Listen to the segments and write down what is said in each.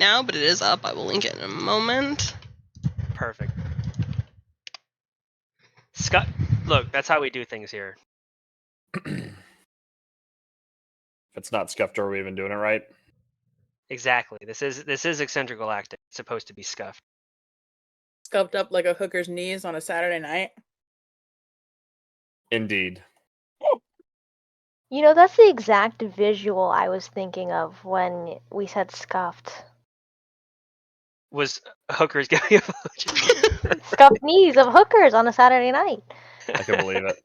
now, but it is up. I will link it in a moment. Perfect. Scott, look, that's how we do things here. If it's not scuffed, are we even doing it right? Exactly. This is Eccentragalatic. It's supposed to be scuffed. Scuffed up like a hooker's knees on a Saturday night. Indeed. You know, that's the exact visual I was thinking of when we said scuffed. Was hookers giving a Scuffed knees of hookers on a Saturday night. I can believe it.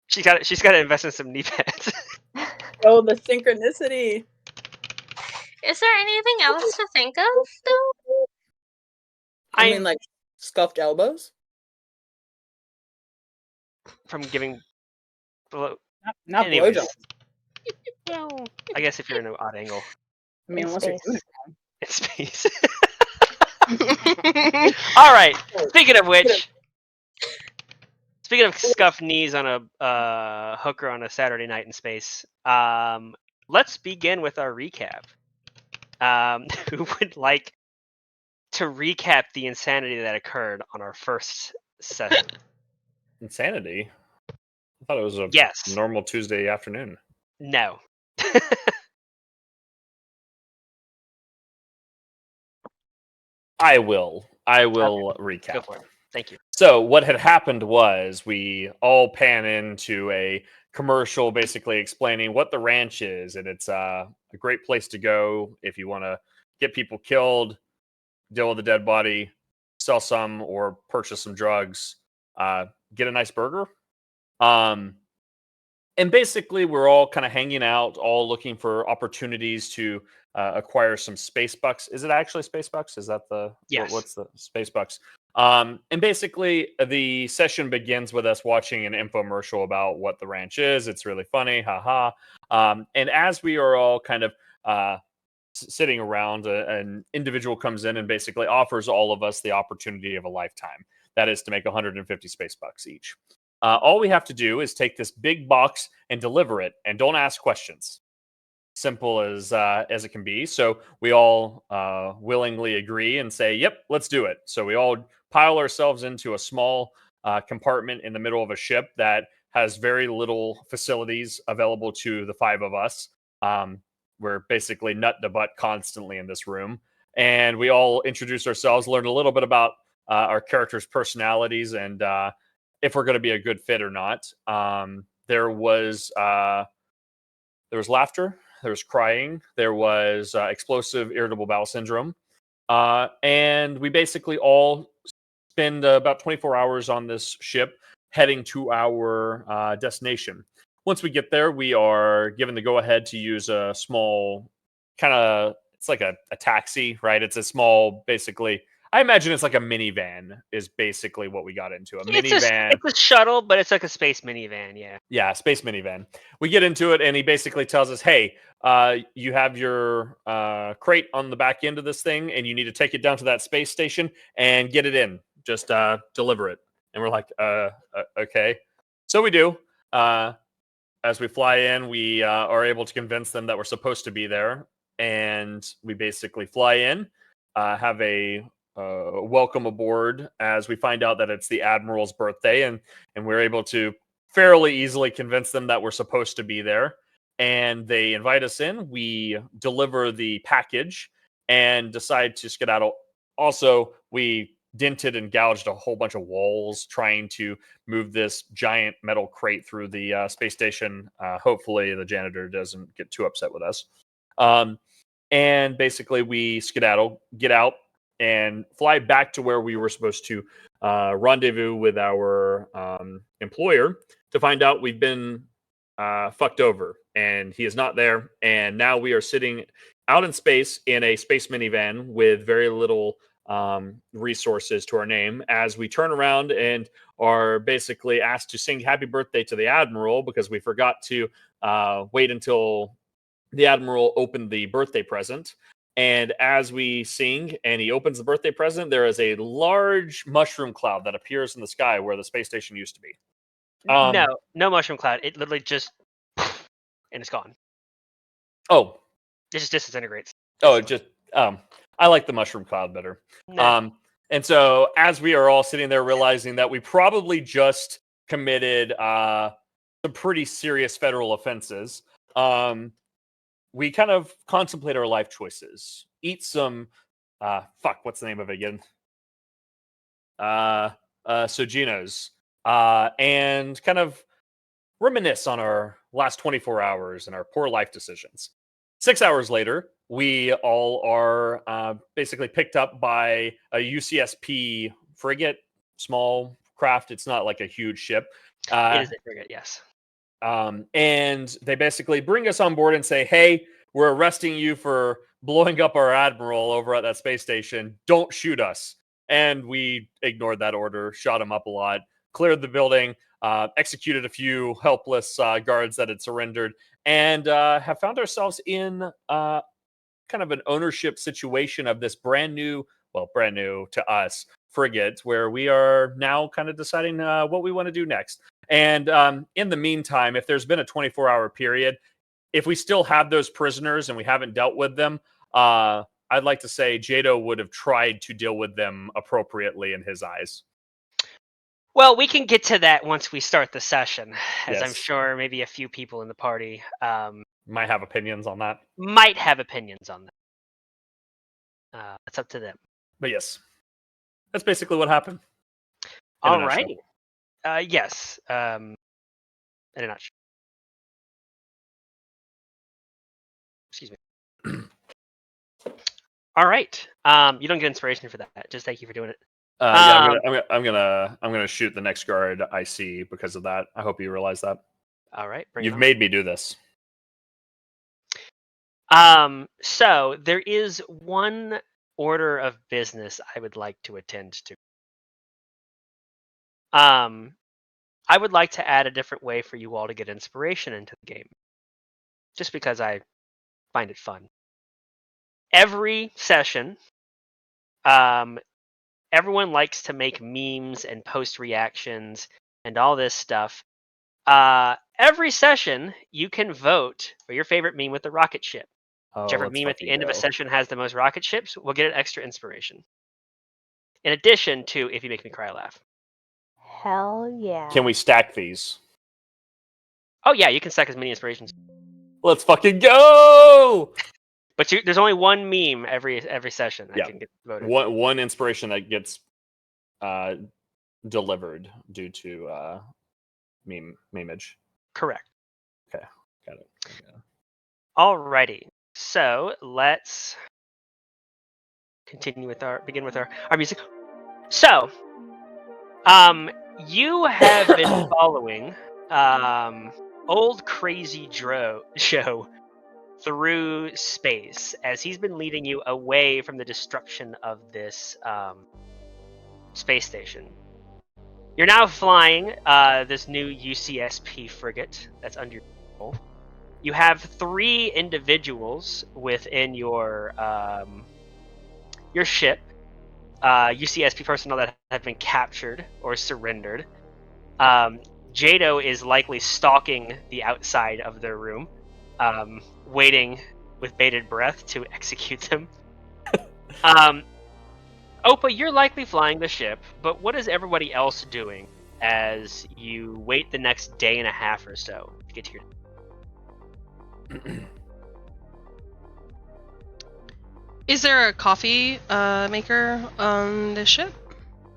She's got to invest in some knee pads. Oh, the synchronicity. Is there anything else to think of, though? I mean, like scuffed elbows. From giving blow. Not Anyways. blowjobs. Well, I guess if you're in an odd angle. I mean, In unless you're doing space. it wrong. In space. All right. Speaking of which, speaking of scuffed knees on a hooker on a Saturday night in space, let's begin with our recap. Who would like to recap the insanity that occurred on our first session? Insanity? I thought it was a Yes. normal Tuesday afternoon. No. I will recap. Go for it. Thank you. So what had happened was we all pan into a commercial basically explaining what the ranch is, and it's a great place to go if you want to get people killed, deal with a dead body, sell some or purchase some drugs, get a nice burger. And basically we're all kind of hanging out, all looking for opportunities to acquire some space bucks. Is it actually space bucks? Is that Yes. What's the space bucks? And basically the session begins with us watching an infomercial about what the ranch is. It's really funny. Haha. And as we are all kind of sitting around, an individual comes in and basically offers all of us the opportunity of a lifetime. That is to make 150 space bucks each. All we have to do is take this big box and deliver it, and don't ask questions. Simple as it can be. So we all willingly agree and say, "Yep, let's do it." So we all pile ourselves into a small compartment in the middle of a ship that has very little facilities available to the five of us. We're basically nut to butt constantly in this room, and we all introduce ourselves, learn a little bit about our characters' personalities, and if we're going to be a good fit or not. There was laughter, there was crying, there was explosive irritable bowel syndrome, and we basically all spend about 24 hours on this ship heading to our destination. Once we get there, we are given the go-ahead to use a small it's like a taxi, right? It's a small, basically, I imagine it's like a minivan is basically what we got into. Minivan. It's a shuttle, but it's like a space minivan, yeah. Yeah, space minivan. We get into it, and he basically tells us, "Hey, you have your crate on the back end of this thing, and you need to take it down to that space station and get it in. Just deliver it." And we're like, okay. So we do. As we fly in, we are able to convince them that we're supposed to be there, and we basically fly in, have a welcome aboard as we find out that it's the Admiral's birthday, and we're able to fairly easily convince them that we're supposed to be there, and they invite us in. We deliver the package and decide to skedaddle. Also, we dented and gouged a whole bunch of walls trying to move this giant metal crate through the space station. Hopefully the janitor doesn't get too upset with us. And basically we skedaddle, get out, and fly back to where we were supposed to rendezvous with our employer to find out we've been fucked over, and he is not there. And now we are sitting out in space in a space minivan with very little resources to our name, as we turn around and are basically asked to sing happy birthday to the Admiral because we forgot to wait until the Admiral opened the birthday present. And as we sing and he opens the birthday present, there is a large mushroom cloud that appears in the sky where the space station used to be. No mushroom cloud. It literally just and it's gone. Oh, It just disintegrates. Oh, just I like the mushroom cloud better. Nah. And so as we are all sitting there realizing that we probably just committed some pretty serious federal offenses, we kind of contemplate our life choices. Eat some what's the name of it again? Soginos. And kind of reminisce on our last 24 hours and our poor life decisions. 6 hours later, we all are basically picked up by a UCSP frigate, small craft. It's not like a huge ship. It is a frigate, yes. And they basically bring us on board and say, hey, we're arresting you for blowing up our admiral over at that space station. Don't shoot us. And we ignored that order, shot him up a lot, cleared the building, executed a few helpless guards that had surrendered, and have found ourselves in kind of an ownership situation of this brand new to us, frigate, where we are now kind of deciding what we want to do next. And in the meantime, if there's been a 24-hour period, if we still have those prisoners and we haven't dealt with them, I'd like to say Jado would have tried to deal with them appropriately in his eyes. Well, we can get to that once we start the session, as I'm Yes. sure maybe a few people in the party Might have opinions on that. might have opinions on that. It's up to them. But yes, that's basically what happened. in a nutshell. Alrighty. Yes. In a nutshell. Excuse me. All right. You don't get inspiration for that. Just thank you for doing it. I'm gonna shoot the next guard I see because of that. I hope you realize that. All right. Bring it You've on. made me do this. So there is one order of business I would like to attend to. I would like to add a different way for you all to get inspiration into the game. Just because I find it fun. Every session, everyone likes to make memes and post reactions and all this stuff. Every session, you can vote for your favorite meme with the rocket ship. Whichever meme at the end of a session has the most rocket ships will get an extra inspiration. In addition to if you make me cry or laugh. Hell yeah. Can we stack these? Oh yeah, you can stack as many inspirations. Let's fucking go! But there's only one meme every session that can get voted. One inspiration that gets delivered due to memeage. Correct. Okay, got it. Okay. Alrighty. So let's begin with our music. So, you have been following old Crazy Show through space as he's been leading you away from the destruction of this space station. You're now flying this new UCSP frigate that's under your control. You have 3 individuals within your ship, UCSP personnel that have been captured or surrendered. Jado is likely stalking the outside of their room, waiting with bated breath to execute them. Opa, you're likely flying the ship, but what is everybody else doing as you wait the next day and a half or so to get to your... Is there a coffee maker on the ship?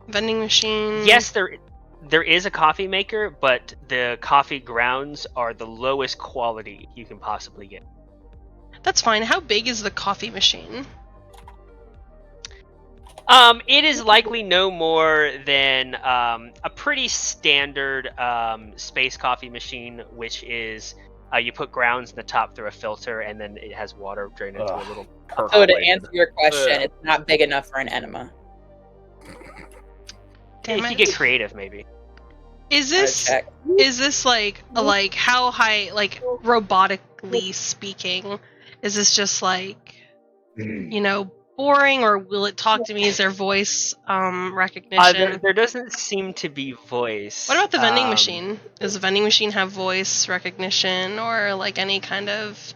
Vending machine? Yes, there is a coffee maker, but the coffee grounds are the lowest quality you can possibly get. That's fine. How big is the coffee machine? It is likely no more than a pretty standard space coffee machine, which is you put grounds in the top through a filter, and then it has water drained into a little. So to answer your question, it's not big enough for an enema. Damn If it. you get creative, maybe. Is this like how high, like robotically speaking, is this just like, boring, or will it talk to me? Is there voice recognition? There doesn't seem to be voice. What about the vending machine? Does the vending machine have voice recognition or like any kind of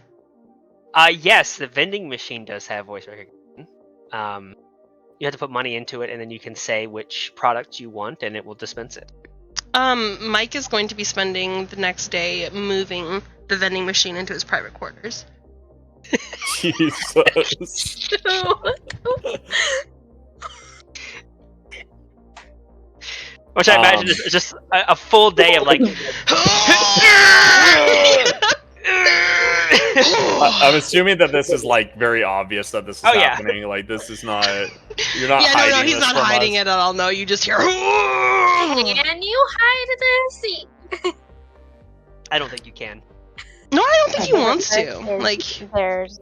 Yes, the vending machine does have voice recognition. You have to put money into it, and then you can say which product you want, and it will dispense it. Mike is going to be spending the next day moving the vending machine into his private quarters. Jesus. Which I imagine is just a full day of like. I'm assuming that this is like very obvious that this is Oh, yeah. happening. Like this is not. You're not Yeah, hiding no, he's this not from hiding us. it at all. No, you just hear. Can you hide this? I don't think you can. No, I don't think he wants to. Is Like, there's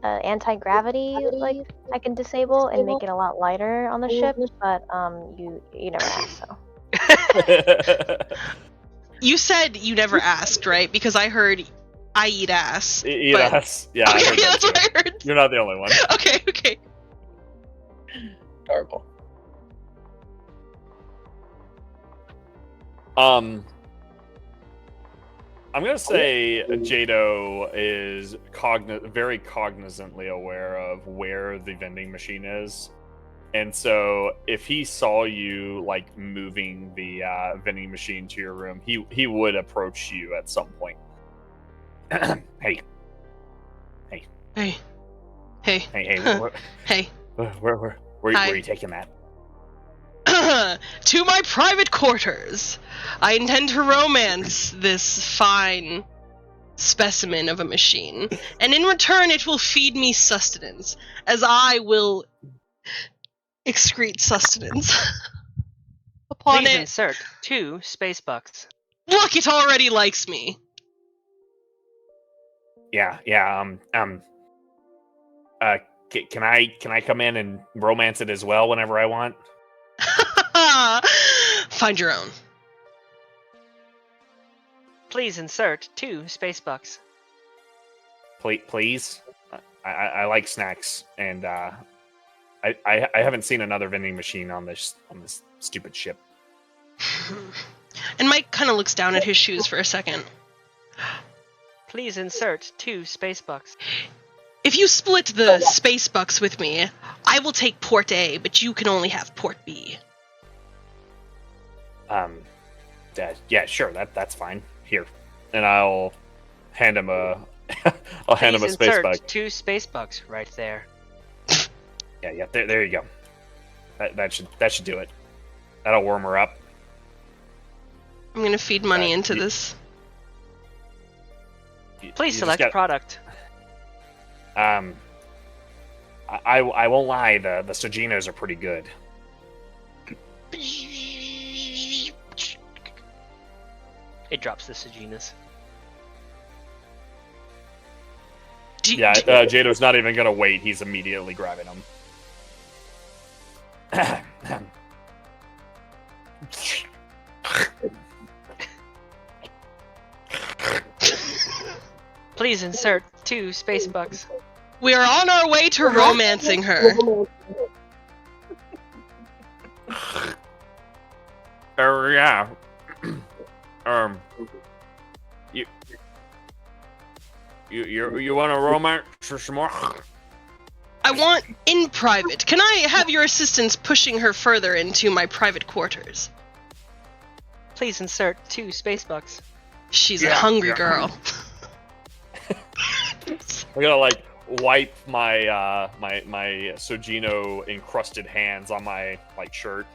anti-gravity like I can disable and make it a lot lighter on the ship, but you never asked, so. you said you never asked, right? Because I heard I eat ass. but... Yes. Yeah. I Okay, heard that that's too. what I heard. You're not the only one. Okay. Adorable. I'm gonna say Jado is very cognizantly aware of where the vending machine is, and so if he saw you like moving the vending machine to your room, he would approach you at some point. Hey, Hey. hey, where Hi. are you taking that? To my private quarters. I intend to romance this fine specimen of a machine, and in return it will feed me sustenance, as I will excrete sustenance upon Please it. insert 2 space bucks. Look, it already likes me. Yeah. Can I come in and romance it as well whenever I want? Find your own. Please insert 2 space bucks. Please. I like snacks, and I haven't seen another vending machine on this stupid ship. And Mike kind of looks down at his shoes for a second. Please insert 2 space bucks. If you split the space bucks with me, I will take port A, but you can only have port B. Yeah, sure, that's fine. Here, and I'll hand him a Please space insert bug. 2 space bucks right there. Yeah, there you go. That should do it. That'll warm her up. I'm gonna feed money into this. Please You select just product. I won't lie. The Sojinos are pretty good. It drops the Sejinas. Yeah, Jado's not even gonna wait. He's immediately grabbing them. Please insert 2 space bucks. We are on our way to romancing her. Yeah. You want to romance for some more? I want in private. Can I have your assistance pushing her further into my private quarters? Please insert 2 space bucks. She's a hungry yeah. girl. I'm gonna like wipe my my Sojino encrusted hands on my like shirt.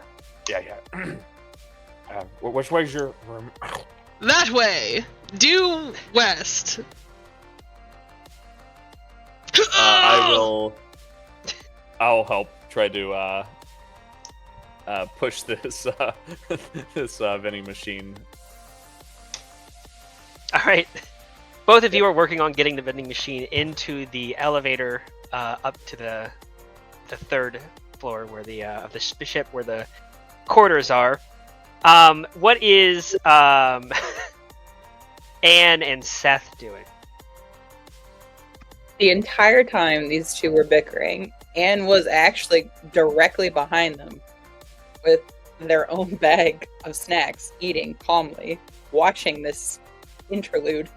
Yeah. Which way's your room? That way. Due west. I'll help try to push this this vending machine. All right. Both of you are working on getting the vending machine into the elevator up to the 3rd floor where the of the ship where the quarters are. What is Anne and Seth doing? The entire time these two were bickering, Anne was actually directly behind them with their own bag of snacks, eating calmly, watching this interlude.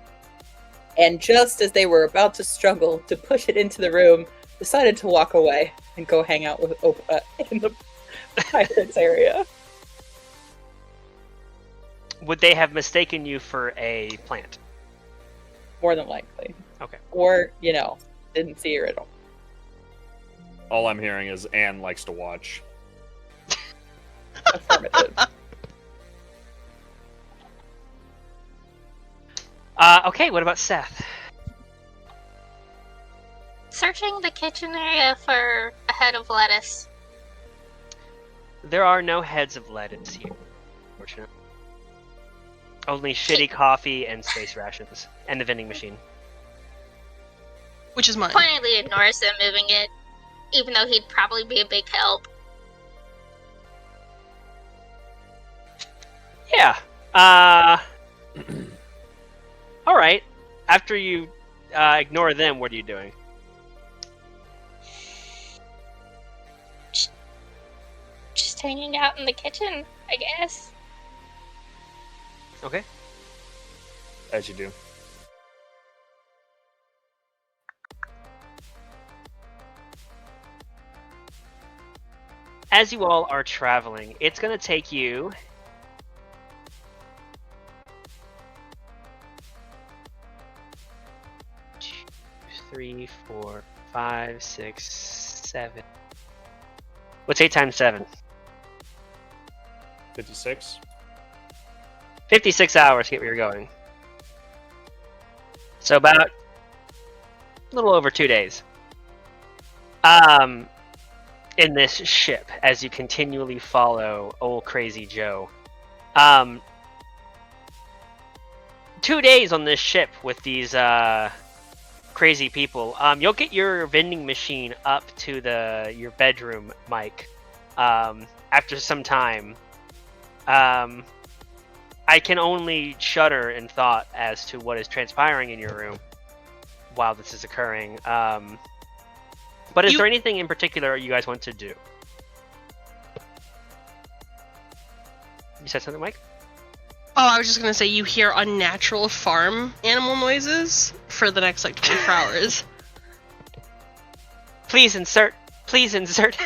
and just as they were about to struggle to push it into the room, decided to walk away and go hang out with Opa in the pirates area. Would they have mistaken you for a plant? More than likely. Okay. Or, didn't see her at all. All I'm hearing is Anne likes to watch. Affirmative. Okay, what about Seth? Searching the kitchen area for a head of lettuce. There are no heads of lettuce here, unfortunately. Only shitty coffee and space rations, and the vending machine. Which is mine. Pointedly ignores them moving it, even though he'd probably be a big help. Yeah. All right. After you ignore them, what are you doing? Just hanging out in the kitchen, I guess. Okay. As you do. As you all are traveling, it's going to take you 3, 4, 5, 6, 7. What's 8 times 7? 56. 56 hours to get where you're going. So about a little over 2 days. In this ship, as you continually follow old Crazy Joe. 2 days on this ship with these crazy people. You'll get your vending machine up to your bedroom, Mike. After some time. I can only shudder in thought as to what is transpiring in your room while this is occurring. But is there anything in particular you guys want to do? You said something, Mike? Oh, I was just gonna say you hear unnatural farm animal noises for the next 24 hours. Please insert. Please insert.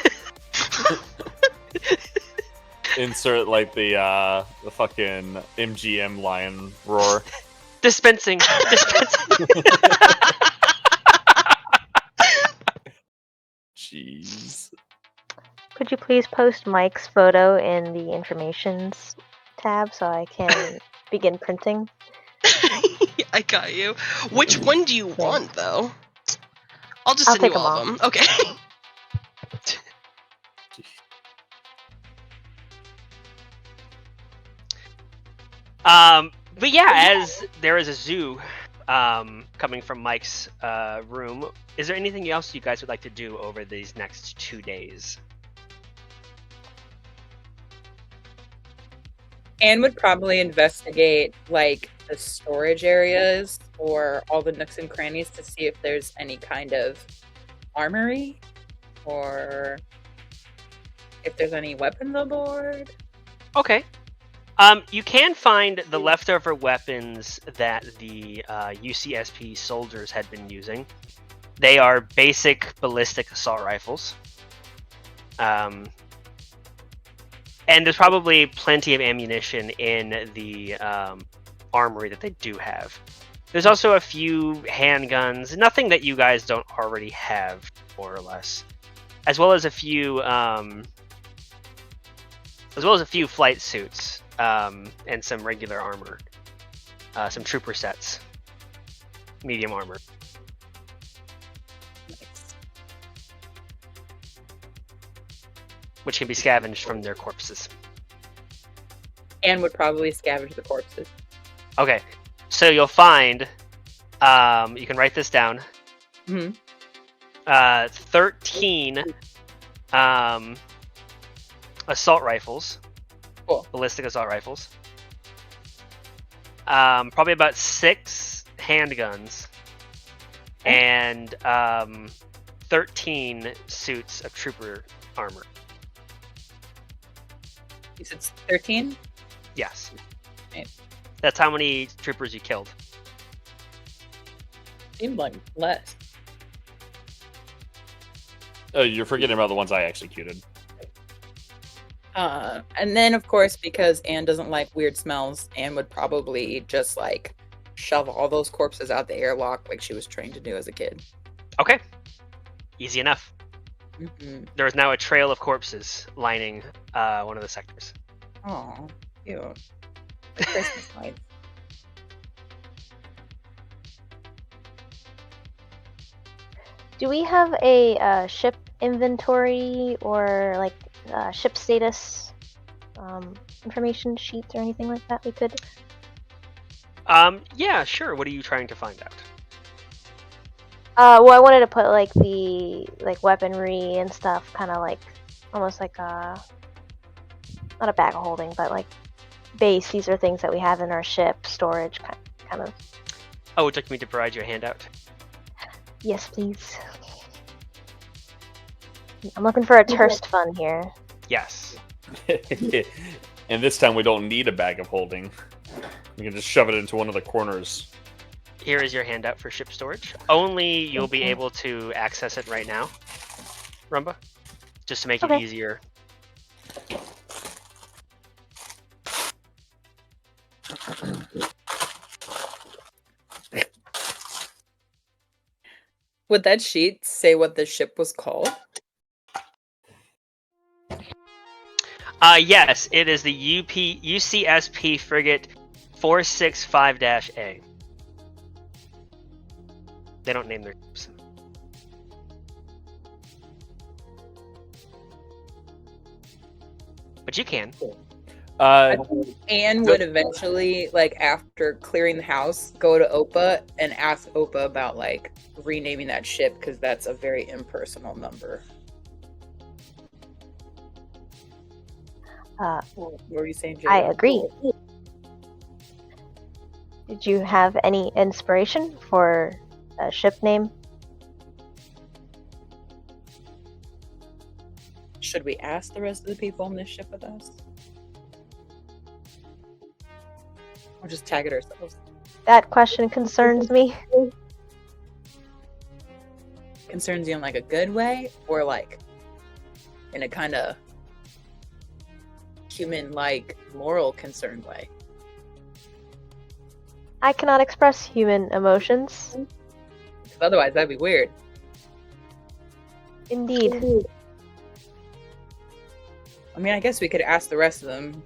Insert the fucking MGM lion roar. Dispensing. Jeez. Could you please post Mike's photo in the informations tab so I can begin printing? I got you. Which one do you want, though? I'll just I'll send you take all them of them. Okay. But yeah, as there is a zoo coming from Mike's room, is there anything else you guys would like to do over these next 2 days? Anne would probably investigate the storage areas or all the nooks and crannies to see if there's any kind of armory or if there's any weapons aboard. Okay. You can find the leftover weapons that the UCSP soldiers had been using. They are basic ballistic assault rifles. And there's probably plenty of ammunition in the armory that they do have. There's also a few handguns, nothing that you guys don't already have, more or less, as well as a few flight suits and some regular armor, some trooper sets, medium armor. Which can be scavenged from their corpses. Anne would probably scavenge the corpses. Okay, so you'll find, you can write this down, 13 assault rifles, cool. Ballistic assault rifles, probably about 6 handguns, and 13 suits of trooper armor. You said 13? Yes. Right. That's how many troopers you killed. Seemed like less. Oh, you're forgetting about the ones I executed. And then, of course, because Anne doesn't like weird smells, Anne would probably just like shove all those corpses out the airlock like she was trained to do as a kid. Okay. Easy enough. Mm-hmm. There is now a trail of corpses lining one of the sectors. Oh, cute. Like Christmas lights. Do we have a ship inventory or like ship status information sheets or anything like that we could? Yeah, sure. What are you trying to find out? Well, I wanted to put like the weaponry and stuff, kind of like almost like not a bag of holding, but like base. These are things that we have in our ship storage, kind of. Oh, would you like me to provide you a handout? Yes, please. I'm looking for a terst fun here. Yes. And this time we don't need a bag of holding. We can just shove it into one of the corners. Here is your handout for ship storage. Only you'll be able to access it right now, Rumba, just to make it easier. Would that sheet say what the ship was called? Yes, it is the UCSP frigate 465-A. They don't name their ships. But you can. I think Anne would eventually, like after clearing the house, go to Opa and ask Opa about like renaming that ship because that's a very impersonal number. What were you saying, Jay? I agree. Did you have any inspiration for a ship name? Should we ask the rest of the people on this ship with us? Or just tag it ourselves? That question concerns me. Concerns you in like a good way or like in a kind of human like moral concern way? I cannot express human emotions. Otherwise that'd be weird. Indeed. I mean, I guess we could ask the rest of them.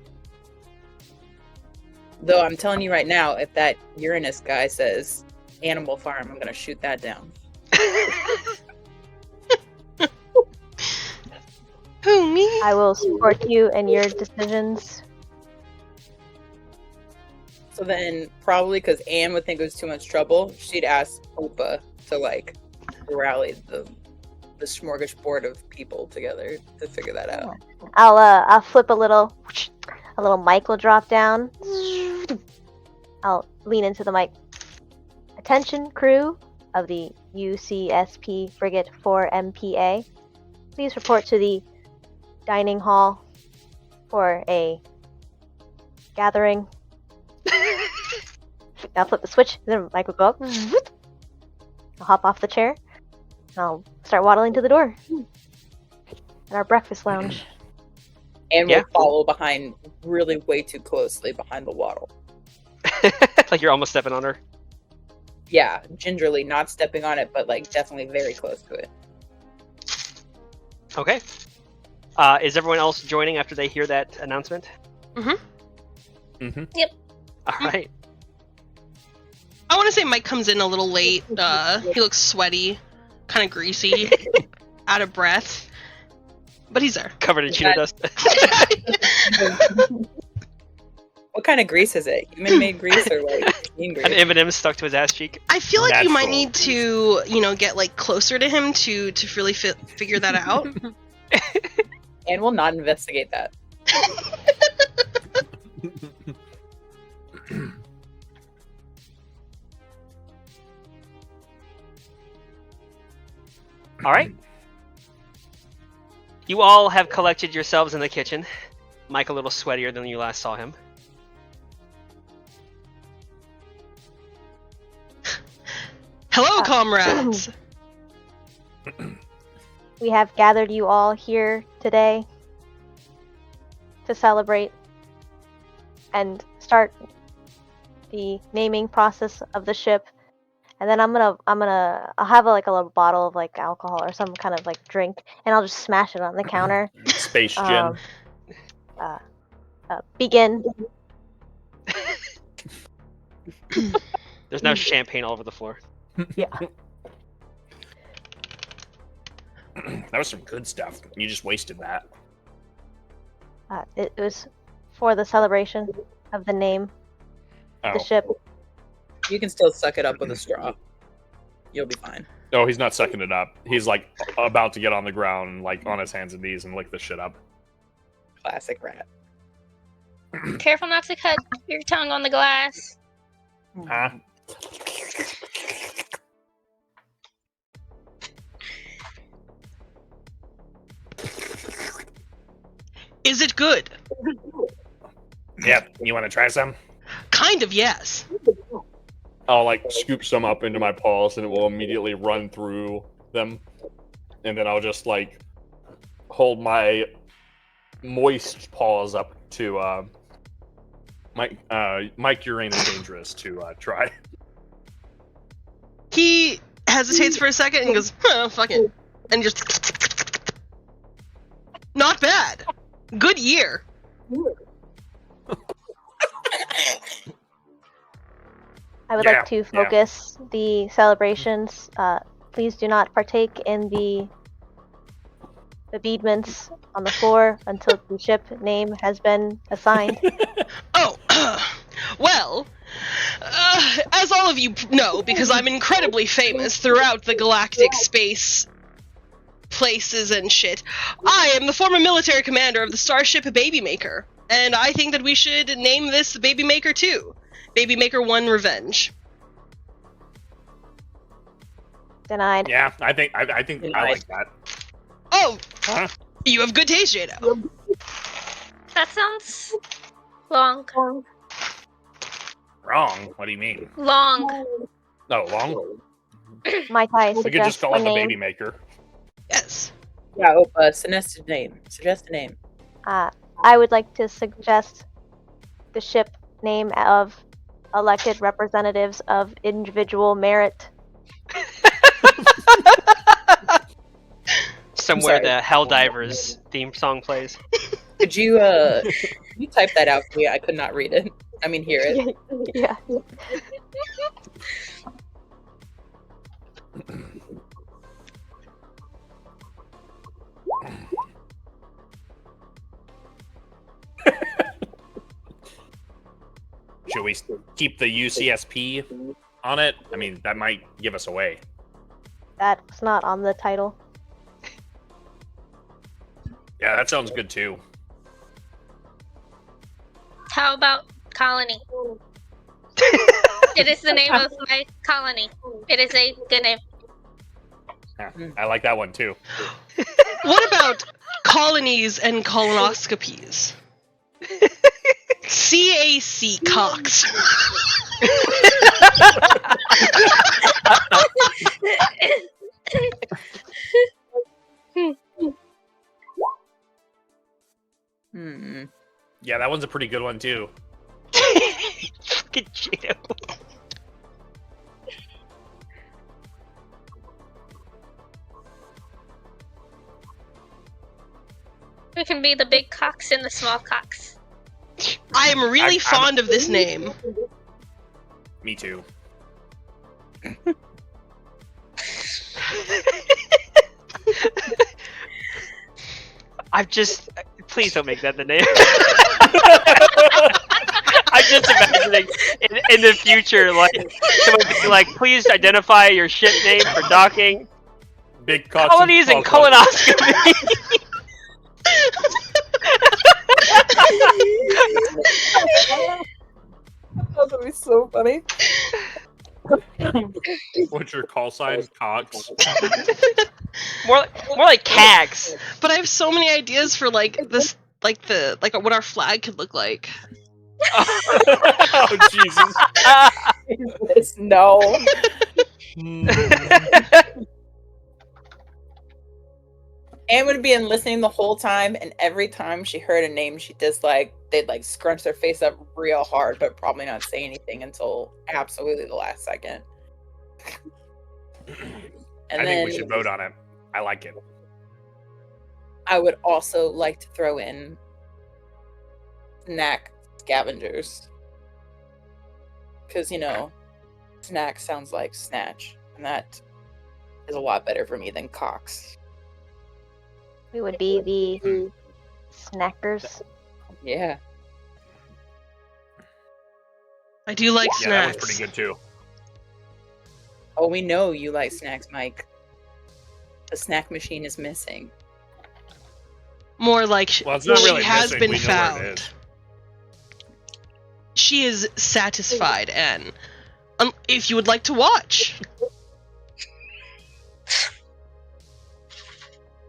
Though I'm telling you right now, if that Uranus guy says Animal Farm, I'm gonna shoot that down. Who, me? I will support you in your decisions. So then, probably because Anne would think it was too much trouble, she'd ask Opa to like rally the smorgasbord of people together to figure that out. I'll flip a little mic will drop down. I'll lean into the mic. Attention, crew of the UCSP Frigate 4MPA. Please report to the dining hall for a gathering. I'll flip the switch, then the mic will go up. I'll hop off the chair, and I'll start waddling to the door. At our breakfast lounge. And we'll follow behind really way too closely behind the waddle. Like you're almost stepping on her. Yeah, gingerly, not stepping on it, but like definitely very close to it. Okay. Is everyone else joining after they hear that announcement? Mm-hmm. Mm-hmm. Yep. All right. I want to say Mike comes in a little late. He looks sweaty, kind of greasy, out of breath, but he's there. Covered in cheetah dust. What kind of grease is it? Human-made grease or like machine grease? An M&M stuck to his ass cheek. I feel like you might Natural. need to, get like closer to him to really figure that out. And we'll not investigate that. All right. You all have collected yourselves in the kitchen. Mike a little sweatier than you last saw him. Hello, comrades. We have gathered you all here today to celebrate and start the naming process of the ship. And then I'll have a little bottle of like alcohol or some kind of like drink, and I'll just smash it on the counter. Space gin. Begin. There's now champagne all over the floor. Yeah. That was some good stuff. You just wasted that. It was for the celebration of the name of the ship. You can still suck it up with a straw. You'll be fine. Oh, he's not sucking it up. He's like about to get on the ground, like on his hands and knees, and lick the shit up. Classic rat. Careful not to cut your tongue on the glass. Huh? Is it good? Yeah. You want to try some? Kind of, yes. I'll like scoop some up into my paws, and it will immediately run through them, and then I'll just like hold my moist paws up to Mike Uranus Dangerous to try. He hesitates for a second and goes, fuck it. And just... Not bad. Good year. I would like to focus the celebrations. Please do not partake in the beadments on the floor until the ship name has been assigned. Oh, well, as all of you know, because I'm incredibly famous throughout the galactic space places and shit, I am the former military commander of the starship Babymaker, and I think that we should name this Babymaker 2. Babymaker 1 Revenge. Denied. Yeah, I think I like that. Oh, Huh? you have good taste, Jado. That sounds long. Wrong? What do you mean? Long. No, long? Might I We could suggest just call a it the name? Baby Maker. Yes. Yeah, suggest a name. Suggest a name. I would like to suggest the ship name of elected representatives of individual merit. Somewhere sorry. the Helldivers theme song plays. Could you you type that out for me? I could not read it. I mean, hear it. Yeah. Should we keep the UCSP on it? I mean, that might give us away. That's not on the title. Yeah, that sounds good too. How about colony? It is the name of my colony. It is a good name. Yeah, I like that one too. What about colonies and colonoscopies? CAC Cox. Yeah, that one's a pretty good one too. Fucking Jado. We can be the big cocks and the small cocks. I am really fond of this name. Me too. Please don't make that the name. I'm just imagining in the future, like, someone being like, please identify your ship name for docking. Big cocks Colonies and colonoscopy. That would be so funny. What's your call sign? Cox. more like cags. But I have so many ideas for like this, like what our flag could look like. Oh Jesus! No. Anne would have been listening the whole time, and every time she heard a name, she just they'd scrunch their face up real hard, but probably not say anything until absolutely the last second. And I then think we should vote on it. I like it. I would also like to throw in snack scavengers. Because, snack sounds like snatch, and that is a lot better for me than Cox. We would be the snackers. Yeah. I do like Yeah, that snacks. was pretty good too. Oh, we know you like snacks, Mike. The snack machine is missing. More like Well, it's not she really has missing. been We know where it found. is. She is satisfied, Anne. If you would like to watch.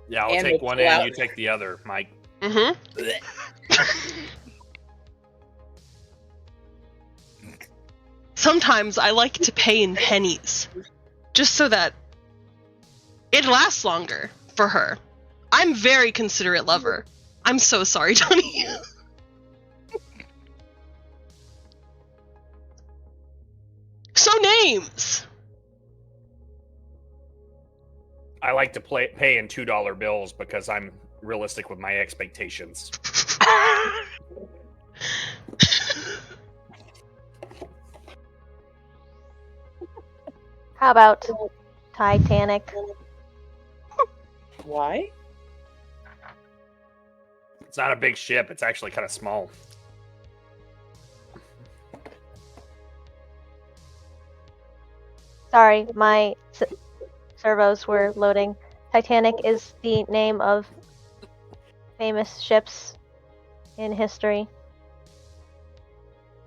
Yeah, I'll And take we'll one pull and out- you take the other, Mike. Mm-hmm. Sometimes I like to pay in pennies, just so that it lasts longer for her. I'm very considerate lover. I'm so sorry, Tony. So names. I like to pay in $2 bills because I'm realistic with my expectations. How about Titanic? Why? It's not a big ship. It's actually kind of small. Sorry, my servos were loading. Titanic is the name of famous ships in history.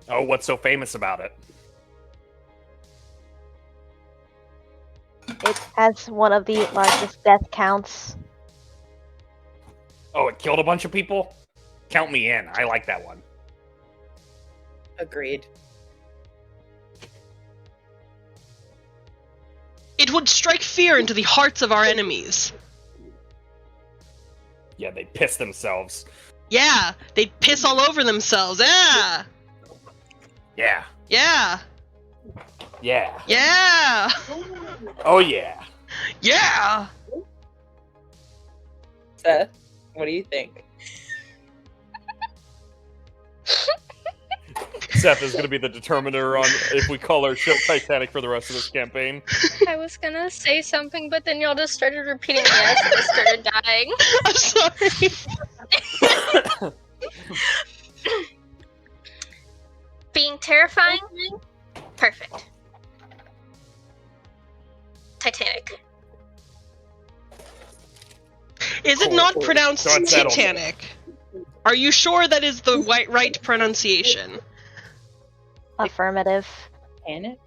Oh, what's so famous about it? It has one of the largest death counts. Oh, it killed a bunch of people? Count me in. I like that one. Agreed. It would strike fear into the hearts of our enemies. Yeah, they piss themselves. Yeah, they'd piss all over themselves. Yeah, Yeah. yeah, Yeah. yeah, Oh, yeah. yeah. Seth, what do you think? Seth is going to be the determiner on if we call our ship Titanic for the rest of this campaign. I was gonna say something, but then y'all just started repeating yes and I started dying. I'm sorry. Being terrifying? Perfect. Titanic. Is it not pronounced So it's settled. Titanic? Are you sure that is the right pronunciation? Affirmative. Panic?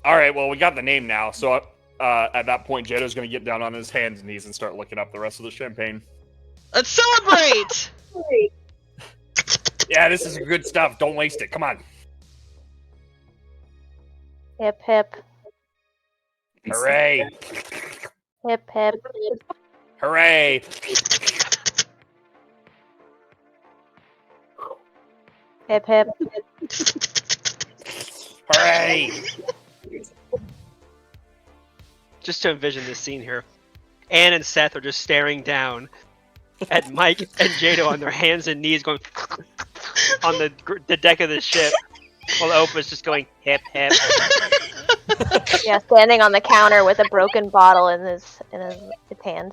All right, well, we got the name now, so at that point, Jeto's going to get down on his hands and knees and start looking up the rest of the champagne. Let's celebrate! Yeah, this is good stuff. Don't waste it. Come on. Hip hip. Hooray. Hip hip. Hooray. Hip hip. Hooray. Just to envision this scene here, Anne and Seth are just staring down at Mike and Jado on their hands and knees, going on the deck of the ship, while Opa's just going hip hip. Yeah, standing on the counter with a broken bottle in his hand.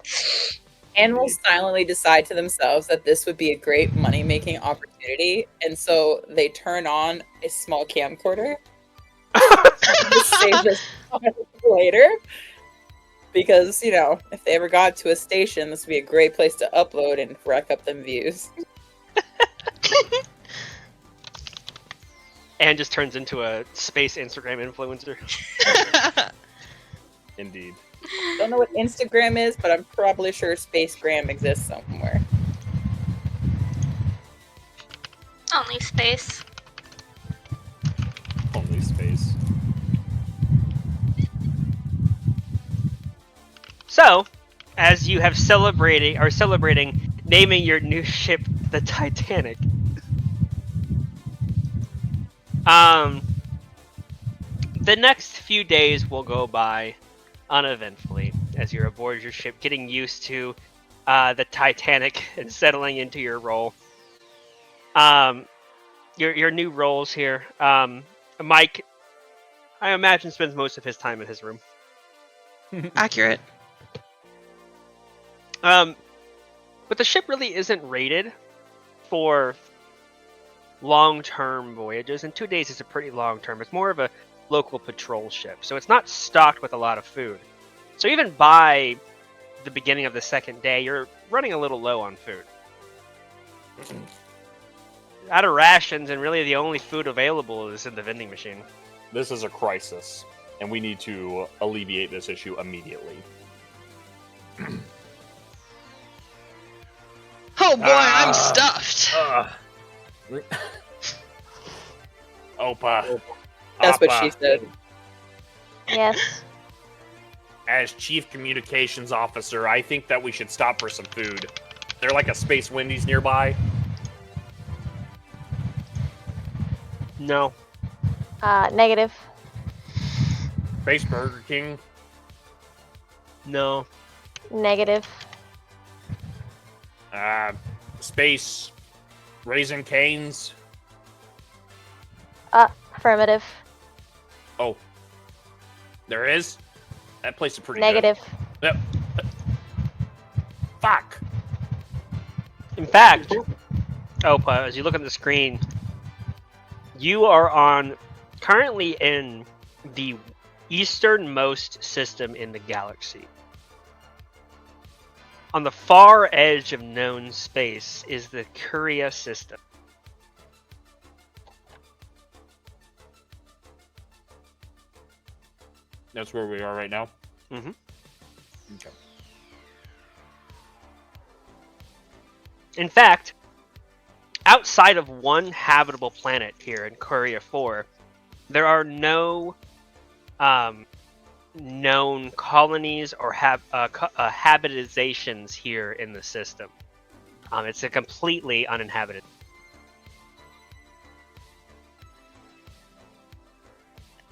And will silently decide to themselves that this would be a great money-making opportunity, and so they turn on a small camcorder to save this later. Because, if they ever got to a station, this would be a great place to upload and rack up them views. Anne just turns into a space Instagram influencer. Indeed. Don't know what Instagram is, but I'm probably sure Spacegram exists somewhere. Only space. Only space. So, as you have celebrating naming your new ship the Titanic, the next few days will go by uneventfully as you're aboard your ship, getting used to the Titanic and settling into your role. Your new roles here. Mike, I imagine, spends most of his time in his room. Accurate. But the ship really isn't rated for long-term voyages, and 2 days is a pretty long term. It's more of a local patrol ship, so it's not stocked with a lot of food. So even by the beginning of the second day, you're running a little low on food. Out of rations, and really the only food available is in the vending machine. This is a crisis, and we need to alleviate this issue immediately. Oh boy, I'm stuffed. Opa. That's what Appa, she said. Yes. As Chief Communications Officer, I think that we should stop for some food. They're like a Space Wendy's nearby. No. Negative. Space Burger King. No. Negative. Space Raisin Canes. Affirmative. Oh. There is? That place is pretty Negative. good. Yep. Fuck. In fact, Opa, as you look at the screen, you are currently in the easternmost system in the galaxy. On the far edge of known space is the Curia system. That's where we are right now? Mm-hmm. Okay. In fact, outside of one habitable planet here in Curia 4, there are no known colonies or habitations here in the system. It's a completely uninhabited.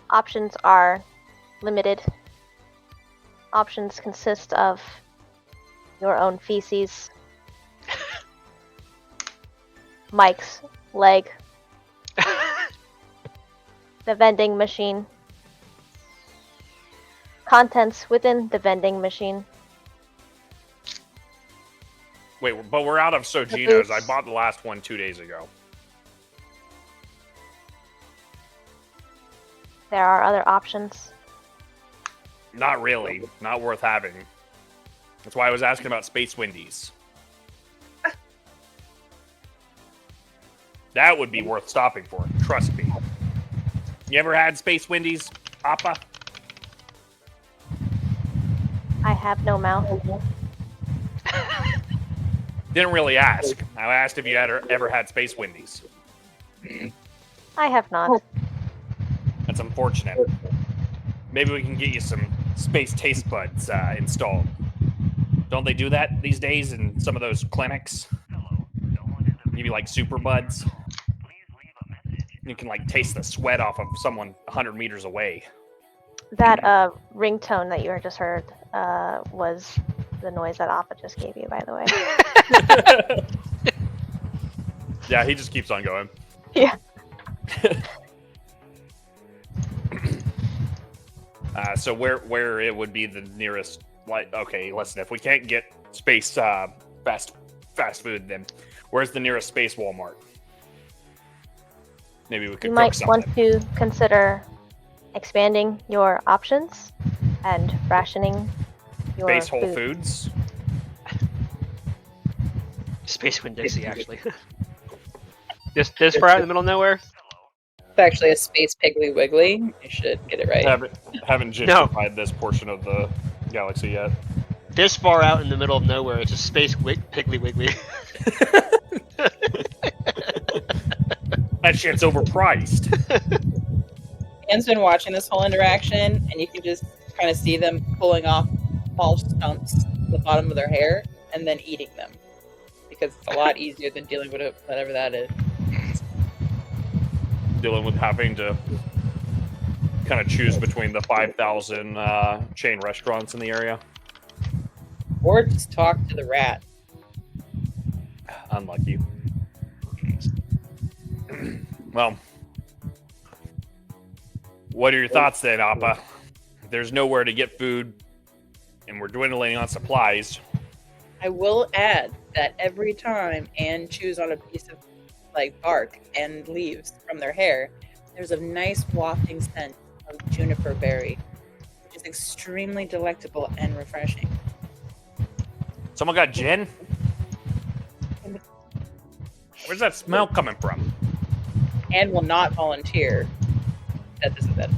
Options are limited. Options consist of your own feces, Mike's leg, the vending machine, contents within the vending machine. Wait, but we're out of Sojino's. I boots. bought the last one 2 days ago. There are other options. Not really. Not worth having. That's why I was asking about Space Wendy's. That would be worth stopping for. Trust me. You ever had Space Wendy's, Appa? I have no mouth. Didn't really ask. I asked if you had ever had Space Wendy's. I have not. That's unfortunate. Maybe we can get you some space taste buds installed. Don't they do that these days in some of those clinics? Maybe like super buds. You can like taste the sweat off of someone 100 meters away. That ringtone that you just heard was the noise that Appa just gave you, by the way. Yeah, he just keeps on going. Yeah. So where it would be the nearest, like, okay, listen, if we can't get space fast food, then where's the nearest space Walmart? Maybe we could You cook might something. want to consider expanding your options and rationing your Space Whole food. Foods. Space Winn-Dixie, actually. this far out in the middle of nowhere? It's actually a space Piggly Wiggly. You should get it right. Haven't gentrified this portion of the galaxy yet. This far out in the middle of nowhere, it's a space Piggly Wiggly. That shit's overpriced. Ian's been watching this whole interaction, and you can just kind of see them pulling off small stumps at the bottom of their hair and then eating them. Because it's a lot easier than dealing with whatever that is. Dealing with having to kind of choose between the 5,000 chain restaurants in the area. Or just talk to the rat. Unlucky. Well, what are your thoughts then, Appa? If there's nowhere to get food, and we're dwindling on supplies. I will add that every time Anne chews on a piece of bark and leaves from their hair, there's a nice wafting scent of juniper berry, which is extremely delectable and refreshing. Someone got gin? Where's that smell coming from? Anne will not volunteer that this is edible.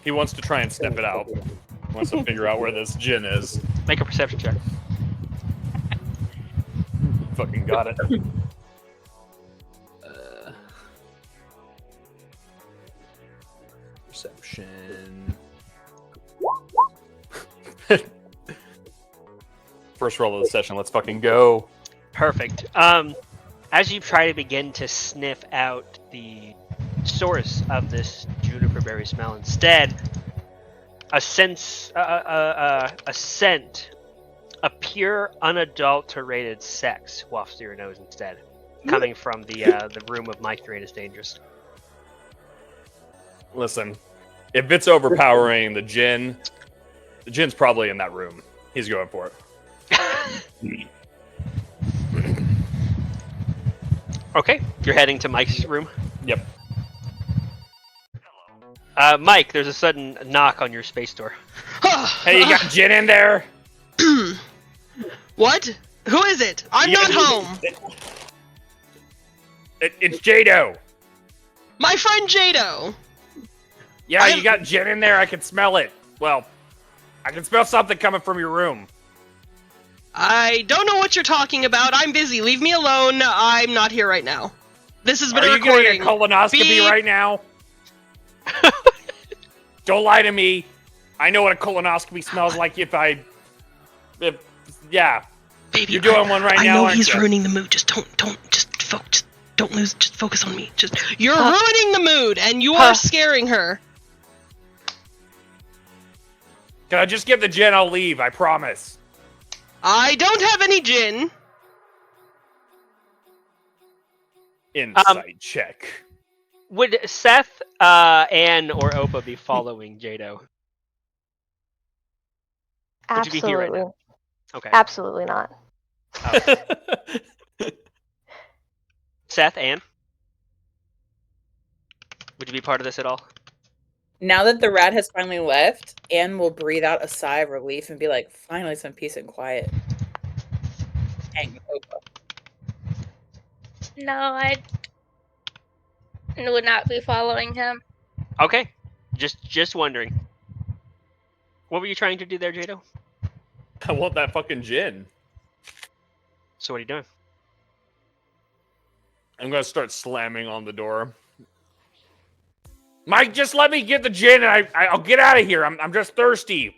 He wants to try and sniff it out. He wants to figure out where this gin is. Make a perception check. Fucking got it. Perception. First roll of the session. Let's fucking go. Perfect. As you try to begin to sniff out the source of this juniper berry smell, instead, a scent, a pure, unadulterated sex wafts to your nose instead, coming from the room of Mike Drain is Dangerous. Listen, if it's overpowering the gin's probably in that room. He's going for it. Okay, you're heading to Mike's room. Yep. Mike, there's a sudden knock on your space door. Hey, you got gin in there? What? Who is it? I'm not home. It's Jado. My friend Jado. Yeah, you got gin in there. I can smell it. Well, I can smell something coming from your room. I don't know what you're talking about. I'm busy. Leave me alone. I'm not here right now. This has been a recording. Are you getting a colonoscopy right now? Don't lie to me. I know what a colonoscopy smells like yeah. Baby, you're doing one right now. I know aren't he's you? ruining the mood. Just don't lose. Just focus on me. You're ruining the mood, and you are scaring her. Can I just get the gin? I'll leave. I promise. I don't have any gin. Insight check. Would Seth, Anne, or Opa be following Jado? Would you be here right Absolutely. now? Okay. Absolutely not. Seth, Anne? Would you be part of this at all? Now that the rat has finally left, Anne will breathe out a sigh of relief and be like, finally some peace and quiet. Hang with Opa. No, I would not be following him. Okay. Just wondering. What were you trying to do there, Jado? I want that fucking gin. So what are you doing? I'm gonna start slamming on the door. Mike, just let me get the gin and I'll get out of here. I'm just thirsty.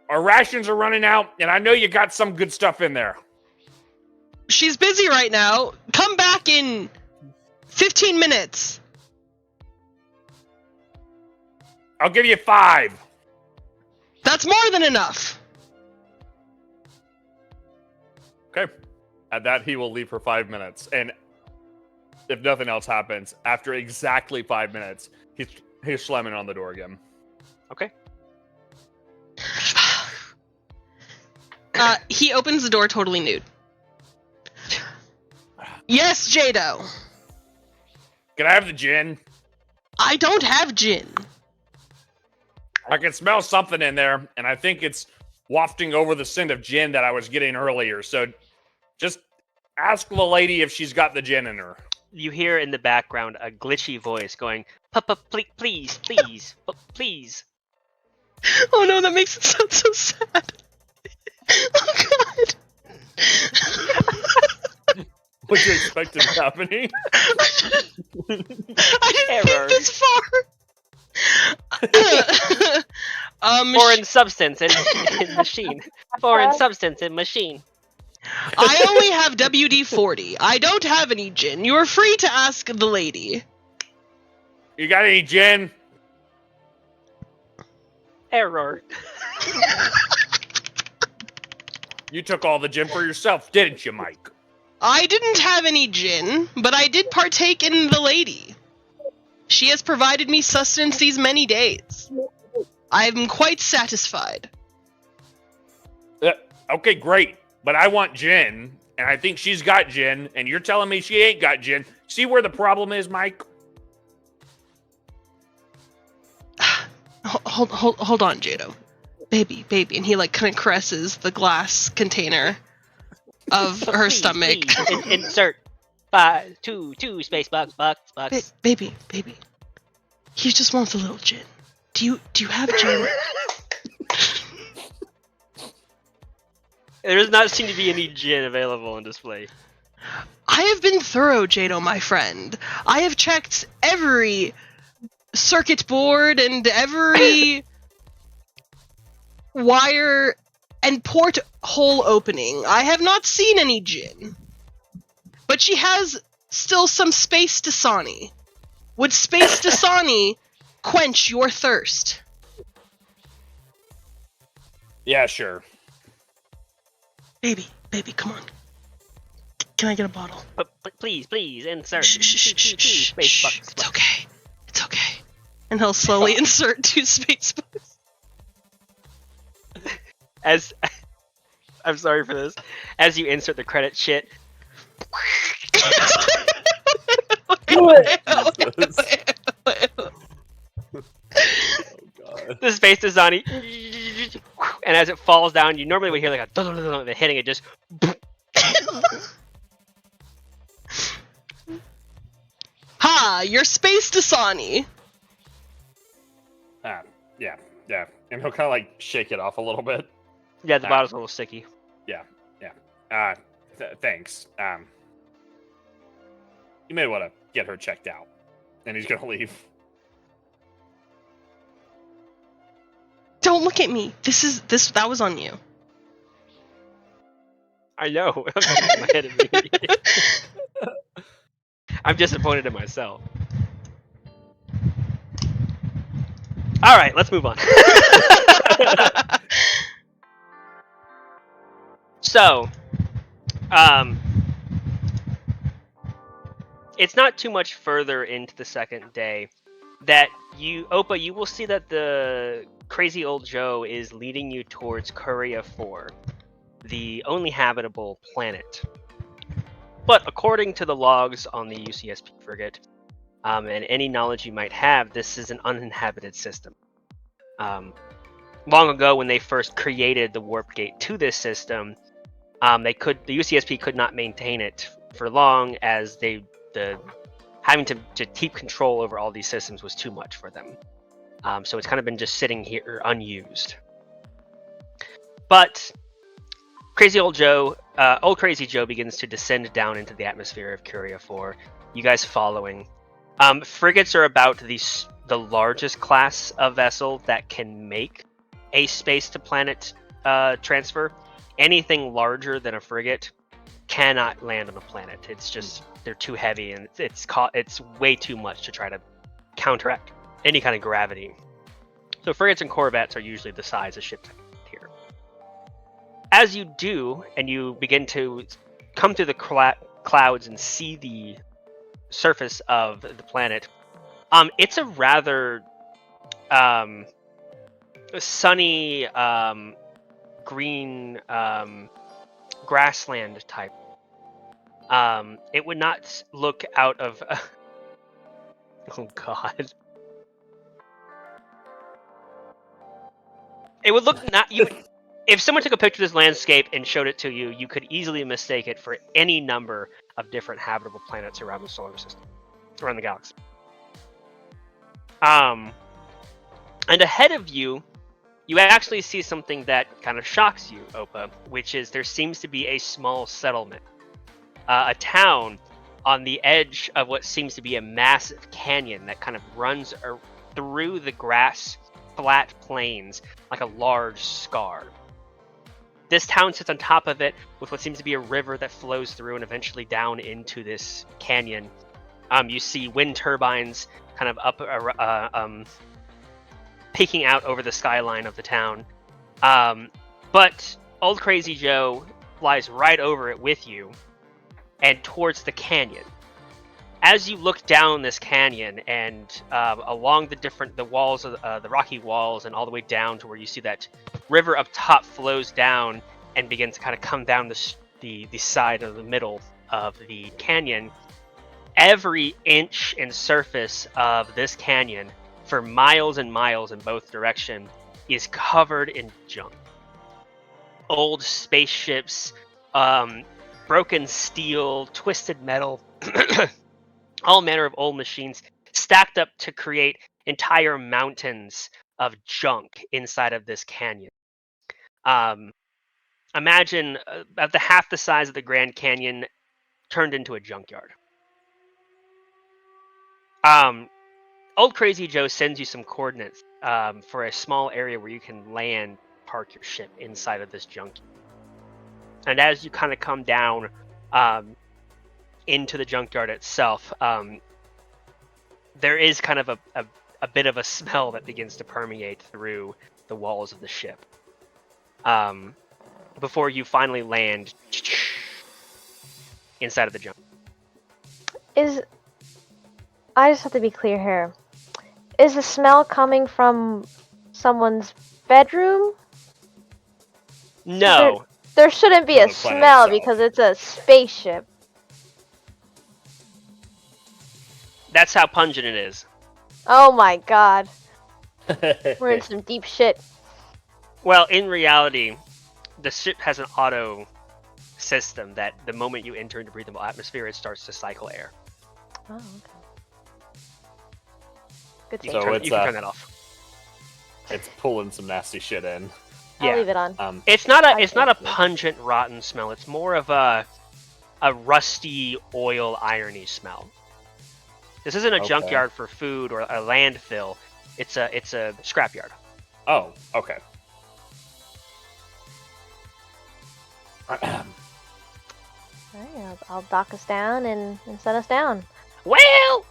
Our rations are running out, and I know you got some good stuff in there. She's busy right now. Come back in 15 minutes. I'll give you 5. That's more than enough. Okay. At that, he will leave for 5 minutes. And if nothing else happens, after exactly 5 minutes, he's slamming on the door again. Okay. He opens the door totally nude. Yes, Jado. Can I have the gin? I don't have gin. I can smell something in there, and I think it's wafting over the scent of gin that I was getting earlier. So just ask the lady if she's got the gin in her. You hear in the background a glitchy voice going, please, please. Oh no, that makes it sound so sad. Oh god. What you expected happening? I didn't think this far. Foreign substance in machine. Foreign substance in machine. I only have WD-40. I don't have any gin. You are free to ask the lady. You got any gin? Error. You took all the gin for yourself, didn't you, Mike? I didn't have any gin, but I did partake in the lady. She has provided me sustenance these many days. I'm quite satisfied. Okay, great. But I want gin, and I think she's got gin, and you're telling me she ain't got gin. See where the problem is, Mike? Hold on, Jado. Baby. And he, like, kind of caresses the glass container of her stomach. Please, insert two space box. Baby. He just wants a little gin. Do you have gin? There does not seem to be any gin available on display. I have been thorough, Jado, my friend. I have checked every circuit board and every wire and port hole opening. I have not seen any gin. But she has still some space Dasani. Would space Dasani quench your thirst? Yeah, sure. Baby, come on. Can I get a bottle? But please, insert Shh. space box. It's okay. And he'll slowly insert 2 space boxes. As I'm sorry for this. As you insert the credit shit. The space Dasani, and as it falls down, you normally would hear like a hitting it just. Ha! Your space Dasani. Yeah. And he'll kind of like shake it off a little bit. Yeah, the bottle's a little sticky. Yeah. Thanks. You may want to get her checked out. And he's gonna leave. Don't look at me. That was on you. I know. I'm my head immediately. I'm disappointed in myself. All right, let's move on. So, it's not too much further into the second day that you will see that the crazy old Joe is leading you towards Curia 4, the only habitable planet. But according to the logs on the UCSP frigate, and any knowledge you might have, this is an uninhabited system. Long ago, when they first created the warp gate to this system, the UCSP could not maintain it for long, as having to keep control over all these systems was too much for them. So it's kind of been just sitting here unused. But Crazy Old Crazy Joe begins to descend down into the atmosphere of Curia 4. You guys following. Frigates are about the largest class of vessel that can make a space-to-planet transfer. Anything larger than a frigate cannot land on a planet. It's just, they're too heavy, and it's way too much to try to counteract any kind of gravity. So frigates and corvettes are usually the size of ships here. As you do, and you begin to come through the clouds and see the surface of the planet, it's a rather sunny green grassland type. It would not look out of oh god. It would look not you. If someone took a picture of this landscape and showed it to you, you could easily mistake it for any number of different habitable planets around the solar system, around the galaxy. And ahead of you, you actually see something that kind of shocks you, Opa, which is there seems to be a small settlement, a town on the edge of what seems to be a massive canyon that kind of runs through the grass flat plains like a large scar. This town sits on top of it with what seems to be a river that flows through and eventually down into this canyon. You see wind turbines kind of up, peeking out over the skyline of the town. But Old Crazy Joe flies right over it with you and towards the canyon. As you look down this canyon and along the walls of the rocky walls and all the way down to where you see that river up top flows down and begins to kind of come down the side of the middle of the canyon, every inch and surface of this canyon for miles and miles in both directions is covered in junk. Old spaceships, broken steel, twisted metal, all manner of old machines stacked up to create entire mountains of junk inside of this canyon. Imagine about the half the size of the Grand Canyon turned into a junkyard. Old Crazy Joe sends you some coordinates for a small area where you can park your ship inside of this junkyard. And as you kind of come down into the junkyard itself, there is kind of a bit of a smell that begins to permeate through the walls of the ship. Before you finally land inside of the junkyard. I just have to be clear here. Is the smell coming from someone's bedroom? No. There shouldn't be From a the planet smell itself. because it's a spaceship. That's how pungent it is. Oh my god. We're in some deep shit. Well, in reality, the ship has an auto system that the moment you enter into breathable atmosphere, it starts to cycle air. Oh, okay. Good to You So can, turn, it's, you can turn that off. It's pulling some nasty shit in. I'll Yeah. leave it on. It's not a Thank you. pungent, rotten smell. It's more of a rusty oil irony smell. This isn't a Okay. junkyard for food or a landfill. It's a scrapyard. Oh, okay. Alright, I'll dock us down and set us down. Well,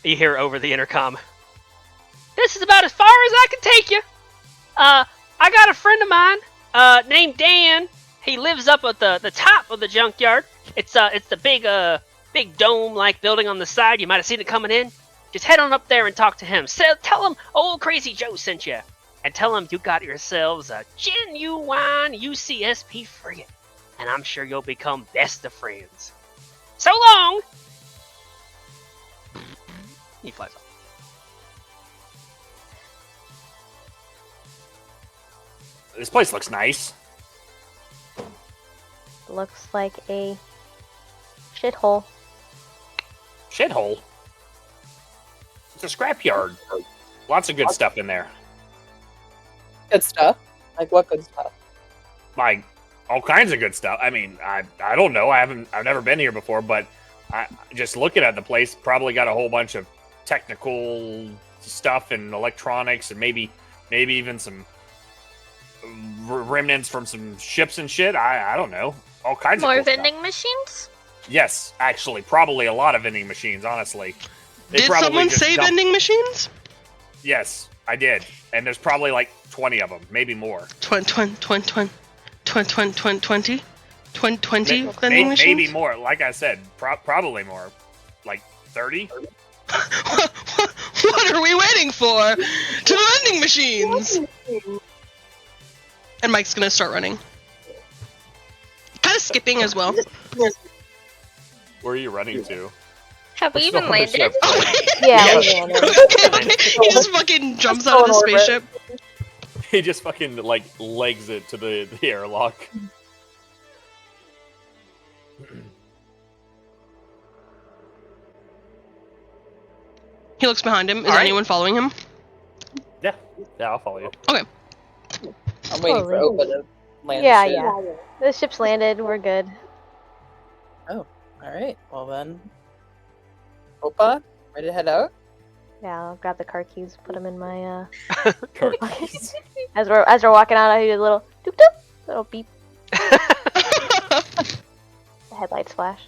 you hear over the intercom. This is about as far as I can take you. I got a friend of mine named Dan. He lives up at the top of the junkyard. It's the big dome-like building on the side. You might have seen it coming in. Just head on up there and talk to him. Tell him Old Crazy Joe sent you. And tell him you got yourselves a genuine UCSP frigate. And I'm sure you'll become best of friends. So long! He flies off. This place looks nice. Looks like a shithole. Shithole. It's a scrapyard. Lots of good stuff in there. Good stuff. Like what good stuff? Like all kinds of good stuff. I mean, I don't know. I've never been here before, but I just looking at the place probably got a whole bunch of technical stuff and electronics and maybe even some remnants from some ships and shit. I don't know. All kinds More of cool vending stuff. machines? Yes, actually, probably a lot of vending machines. Honestly, They Did probably someone just say dumped- vending machines? Yes, I did, and there's probably like 20 of them, maybe more. 20 May- vending machines? Maybe more. Like I said, probably more. Like 30. What are we waiting for? To the vending machines! And Mike's gonna start running. Kind of skipping as well. Where are you running to? Have we We're still even on the landed? ship. Yeah, Yeah. we landed. He just fucking jumps out of the Still in orbit. spaceship. He just fucking like legs it to the airlock. He looks behind him. Is Alright. anyone following him? Yeah, I'll follow you. Okay. I'm waiting for Totally. Opa to land. Yeah, the ship. yeah. The ship's landed. We're good. All right. Well then, Opa, ready to head out? Yeah, I'll grab the car keys, put them in my Car pocket. keys. As we're walking out, I hear a little doop doop, little beep. The headlights flash.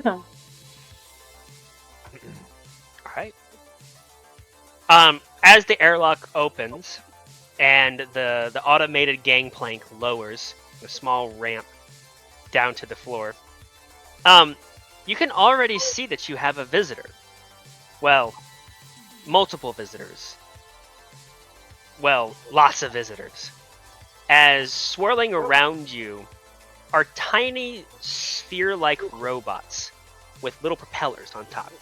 All right. As the airlock opens and the automated gangplank lowers, a small ramp down to the floor, you can already see that you have a visitor. Well, multiple visitors. Well, lots of visitors. As swirling around you are tiny sphere-like robots with little propellers on top.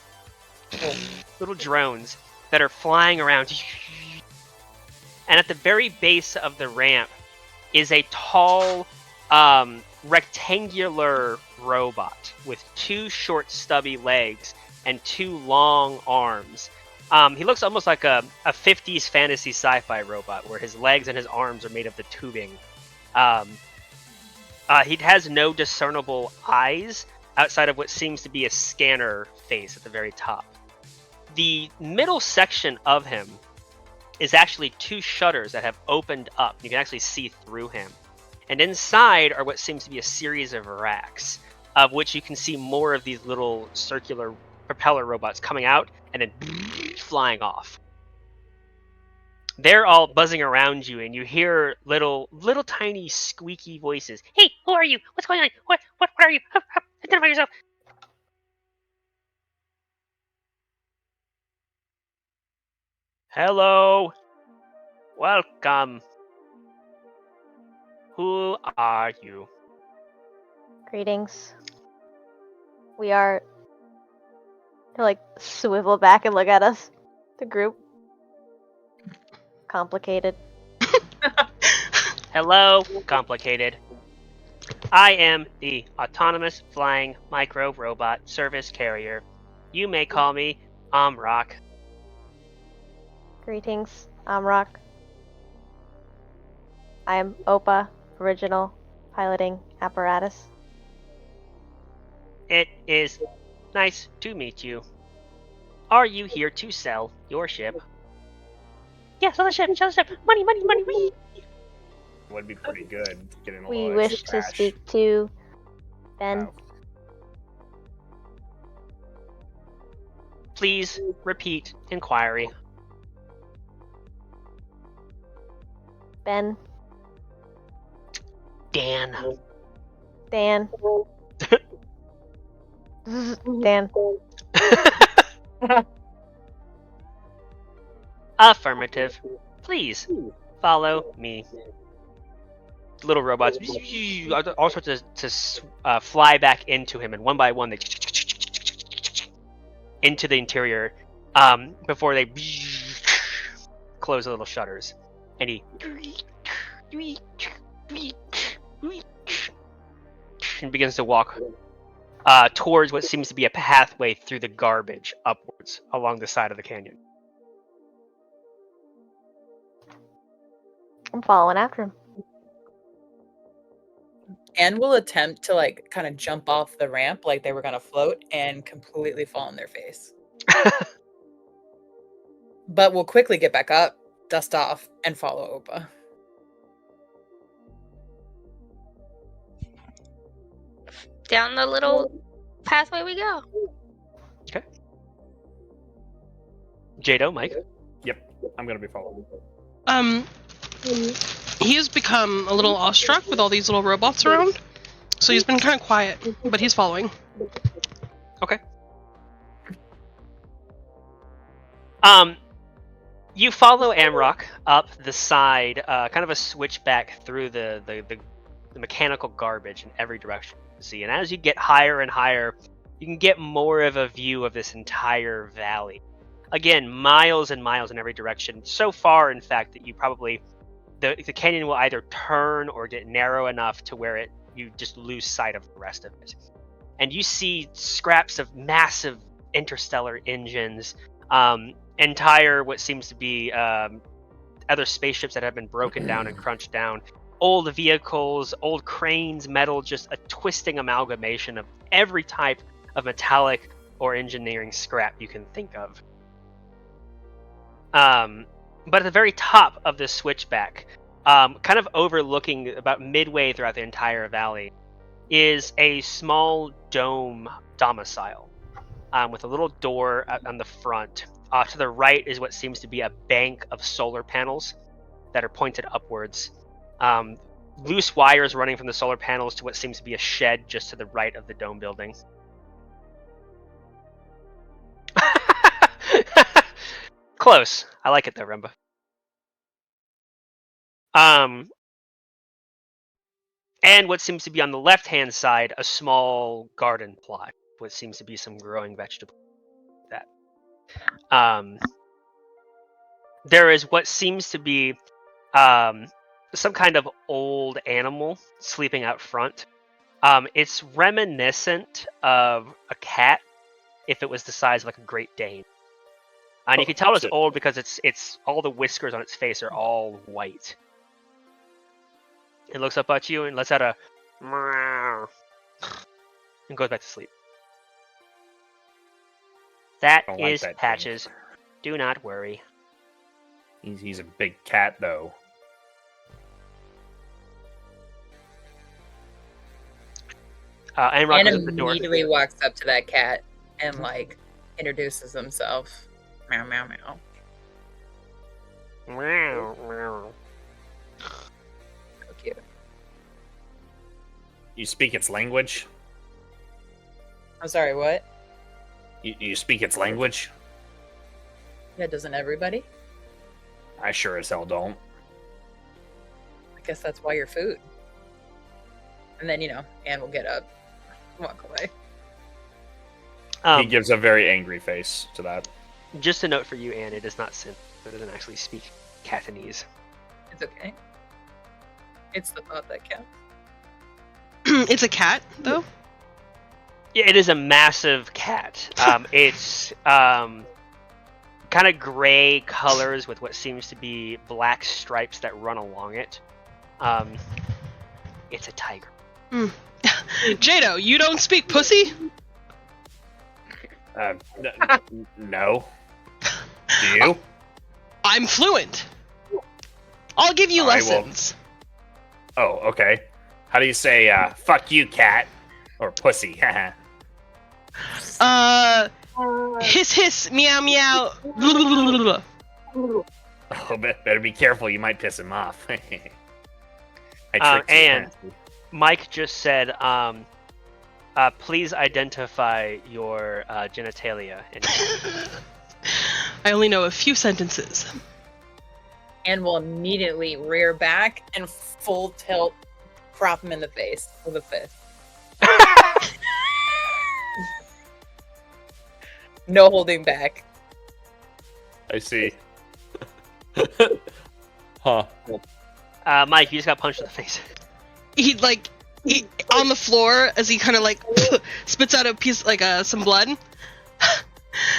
Little drones that are flying around. And at the very base of the ramp is a tall, rectangular robot with 2 short, stubby legs and 2 long arms. He looks almost like a 50s fantasy sci-fi robot, where his legs and his arms are made of the tubing. He has no discernible eyes outside of what seems to be a scanner face at the very top. The middle section of him is actually 2 shutters that have opened up. You can actually see through him. And inside are what seems to be a series of racks, of which you can see more of these little circular propeller robots coming out and then flying off. They're all buzzing around you, and you hear little tiny squeaky voices. Hey, who are you? What's going on? What are you? Identify yourself. Hello. Welcome. Who are you? Greetings. We are. He'll like swivel back and look at us. The group. Complicated. Hello, complicated. I am the autonomous flying micro robot service carrier. You may call me Amrock. Greetings, Amrock. I am Opa, original piloting apparatus. It is nice to meet you. Are you here to sell your ship? Yeah, sell the ship, money, wee! Would be pretty good. Getting a We little wish extra to cash. speak to Ben. Oh. Please repeat inquiry. Ben. Dan. Dan. Dan. Affirmative. Please follow me. Little robots, all sorts to fly back into him, and one by one they into the interior before they close the little shutters. And he begins to walk towards what seems to be a pathway through the garbage upwards along the side of the canyon. I'm following after him. And will attempt to like kind of jump off the ramp like they were gonna float and completely fall on their face. But will quickly get back up, dust off, and follow Opa. Down the little pathway we go. Okay. Jado, Mike. Yep, I'm gonna be following. He has become a little awestruck with all these little robots around, so he's been kind of quiet, but he's following. Okay. You follow Amrock up the side, kind of a switchback through the mechanical garbage in every direction you see. And as you get higher and higher, you can get more of a view of this entire valley. Again, miles and miles in every direction. So far, in fact, that you probably the canyon will either turn or get narrow enough to where you just lose sight of the rest of it. And you see scraps of massive interstellar engines, entire what seems to be other spaceships that have been broken down and crunched down, old vehicles, old cranes, metal, just a twisting amalgamation of every type of metallic or engineering scrap you can think of. But at the very top of this switchback, kind of overlooking about midway throughout the entire valley, is a small dome domicile with a little door on the front. To the right is what seems to be a bank of solar panels that are pointed upwards. Loose wires running from the solar panels to what seems to be a shed just to the right of the dome building. Close. I like it though, Remba. And what seems to be on the left-hand side, a small garden plot, what seems to be some growing vegetable. That. There is what seems to be some kind of old animal sleeping out front. It's reminiscent of a cat if it was the size of like a Great Dane. And you can tell it's old because it's all the whiskers on its face are all white. It looks up at you and lets out a meow and goes back to sleep. That is that Patches. Do not worry. He's a big cat, though. And And opens the door. immediately walks up to that cat and like introduces himself. Meow meow meow. Meow, meow. So cute. You speak its language? I'm sorry, what? You speak its language? Yeah, doesn't everybody? I sure as hell don't. I guess that's why you're food. And then, Anne will get up and walk away. He gives a very angry face to that. Just a note for you, Anne, it is not Sin. It doesn't actually speak Catanese. It's okay. It's the thought that counts. It's a cat, though? Yeah, it is a massive cat. It's kind of gray colors with what seems to be black stripes that run along it. It's a tiger. Jado, you don't speak pussy? No. Do you? I'm fluent. I'll give you All right, well- lessons. Oh, okay. How do you say, fuck you, cat? Or pussy? Hiss hiss, meow meow. Oh, better be careful. You might piss him off. I tricked you, and- Nancy. Mike just said, please identify your genitalia. I only know a few sentences. And will immediately rear back and full tilt crop him in the face with a fist. No holding back. I see. Huh. Mike, you just got punched in the face. He on the floor as he kind of spits out a piece some blood.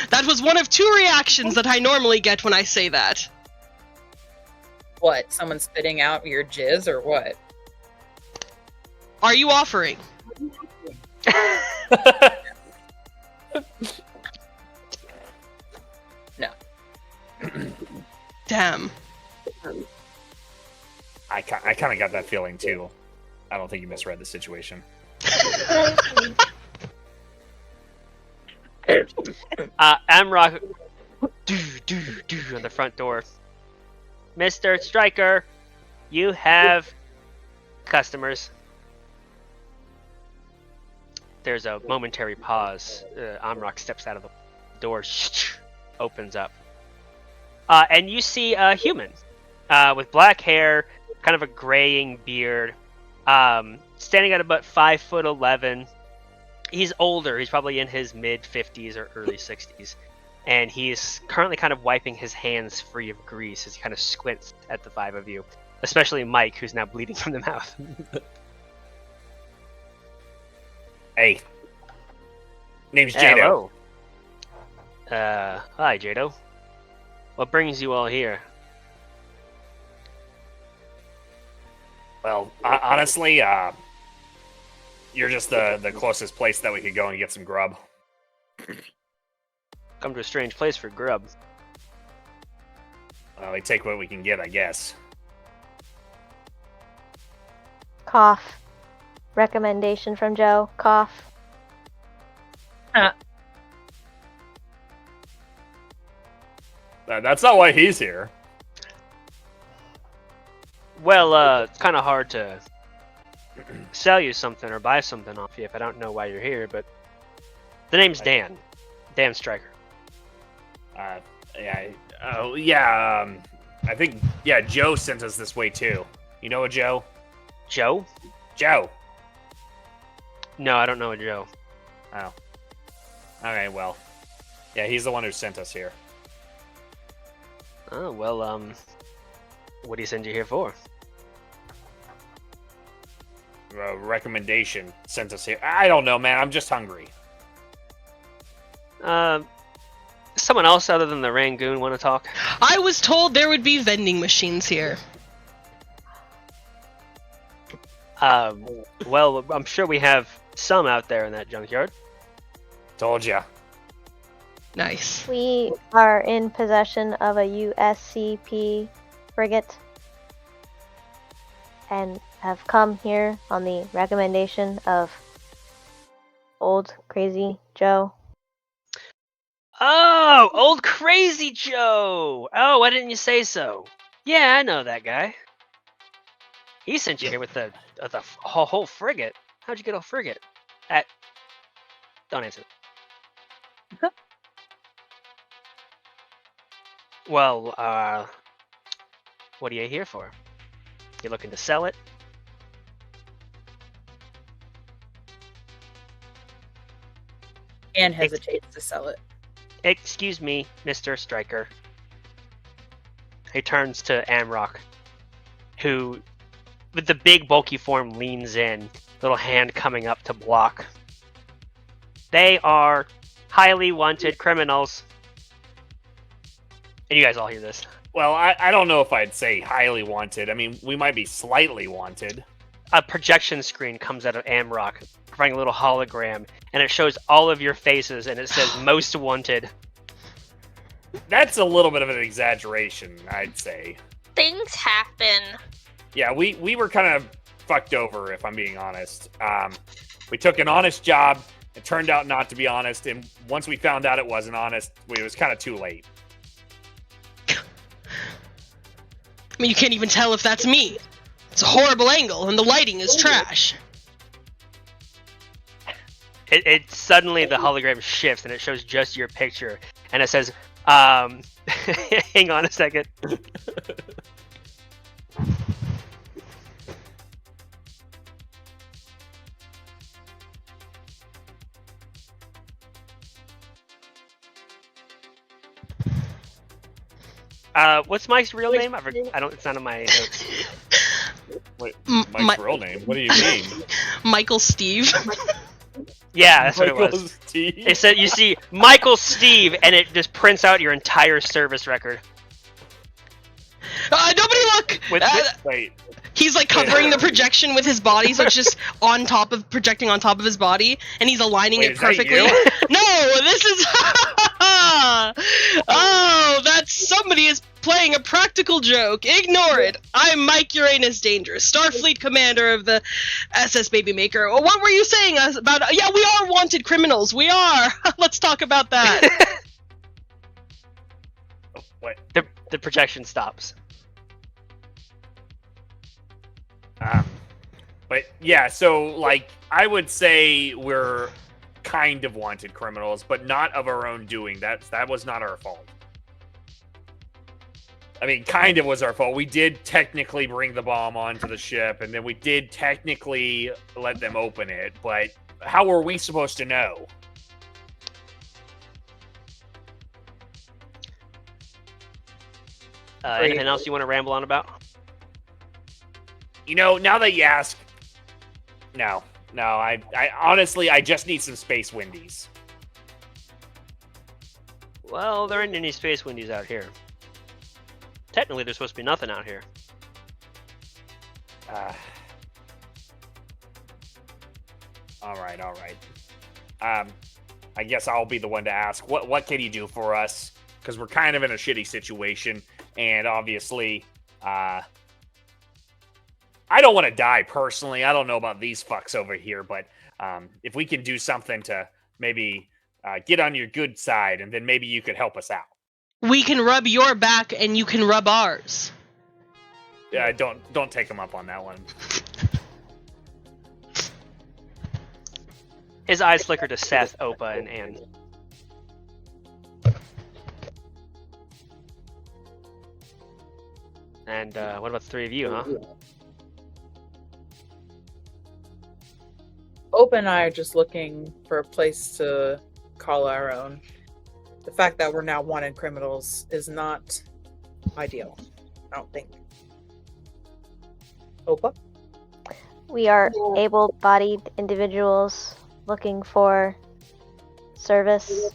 That was one of two reactions that I normally get when I say that. What? Someone spitting out your jizz or what? Are you offering? No. Damn. I kind of got that feeling, too. I don't think you misread the situation. Amrock do on the front door. Mr. Stryker, you have customers. There's a momentary pause. Amrock steps out of the door, opens up. And you see a human with black hair, kind of a graying beard, standing at about 5'11". He's older. He's probably in his mid-50s or early 60s. And he's currently kind of wiping his hands free of grease as he kind of squints at the five of you. Especially Mike, who's now bleeding from the mouth. Hey. Name's Jado. Hello. Hi, Jado. What brings you all here? Well, honestly, you're just the closest place that we could go and get some grub. Come to a strange place for grub. We take what we can get, I guess. Cough. Recommendation from Joe. Cough. That's not why he's here. Well, it's kind of hard to sell you something or buy something off you if I don't know why you're here, but the name's Dan. Dan Stryker. Yeah. Oh, yeah. I think, yeah, Joe sent us this way, too. You know a Joe? Joe? Joe. No, I don't know a Joe. Oh. Okay, well. Yeah, he's the one who sent us here. Oh, well, what do you send you here for? A recommendation sent us here. I don't know, man. I'm just hungry. Someone else other than the Rangoon want to talk? I was told there would be vending machines here. Well, I'm sure we have some out there in that junkyard. Told ya. Nice. We are in possession of a USCP frigate and have come here on the recommendation of old crazy Joe. Oh, old crazy Joe! Oh, why didn't you say so? Yeah, I know that guy. He sent you here with the whole frigate. How'd you get a frigate? Don't answer. Well, what are you here for? You looking to sell it? And hesitates to sell it. Excuse me, Mr. Stryker. He turns to Amrock, who, with the big bulky form, leans in, little hand coming up to block. They are highly wanted criminals. And you guys all hear this. Well, I don't know if I'd say highly wanted. I mean, we might be slightly wanted. A projection screen comes out of Amrock, providing a little hologram, and it shows all of your faces, and it says most wanted. That's a little bit of an exaggeration, I'd say. Things happen. Yeah, we were kind of fucked over, if I'm being honest. We took an honest job. It turned out not to be honest, and once we found out it wasn't honest, it was kind of too late. I mean, you can't even tell if that's me. It's a horrible angle, and the lighting is trash. It suddenly, the hologram shifts, and it shows just your picture, and it says, hang on a second. What's Mike's real name? I don't. It's not in my notes. Wait, Mike's real name? What do you mean? Michael Steve. Yeah, that's what it Michael was. Steve? It said you see Michael Steve, and it just prints out your entire service record. Nobody look! Wait. He's like covering the projection with his body, so it's just projecting on top of his body, and he's aligning Wait, it is that perfectly. you? No, this is. Oh, that's somebody is playing a practical joke. Ignore it. I'm Mike Uranus Dangerous, Starfleet commander of the SS Babymaker. What were you saying about? Yeah, we are wanted criminals. We are. Let's talk about that. What? The projection stops. But yeah, so like I would say we're kind of wanted criminals, but not of our own doing. That was not our fault. I mean, kind of was our fault. We did technically bring the bomb onto the ship, and then we did technically let them open it, but how were we supposed to know? Anything else you want to ramble on about? You know, now that you ask, no. I honestly, I just need some space windies. Well, there aren't any space windies out here. Technically, there's supposed to be nothing out here. All right. I guess I'll be the one to ask. What can you do for us? Because we're kind of in a shitty situation. and obviously, I don't want to die personally. I don't know about these fucks over here, but if we can do something to maybe get on your good side, and then maybe you could help us out. We can rub your back and you can rub ours. Don't take him up on that one. His eyes flicker to Seth, Opa, and Anne. And what about the three of you, huh? Opa and I are just looking for a place to call our own. The fact that we're now wanted criminals is not ideal, I don't think. Opa? We are able-bodied individuals looking for service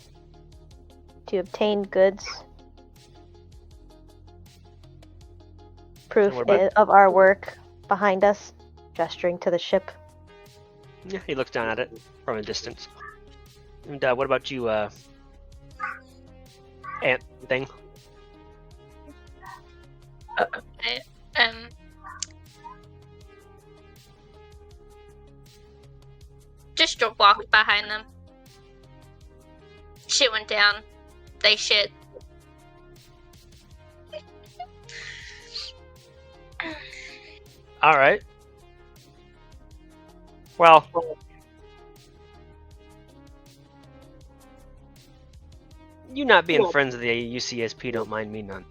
to obtain goods. Proof of our work behind us, gesturing to the ship. Yeah, he looks down at it from a distance. And what about you, Ant thing? Just walked behind them. Shit went down. They shit. Alright. Well, you not being friends with the UCSP don't mind me none.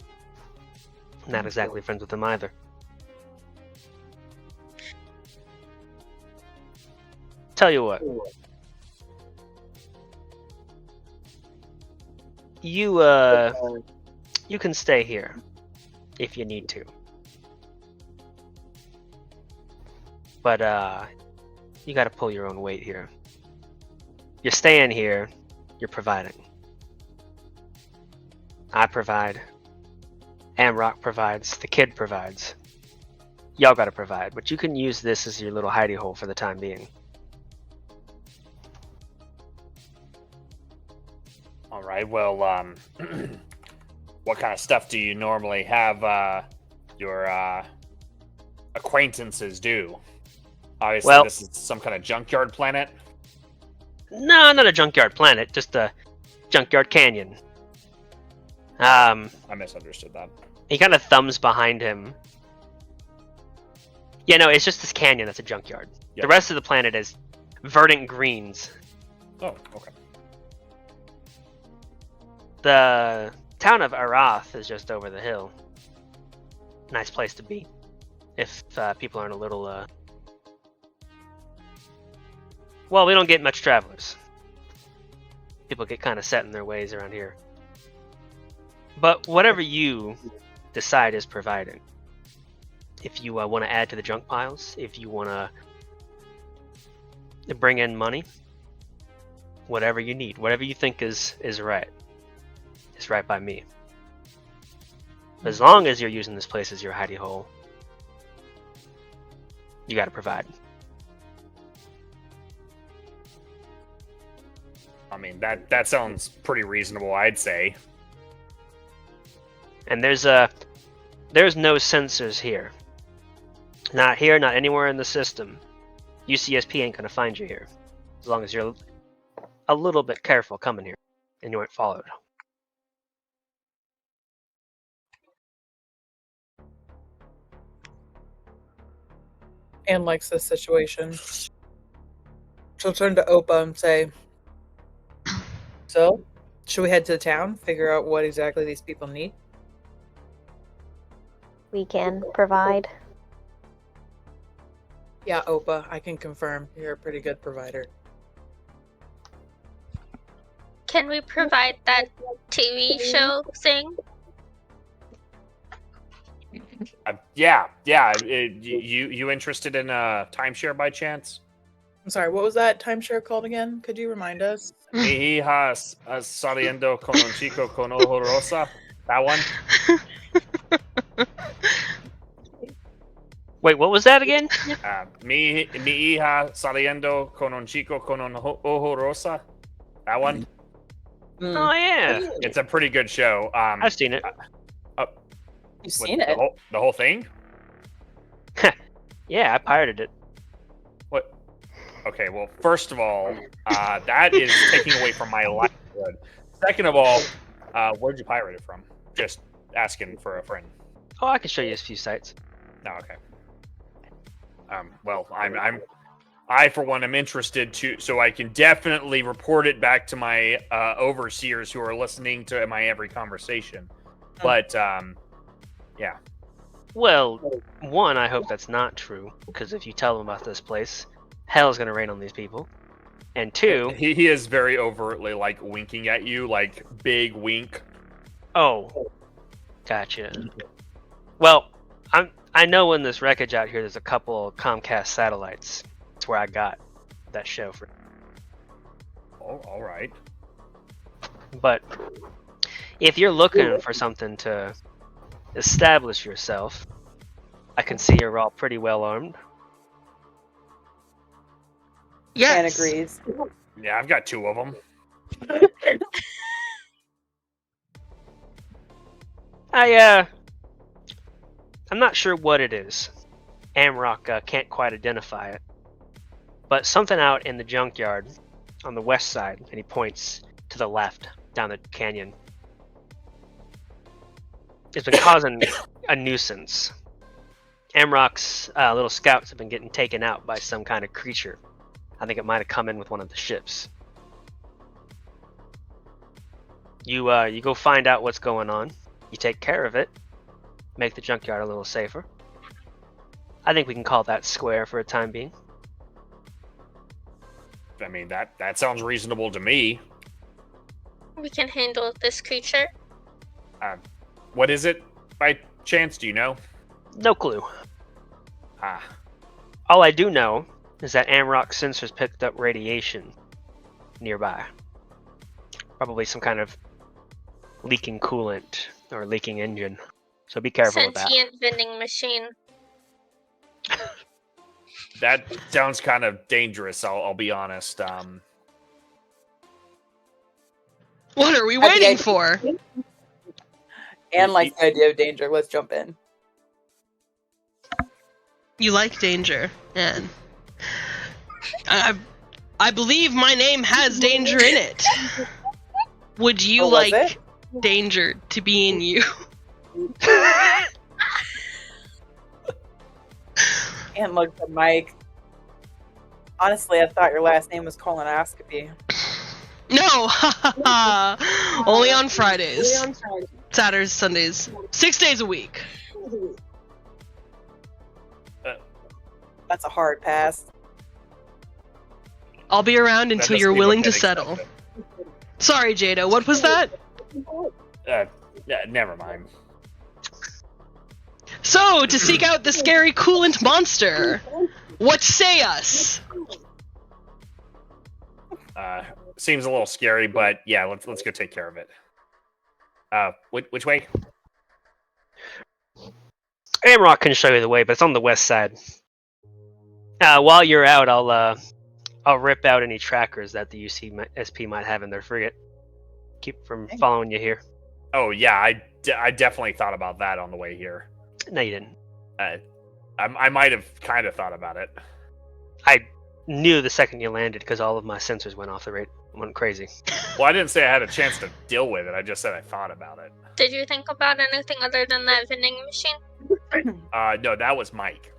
Not exactly friends with them either. Tell you what. You can stay here if you need to. But you gotta pull your own weight here. You're staying here, you're providing. I provide. Amrock provides. The kid provides. Y'all gotta provide, but you can use this as your little hidey hole for the time being. All right. Well, what kind of stuff do you normally have your acquaintances do? Obviously, Well, this is some kind of junkyard planet. No, not a junkyard planet, just a junkyard canyon. I misunderstood that. He kind of thumbs behind him. Yeah, no, it's just this canyon that's a junkyard. Yep. The rest of the planet is verdant greens. Oh, okay. The town of Arath is just over the hill. Nice place to be. If people aren't a little... Well, we don't get much travelers. People get kind of set in their ways around here. But whatever you decide is providing. If you want to add to the junk piles, if you want to bring in money, whatever you need, whatever you think is right, is right by me. As long as you're using this place as your hidey hole, you got to provide. I mean, that sounds pretty reasonable, I'd say. And there's no sensors here. Not here, not anywhere in the system. UCSP ain't gonna find you here. As long as you're a little bit careful coming here and you aren't followed. Anne likes this situation. She'll turn to Opa and say, so, should we head to the town, figure out what exactly these people need? We can provide. Yeah, Opa, I can confirm. You're a pretty good provider. Can we provide that TV show thing? Yeah. You interested in timeshare by chance? I'm sorry, what was that timeshare called again? Could you remind us? Mi hija saliendo con un chico con ojo rosa. That one? Wait, what was that again? Mi hija saliendo con un chico con un ojo rosa. That one? Oh, yeah. It's a pretty good show. I've seen it. You've seen it. The whole thing? Yeah, I pirated it. What? Okay, well, first of all, that is taking away from my livelihood. Second of all, where'd you pirate it from? Just asking for a friend. Oh, I can show you a few sites. No, okay. Well, I for one am interested to, so I can definitely report it back to my overseers who are listening to my every conversation. But yeah. Well, one, I hope that's not true, because if you tell them about this place, hell's gonna rain on these people. And two, he is very overtly like winking at you, like big wink. oh, gotcha. Well, I know in this wreckage out here, there's a couple Comcast satellites. That's where I got that show from. Oh, all right. But if you're looking for something to establish yourself, I can see you're all pretty well armed. Yes. Dan agrees. Yeah, I've got 2 of them. I'm not sure what it is. Amrock can't quite identify it. But something out in the junkyard on the west side, and he points to the left down the canyon. It's been causing a nuisance. Amrock's little scouts have been getting taken out by some kind of creature. I think it might have come in with one of the ships. You go find out what's going on. You take care of it. Make the junkyard a little safer. I think we can call that square for a time being. I mean, that sounds reasonable to me. We can handle this creature. What is it, by chance? Do you know? No clue. Ah, All I do know is that Amrock sensors picked up radiation nearby. Probably some kind of leaking coolant or leaking engine. So be careful with that. Sentient vending machine. that sounds kind of dangerous. I'll be honest. What are we I think waiting I- for? And like the idea of danger. Let's jump in. You like danger, and I believe my name has danger in it. Would you Oh, was like it? danger to be in you? And looked at Mike. Honestly, I thought your last name was colonoscopy. No, only on Fridays, Saturdays, Sundays, 6 days a week. That's a hard pass. I'll be around That until doesn't you're even willing to get settle. accepted. Sorry, Jada, what was that? Yeah, never mind. So, to seek out the scary coolant monster, what say us? Seems a little scary, but yeah, let's go take care of it. Which way? Amrock can show you the way, but it's on the west side. While you're out, I'll rip out any trackers that the UCSP might have in their frigate. Keep from following you here. Oh yeah, I definitely thought about that on the way here. No, you didn't. I might have kind of thought about it. I knew the second you landed because all of my sensors went crazy. Well, I didn't say I had a chance to deal with it. I just said I thought about it. Did you think about anything other than that vending machine? No, that was Mike.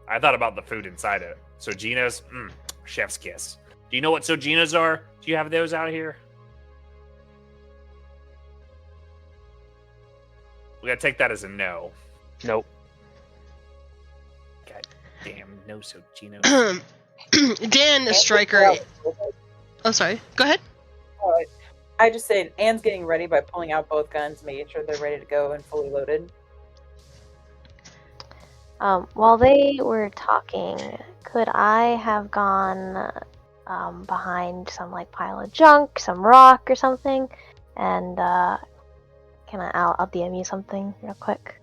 I thought about the food inside it. Sojinas, chef's kiss. Do you know what Sojinas are? Do you have those out here? We gotta take that as a no. Nope. God damn, no Sojinos. Dan, Striker. Oh, sorry. Go ahead. I just say Anne's getting ready by pulling out both guns, making sure they're ready to go and fully loaded. While they were talking, could I have gone behind some like pile of junk, some rock or something, and I'll DM you something real quick.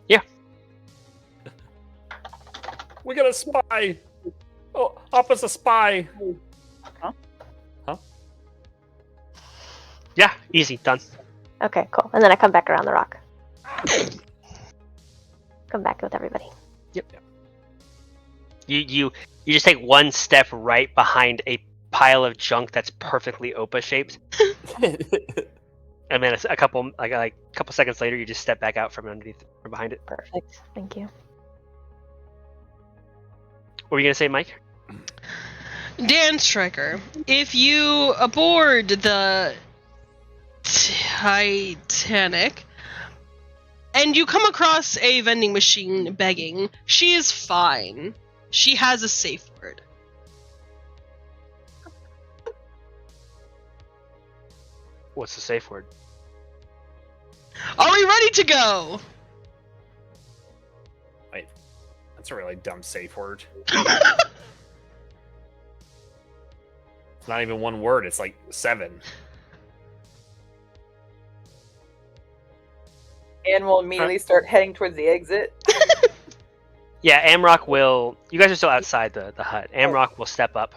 We got a spy. Oh, Appa's a spy. Yeah, easy, done. Okay, cool. And then I come back around the rock. come back with everybody. You just take one step right behind a pile of junk that's perfectly Opa shaped, and then a couple seconds later, you just step back out from underneath from behind it. Perfect. Thank you. What were you gonna say, Mike? Dan Striker, if you aboard the Titanic and you come across a vending machine begging, she is fine. She has a safe word. What's the safe word? Are we ready to go? Wait, that's a really dumb safe word. It's not even one word. It's like 7. And we'll immediately start heading towards the exit. Yeah, Amrock will. You guys are still outside the hut. Amrock will step up.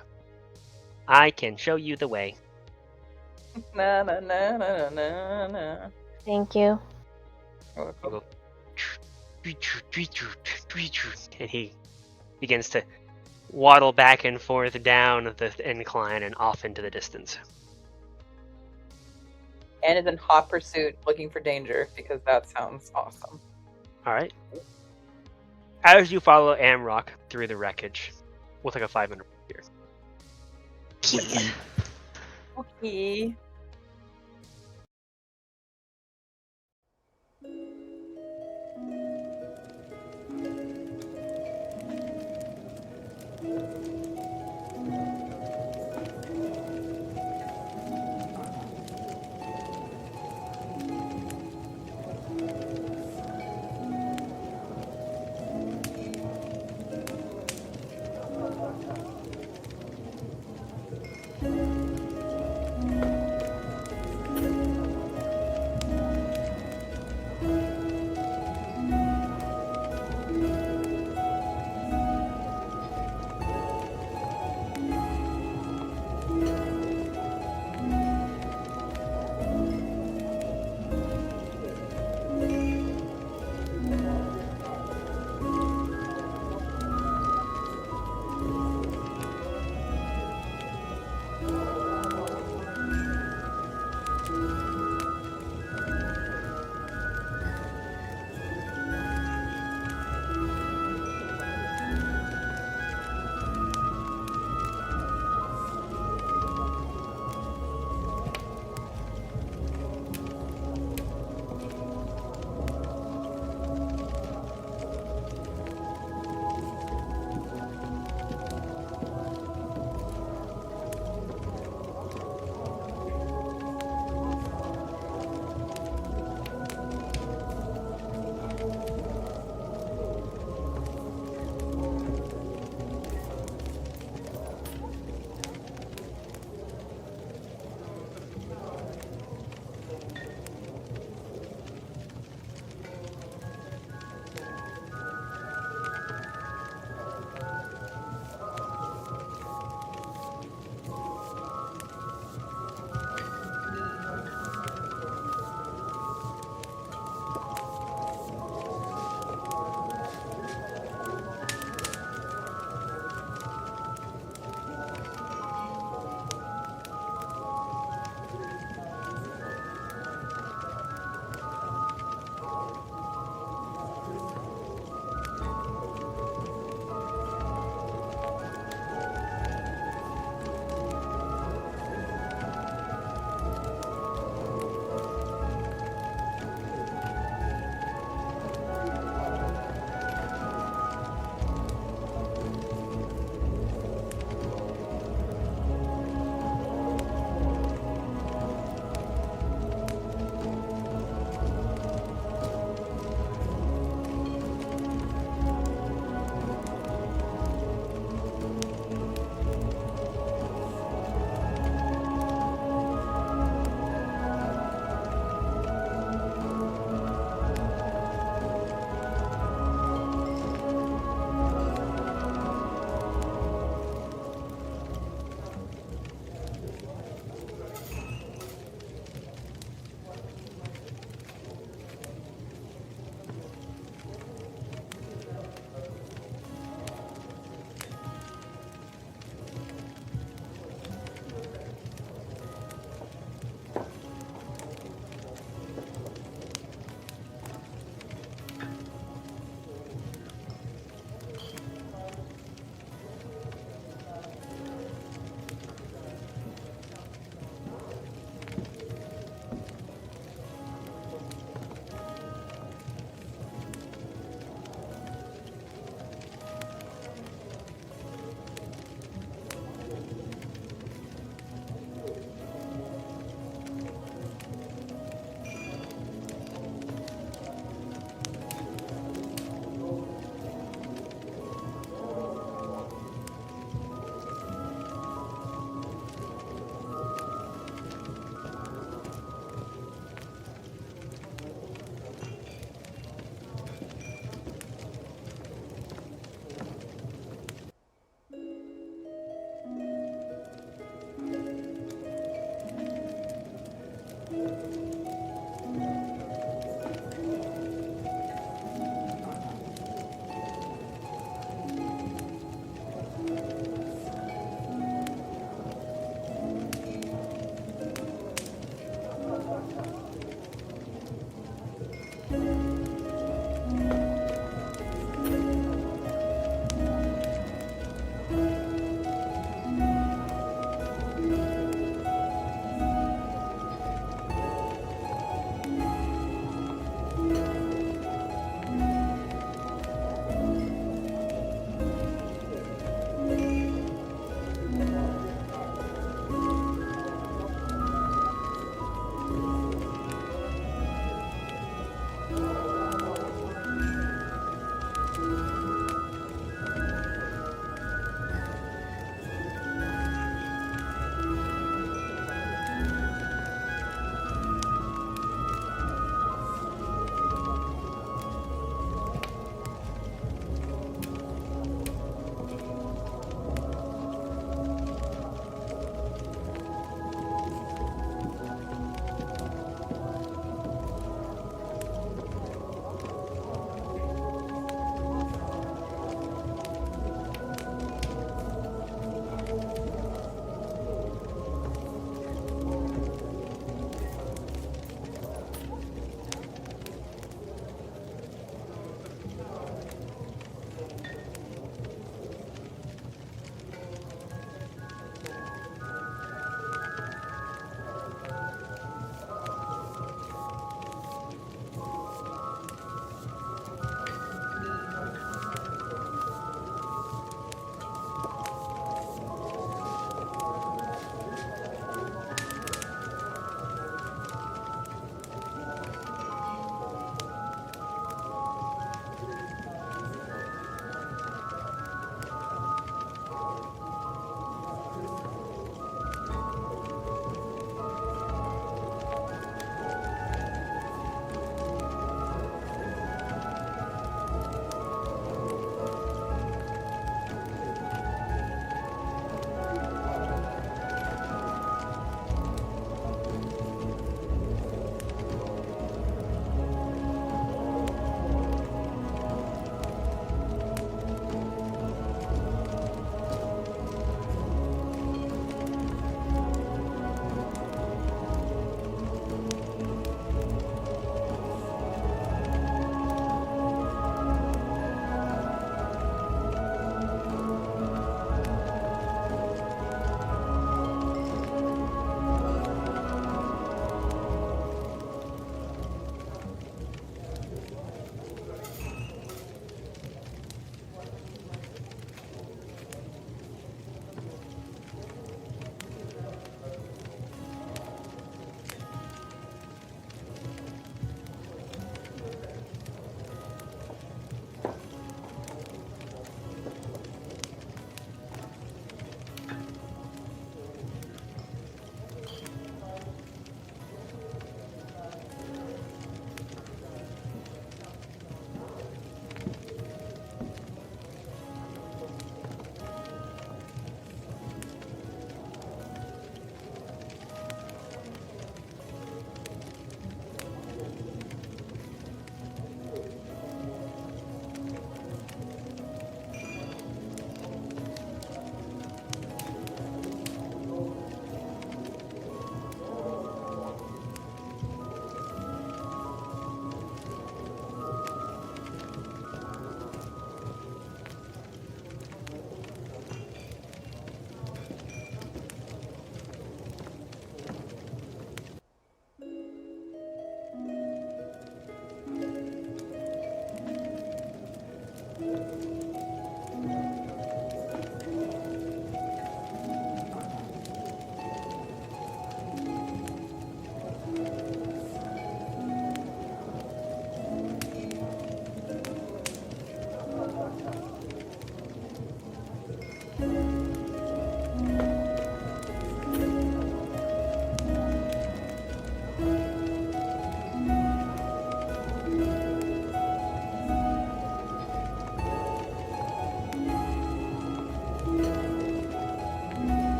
I can show you the way. Na na na na na na. Thank you. He'll go, and he begins to waddle back and forth down the incline and off into the distance. And is in hot pursuit, looking for danger because that sounds awesome. All right. As you follow Amrock through the wreckage, we'll take a 500 here. Okay.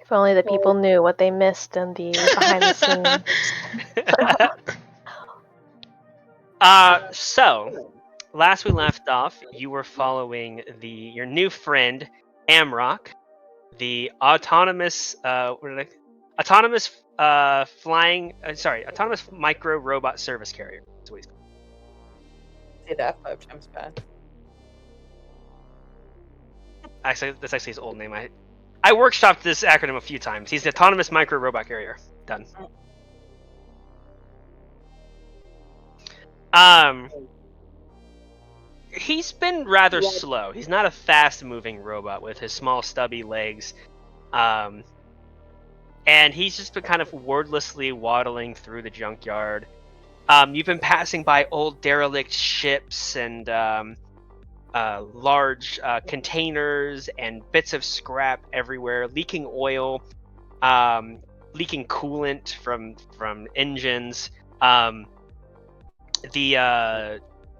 If only the people knew what they missed in the behind the scenes. So last we left off, you were following your new friend Amrock, the autonomous autonomous autonomous micro robot service carrier. That's what he's called. Say that 5 times fast. Actually, that's actually his old name. I workshopped this acronym a few times. He's the autonomous micro robot carrier. Done. He's been rather slow. He's not a fast-moving robot with his small, stubby legs. And he's just been kind of wordlessly waddling through the junkyard. You've been passing by old derelict ships and large containers and bits of scrap everywhere, leaking oil, leaking coolant from engines.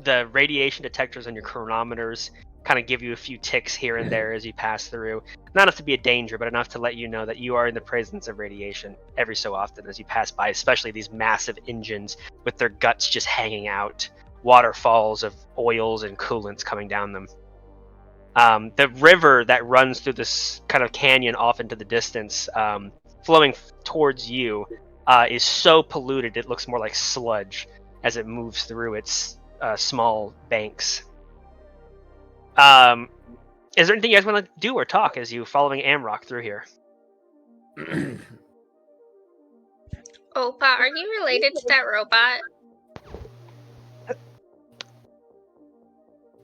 The radiation detectors on your chronometers kind of give you a few ticks here and there as you pass through. Not enough to be a danger, but enough to let you know that you are in the presence of radiation every so often as you pass by, especially these massive engines with their guts just hanging out, waterfalls of oils and coolants coming down them. The river that runs through this kind of canyon off into the distance, flowing towards you, is so polluted it looks more like sludge as it moves through its small banks. Is there anything you guys want to do or talk as you following Amrock through here? Opa, are you related to that robot?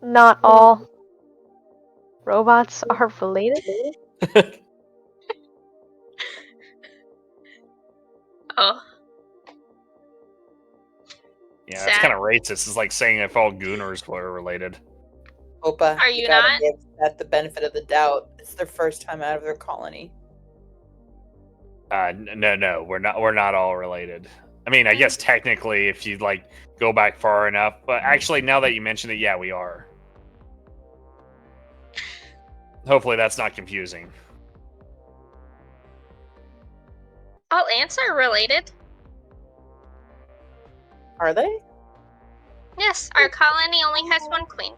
Not all robots are related. Oh. Yeah, that's kind of racist. It's like saying if all Gooners were related. Opa, Are you gotta not? give that the benefit of the doubt. It's their first time out of their colony. No, we're not all related. I mean, I guess technically, if you like go back far enough, but actually, now that you mention it, yeah, we are. Hopefully, that's not confusing. All ants are related. Are they? Yes, our colony only has one queen.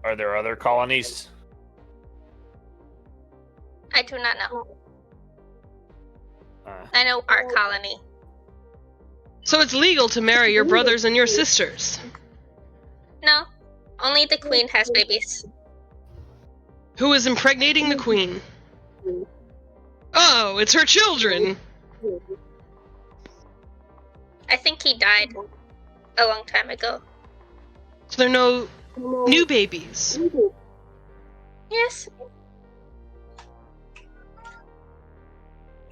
Are there other colonies? I do not know. I know our colony. So it's legal to marry your brothers and your sisters. No, only the queen has babies. Who is impregnating the queen? Oh, it's her children. I think he died a long time ago. So there are no new babies. Yes.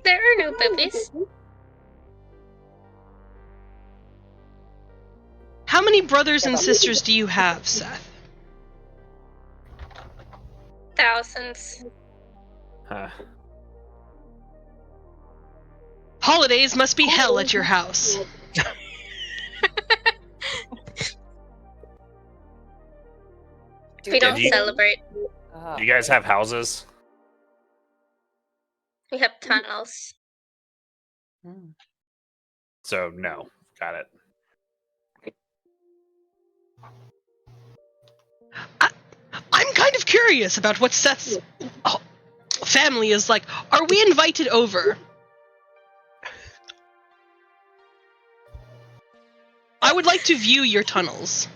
There are no babies. How many brothers and sisters do you have, Seth? Thousands. Huh. Holidays must be hell at your house. We don't celebrate. Do you guys have houses? We have tunnels. So no, got it. I'm kind of curious about what Seth's family is like. Are we invited over? I would like to view your tunnels.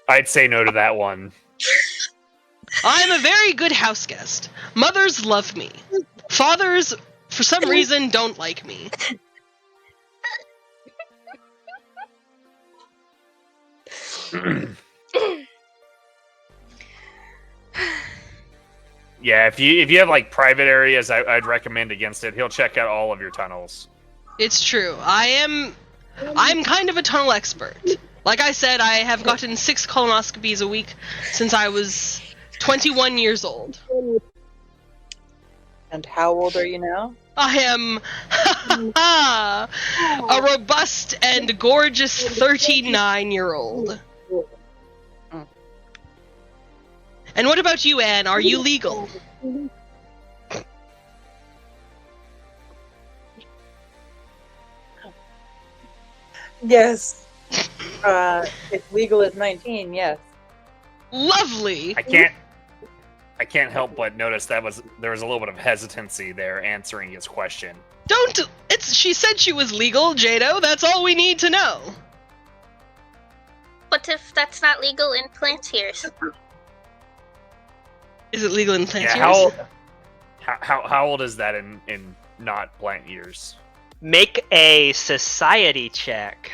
I'd say no to that one. I'm a very good house guest. Mothers love me. Fathers, for some reason, don't like me. Yeah, if you have like private areas, I'd recommend against it. He'll check out all of your tunnels. It's true. I'm kind of a tunnel expert. Like I said, I have gotten 6 colonoscopies a week since I was 21 years old. And how old are you now? I am a robust and gorgeous 39-year-old. And what about you, Anne? Are you legal? Yes. It's legal at 19, yes. Lovely. I can't help but notice there was a little bit of hesitancy there answering his question. She said she was legal, Jado. That's all we need to know. But if that's not legal in plant years? Is it legal in plant Yeah, years? how old is that in not plant years? Make a society check.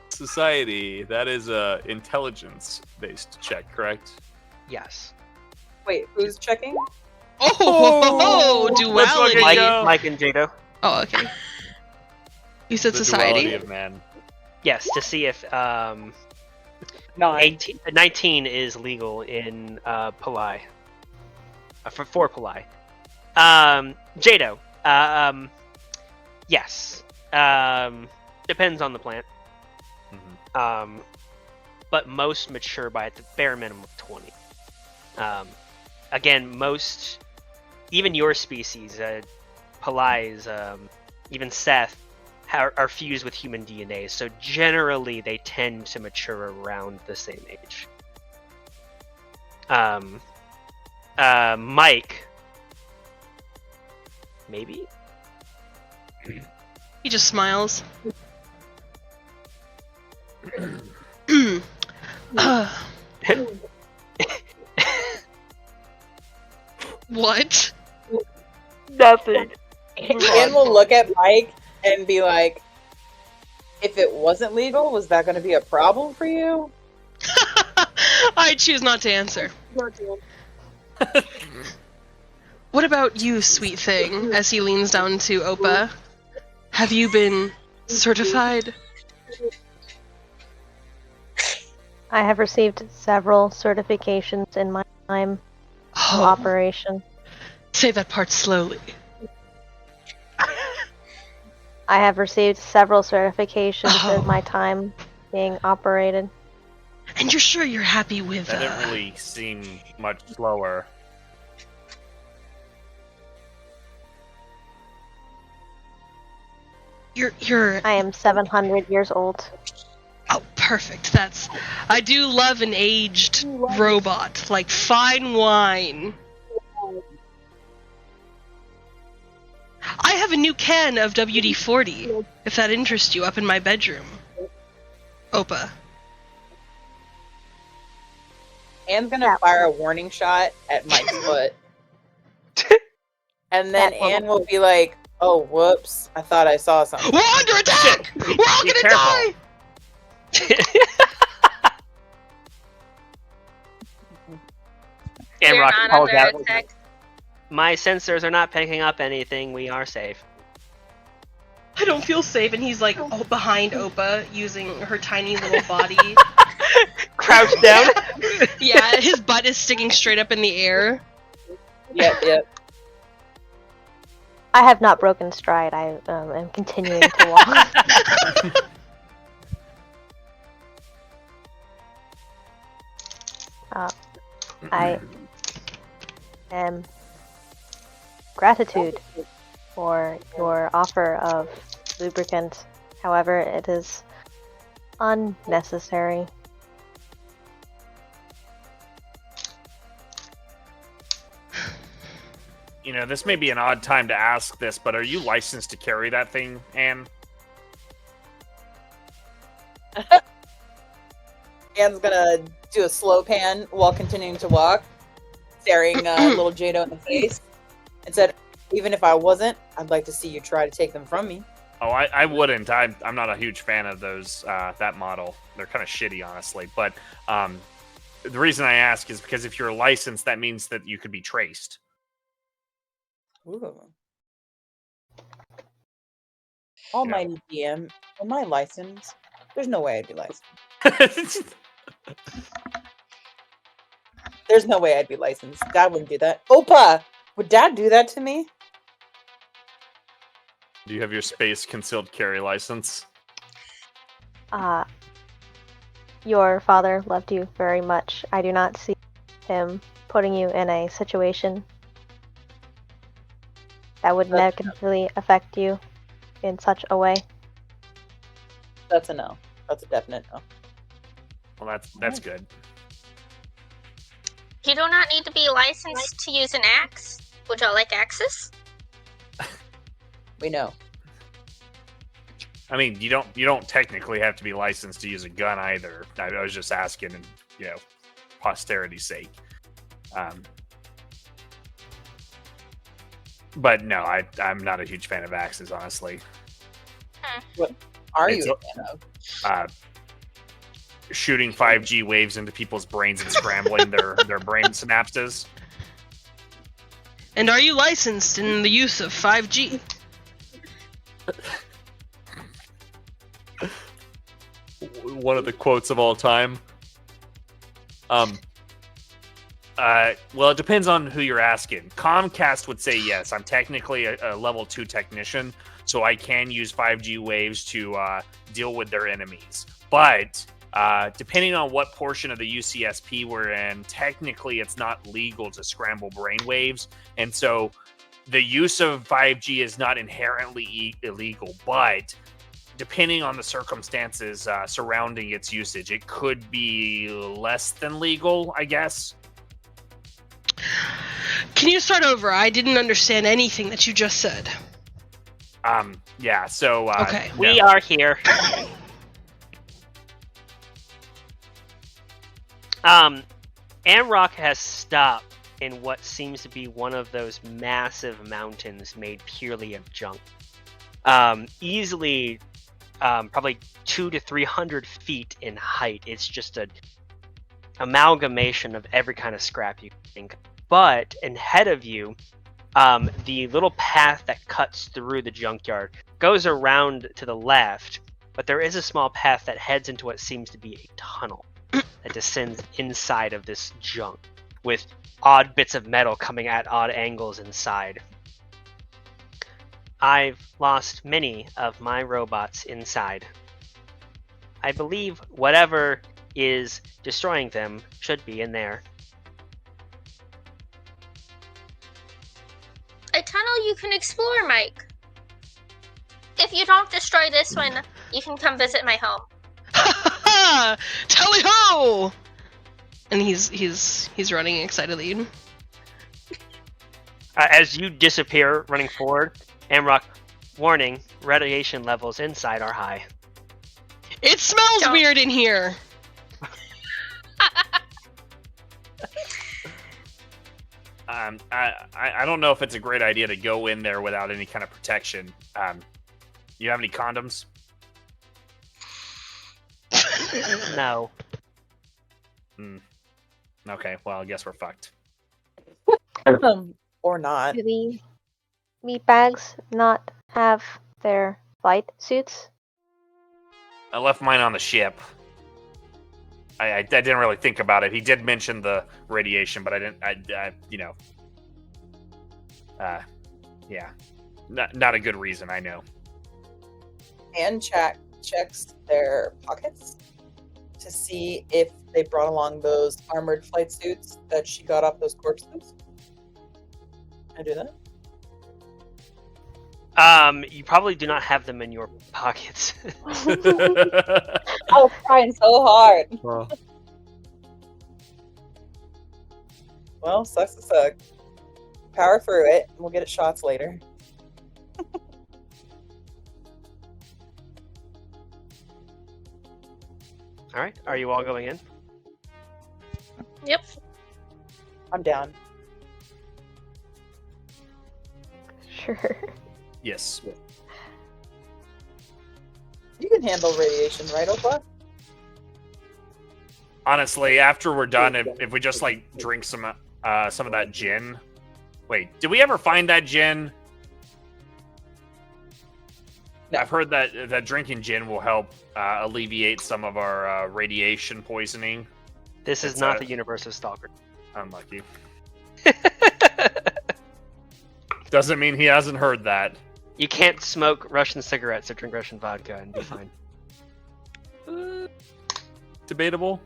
Society. That is a intelligence-based check, correct? Yes. Wait, who's checking? Oh, let's fucking duality. go. Mike and Jado. Oh, okay. You said The society? duality of man. Yes, to see if 9. 19 is legal in Palai. For Palai. Jado. Yes. Depends on the plant. Mhm. But most mature by at the bare minimum of 20. Again, even your species, Palai's, even Seth, are fused with human DNA, so generally they tend to mature around the same age. Mike, maybe? He just smiles. What? Nothing. Anne will look at Mike and be like, if it wasn't legal, was that going to be a problem for you? I choose not to answer. What about you, sweet thing? As he leans down to Opa. Have you been certified? I have received several certifications in my time of operation. Say that part slowly. I have received several certifications in my time being operated. And you're sure you're happy with That didn't really seem much slower. You're I am 700 years old. Oh, perfect. I do love an aged robot, like fine wine. I have a new can of WD-40, if that interests you, up in my bedroom. Opa. Anne's gonna fire a warning shot at Mike's foot. And then Anne will be like, oh, whoops. I thought I saw something. We're under attack! We're all Be gonna careful. die! And We're Rocky not calls under out, attack. my sensors are not picking up anything. We are safe. I don't feel safe, and he's like behind Opa, using her tiny little body. Crouched down. Yeah, his butt is sticking straight up in the air. Yep. I have not broken stride. I am continuing to walk. I am gratitude for your offer of lubricant. However, it is unnecessary. You know, this may be an odd time to ask this, but are you licensed to carry that thing, Anne? Anne's gonna do a slow pan while continuing to walk, staring little Jado in the face, and said, even if I wasn't, I'd like to see you try to take them from me. Oh, I wouldn't. I'm not a huge fan of those that model. They're kind of shitty, honestly. But the reason I ask is because if you're licensed, that means that you could be traced. Ooh. Almighty DM, am I licensed? There's no way I'd be licensed. There's no way I'd be licensed. Dad wouldn't do that. Opa! Would Dad do that to me? Do you have your space concealed carry license? Your father loved you very much. I do not see him putting you in a situation that would negatively affect you in such a way. That's a no. That's a definite no. Well, that's good. You do not need to be licensed to use an axe. Would y'all like axes? We know. I mean, you don't technically have to be licensed to use a gun either. I was just asking, posterity's sake. But no, I'm not a huge fan of axes, honestly. What are It's you a fan of? Shooting 5G waves into people's brains and scrambling their brain synapses. And are you licensed in the use of 5G? One of the quotes of all time. Well, it depends on who you're asking. Comcast would say yes. I'm technically a level 2 technician, so I can use 5G waves to deal with their enemies. But depending on what portion of the UCSP we're in, technically it's not legal to scramble brainwaves, and so the use of 5G is not inherently illegal, but depending on the circumstances surrounding its usage, it could be less than legal, I guess. Can you start over? I didn't understand anything that you just said. Yeah, so... Okay. We are here. Amrock has stopped in what seems to be one of those massive mountains made purely of junk. Easily, probably 200 to 300 feet in height. It's just an amalgamation of every kind of scrap you can think of. But ahead of you, the little path that cuts through the junkyard goes around to the left, but there is a small path that heads into what seems to be a tunnel that descends inside of this junk, with odd bits of metal coming at odd angles inside. I've lost many of my robots inside. I believe whatever is destroying them should be in there. A tunnel you can explore, Mike. If you don't destroy this one, you can come visit my home. Tally ho! And he's running excitedly. As you disappear, running forward, Amrock, warning, radiation levels inside are high. It smells weird in here. I don't know if it's a great idea to go in there without any kind of protection. You have any condoms? No. Okay, well, I guess we're fucked. Or not. Do the meat bags not have their flight suits? I left mine on the ship. I didn't really think about it. He did mention the radiation, but I didn't. Yeah, not a good reason. I know. And checks their pockets to see if they brought along those armored flight suits that she got off those corpses. Can I do that? You probably do not have them in your pockets. I was trying so hard. Well, sucks to suck. Power through it, and we'll get it shots later. All right, are you all going in? Yep. I'm down. Sure. Yes. You can handle radiation, right, Opa? Honestly, after we're done, if we just drink some of that gin. Wait, did we ever find that gin? No. I've heard that drinking gin will help alleviate some of our radiation poisoning. This is not the universe of Stalker. Unlucky. Doesn't mean he hasn't heard that. You can't smoke Russian cigarettes or drink Russian vodka and be fine. Debatable.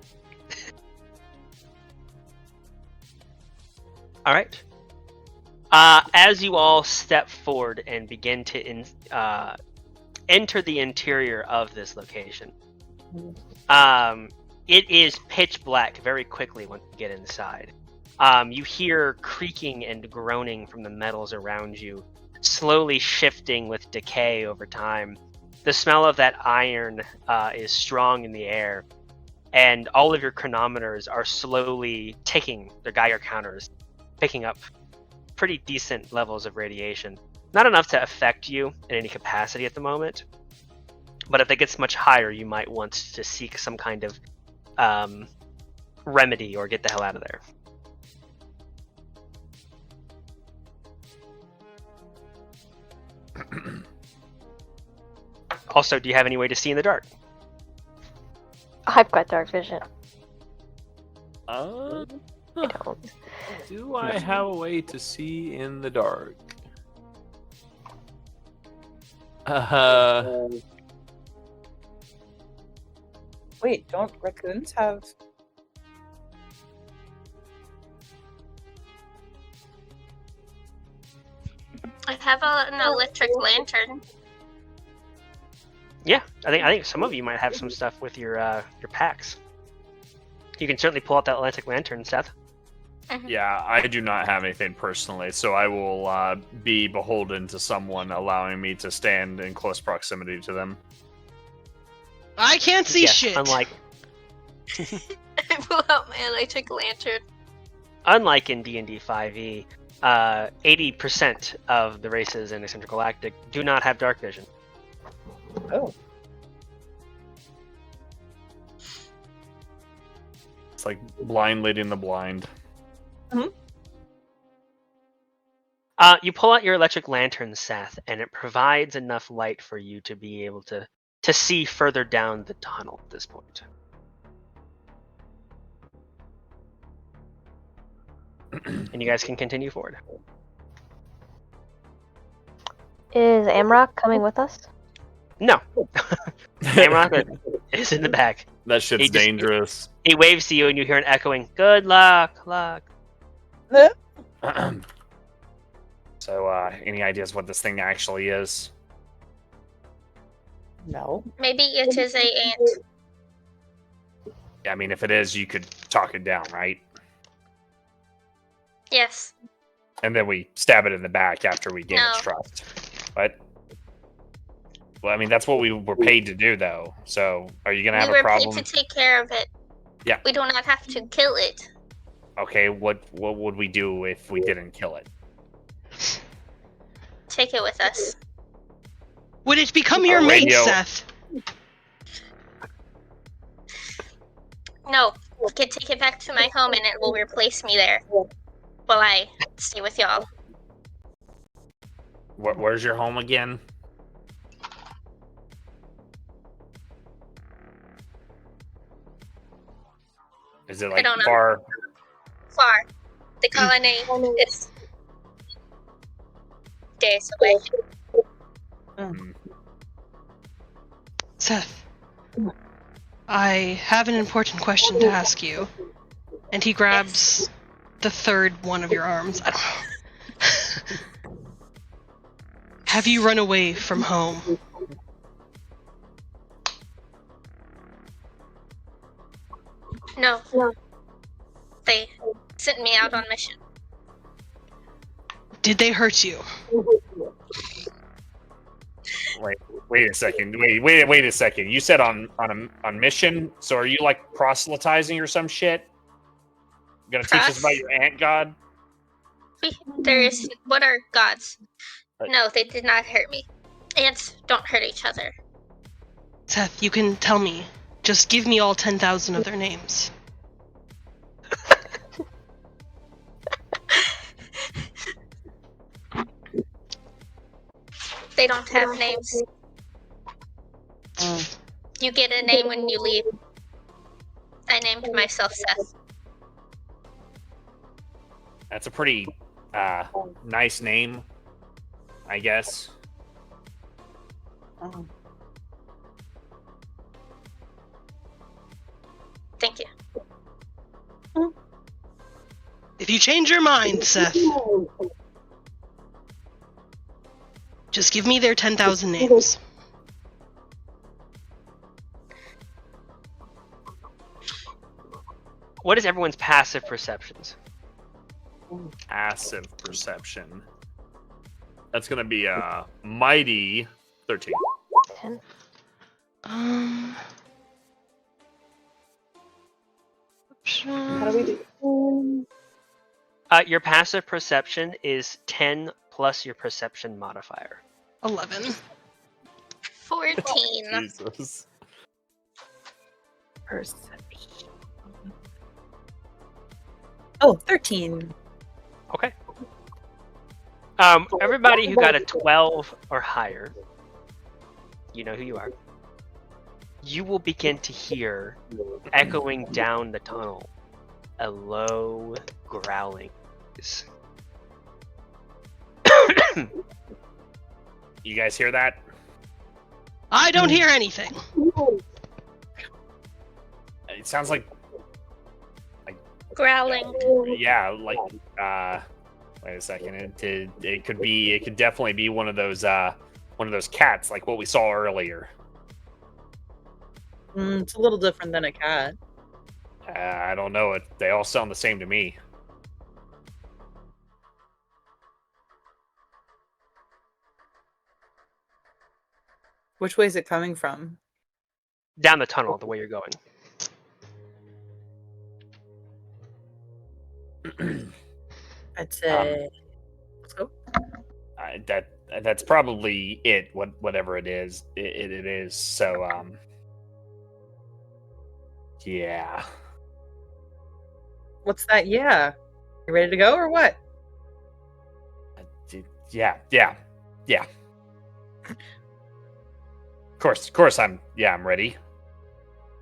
All right. As you all step forward and begin to enter the interior of this location, it is pitch black very quickly once you get inside. You hear creaking and groaning from the metals around you, slowly shifting with decay over time. The smell of that iron is strong in the air, and all of your chronometers are slowly ticking, their Geiger counters, picking up pretty decent levels of radiation. Not enough to affect you in any capacity at the moment, but if it gets much higher, you might want to seek some kind of remedy or get the hell out of there. Also, do you have any way to see in the dark? I've got dark vision. Uh, I don't. do I have a way to see in the dark? Wait, don't raccoons have? I have an electric lantern. Yeah, I think some of you might have some stuff with your packs. You can certainly pull out that electric lantern, Seth. Yeah, I do not have anything personally, so I will be beholden to someone allowing me to stand in close proximity to them. I can't see Yes, shit. Unlike I pull out my electric lantern. in D&D 5e, 80% of the races in Eccentragalatic do not have dark vision. Oh, It's like blind leading the blind. You pull out your electric lantern, Seth, and it provides enough light for you to be able to see further down the tunnel at this point. And you guys can continue forward. Is Amrock coming with us? No. Amrock is in the back. That shit's He just- dangerous. He waves to you and you hear an echoing, "Good luck, luck." So, any ideas what this thing actually is? no. Maybe it is a ant. Yeah, I mean, if it is, you could talk it down, right? Yes. And then we stab it in the back after we gain its No. trust. But, well, I mean, that's what we were paid to do, though. So, are you gonna have We a were paid problem? to take care of it. Yeah. We do not have to kill it. Okay, what would we do if we didn't kill it? Take it with us. Would it become your Our mate, radio- Seth? No, we can take it back to my home and it will replace me there. While I stay with y'all. Where's your home again? Is it like don't know. far? Far. The colony is days away. Seth, I have an important question to ask you. And he grabs the third one of your arms. I don't know. Have you run away from home? No. They sent me out on mission. Did they hurt you? Wait a second. Wait a second. You said on mission. So are you like proselytizing or some shit? You gonna teach us about your ant god? What are gods? Right. No, they did not hurt me. Ants don't hurt each other. Seth, you can tell me. Just give me all 10,000 of their names. They don't have names. You get a name when you leave. I named myself Seth. That's a pretty nice name, I guess. Oh. Thank you. If you change your mind, Seth, just give me their 10,000 names. What is everyone's passive perceptions? Passive perception. That's gonna be a mighty 13. 10. How do we do? Your passive perception is 10 plus your perception modifier. 11. 14. Jesus. Perception. Oh, 13. Okay. Everybody who got a 12 or higher, you know who you are. You will begin to hear, echoing down the tunnel, a low growling noise. You guys hear that? I don't hear anything. It sounds like Growling. yeah, like wait a second. It could definitely be one of those cats like what we saw earlier. It's a little different than a cat. I don't know. They all sound the same to me. Which way is it coming from? Down the tunnel, the way you're going. I'd say. Let's go. That's probably it. Whatever it is, it is. So yeah. What's that? Yeah. You ready to go or what? Yeah. Of course, I'm ready.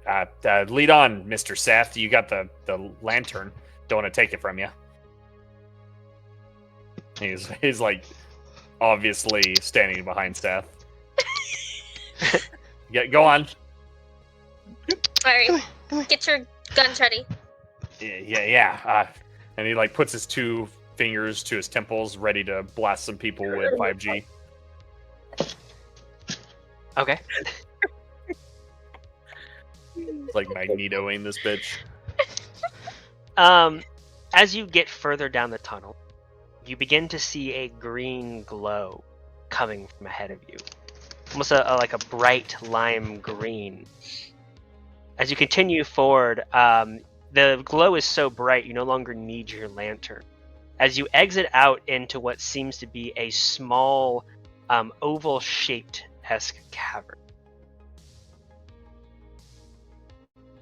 Lead on, Mr. Seth. You got the lantern. Don't want to take it from you. He's like obviously standing behind Seth. Yeah, go on. Alright, get your guns ready. Yeah. And he like puts his two fingers to his temples, ready to blast some people with 5G. Okay. It's like Magnetoing this bitch. As you get further down the tunnel, you begin to see a green glow coming from ahead of you. Almost like a bright lime green. As you continue forward, the glow is so bright you no longer need your lantern. As you exit out into what seems to be a small, oval-shaped-esque cavern.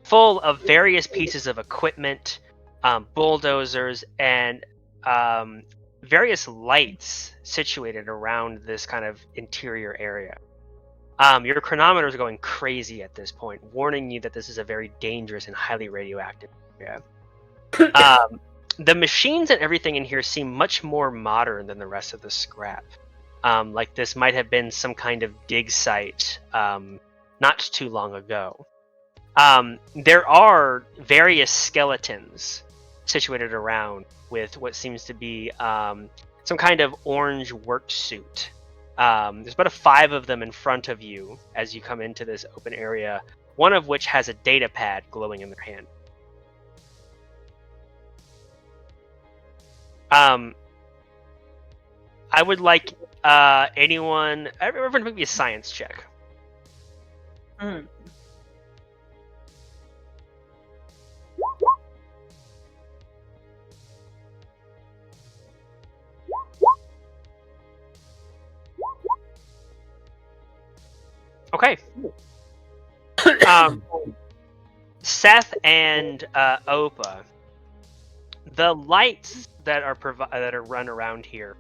Full of various pieces of equipment, bulldozers, and various lights situated around this kind of interior area. Your chronometer is going crazy at this point, warning you that this is a very dangerous and highly radioactive area. The machines and everything in here seem much more modern than the rest of the scrap. Like this might have been some kind of dig site not too long ago. There are various skeletons situated around with what seems to be some kind of orange work suit. There's about 5 of them in front of you as you come into this open area, one of which has a data pad glowing in their hand. I would like everyone to make me a science check. Okay. Seth and Opa, the lights that are run around here,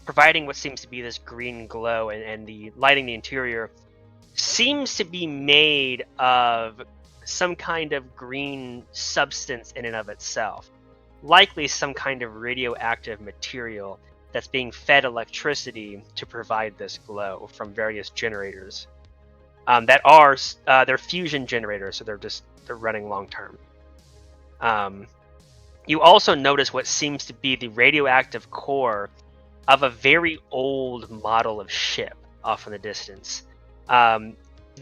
providing what seems to be this green glow and the lighting the interior, seems to be made of some kind of green substance in and of itself. likely some kind of radioactive material that's being fed electricity to provide this glow from various generators. They're fusion generators, so they're running long term. You also notice what seems to be the radioactive core of a very old model of ship off in the distance.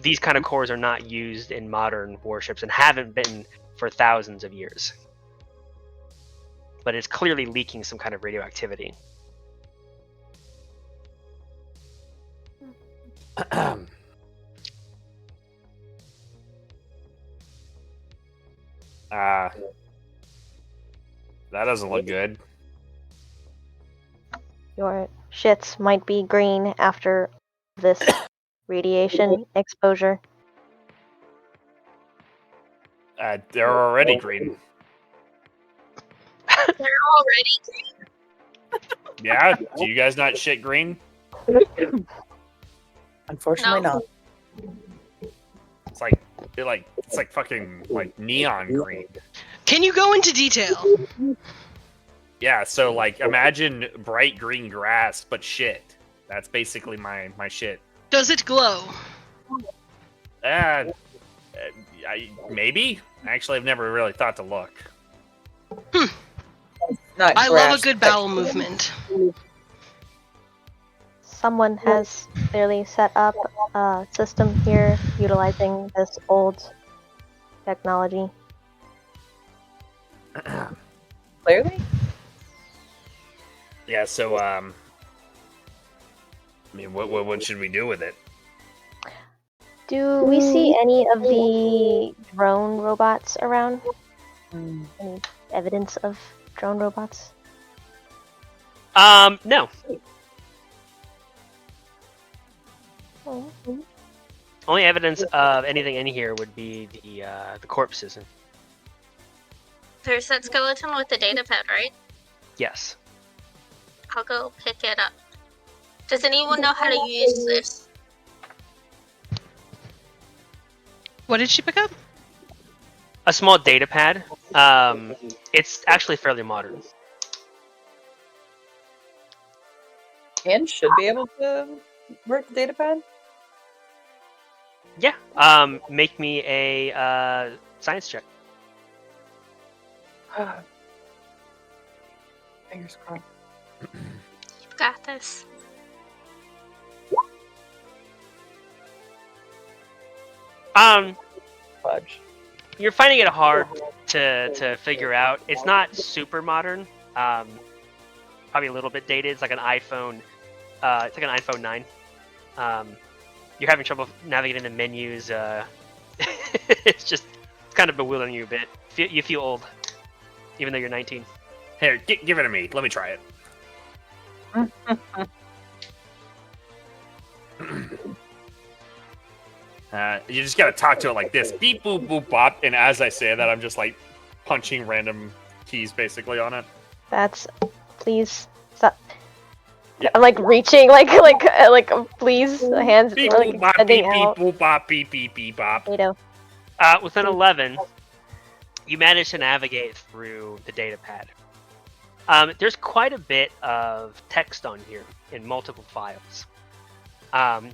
These kind of cores are not used in modern warships and haven't been for thousands of years. But it's clearly leaking some kind of radioactivity. That doesn't look good. Your shits might be green after this radiation exposure. They're already green. They're already Yeah? Do you guys not shit green? Unfortunately, No. not. It's like fucking like neon green. Can you go into detail? Yeah, so like imagine bright green grass, but shit. That's basically my shit. Does it glow? Maybe. Actually, I've never really thought to look. Not I love grass, a good but- bowel movement. Someone has clearly set up a system here utilizing this old technology. Clearly? Yeah, so I mean, what should we do with it? Do we see any of the drone robots around? Mm. Any evidence of drone robots? No. Oh. Only evidence of anything in here would be the corpses. There's that skeleton with the data pad, right? Yes. I'll go pick it up. Does anyone know how to use this? What did she pick up? A small data pad. It's actually fairly modern. And should be able to work the data pad? Yeah. Make me a science check. Fingers crossed. You've got this. Fudge. You're finding it hard to figure out. It's not super modern. Probably a little bit dated. It's like an iPhone. It's like an iPhone 9. You're having trouble navigating the menus. It's kind of bewildering you a bit. You feel old, even though you're 19. Here, give it to me. Let me try it. You just gotta talk to it like this. Beep, boop, boop, bop. And as I say that, I'm just like punching random keys basically on it. That's please stop. Yeah. I'm like reaching, like please, hands Beep, like boop, bop, beep, extending beep, out. boop, bop, beep, beep, beep, bop. Potato. With an 11, you manage to navigate through the data pad. There's quite a bit of text on here in multiple files.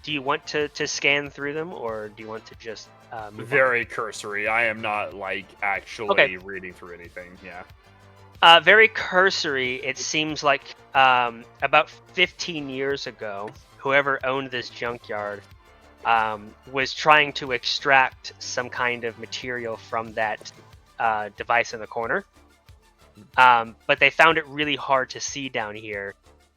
Do you want to scan through them, or do you want to just move on? Very cursory. I am not like actually reading through anything. Yeah. Very cursory. It seems like about 15 years ago, whoever owned this junkyard was trying to extract some kind of material from that device in the corner. But they found it really hard to see down here.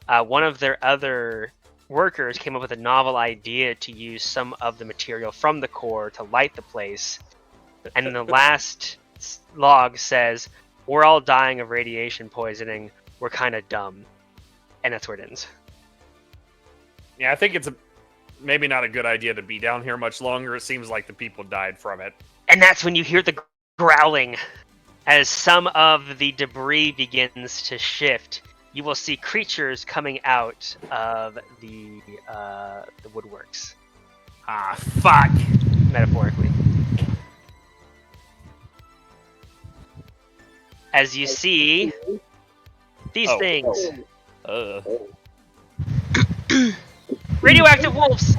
One of their other workers came up with a novel idea to use some of the material from the core to light the place. And then the last log says, "We're all dying of radiation poisoning. We're kind of dumb." And that's where it ends. Yeah, I think it's maybe not a good idea to be down here much longer. It seems like the people died from it. And that's when you hear the growling. As some of the debris begins to shift, you will see creatures coming out of the woodworks. Ah, fuck. Metaphorically. as you see these Oh. things. Uh, Radioactive wolves!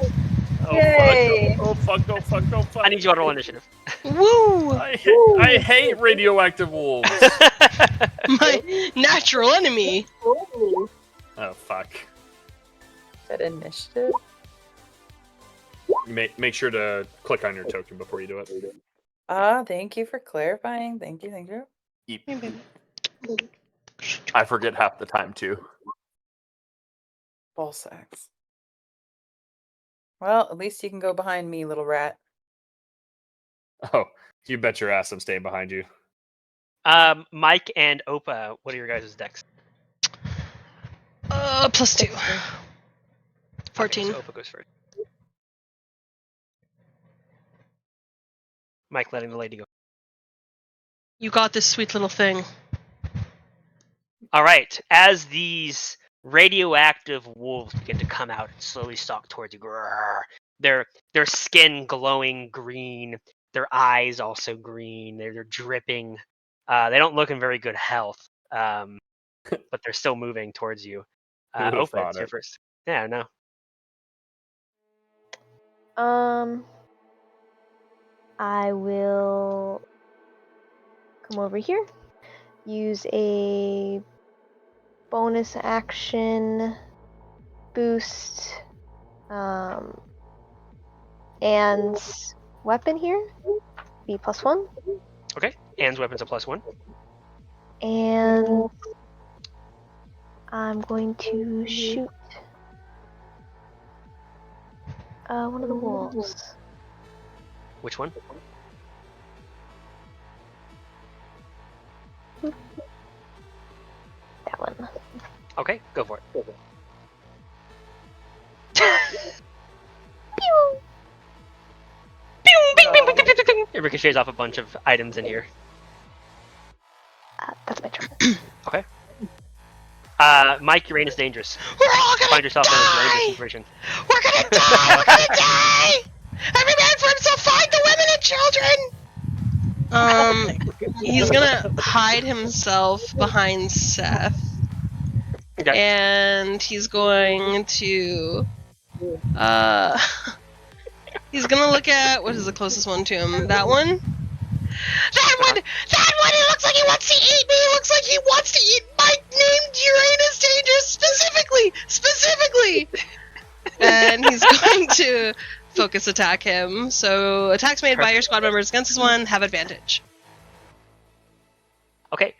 oh, Yay. fuck. Oh, fuck. Oh, fuck. Oh, fuck. I need you all to roll initiative. Woo! I hate radioactive wolves. My natural enemy. Oh, fuck. That initiative. Make sure to click on your token before you do it. Thank you for clarifying. Thank you. I forget half the time, too. Ball sacks. Well, at least you can go behind me, little rat. Oh, you bet your ass I'm staying behind you. Mike and Opa, what are your guys' decks? +2. 14. Okay, so Opa goes first. Mike letting the lady go. You got this sweet little thing. All right, as these radioactive wolves begin to come out and slowly stalk towards you, grrr, their skin glowing green, their eyes also green. They're dripping. They don't look in very good health, but they're still moving towards you. Who would've Opa, thought it's your it? first. Yeah, no. I will come over here. Use a bonus action boost and weapon here. Be +1. Okay, Anne's weapon's a +1. And I'm going to shoot one of the wolves. Which one? That one. Okay, go for it. Pew! It ricochets off a bunch of items in here. That's my turn. Okay. Mike, your rain is dangerous. We're all gonna Find yourself in a dangerous die! situation. We're gonna die! We're gonna die! Every man for himself, find the women and children! He's gonna hide himself behind Seth. Okay. And he's going to he's gonna look at what is the closest one to him? That one? That one! That one! It looks like he wants to eat me! It looks like he wants to eat my named Uranus Dangerous specifically! And he's going to focus attack him. So attacks made by your squad members against this one have advantage. Okay.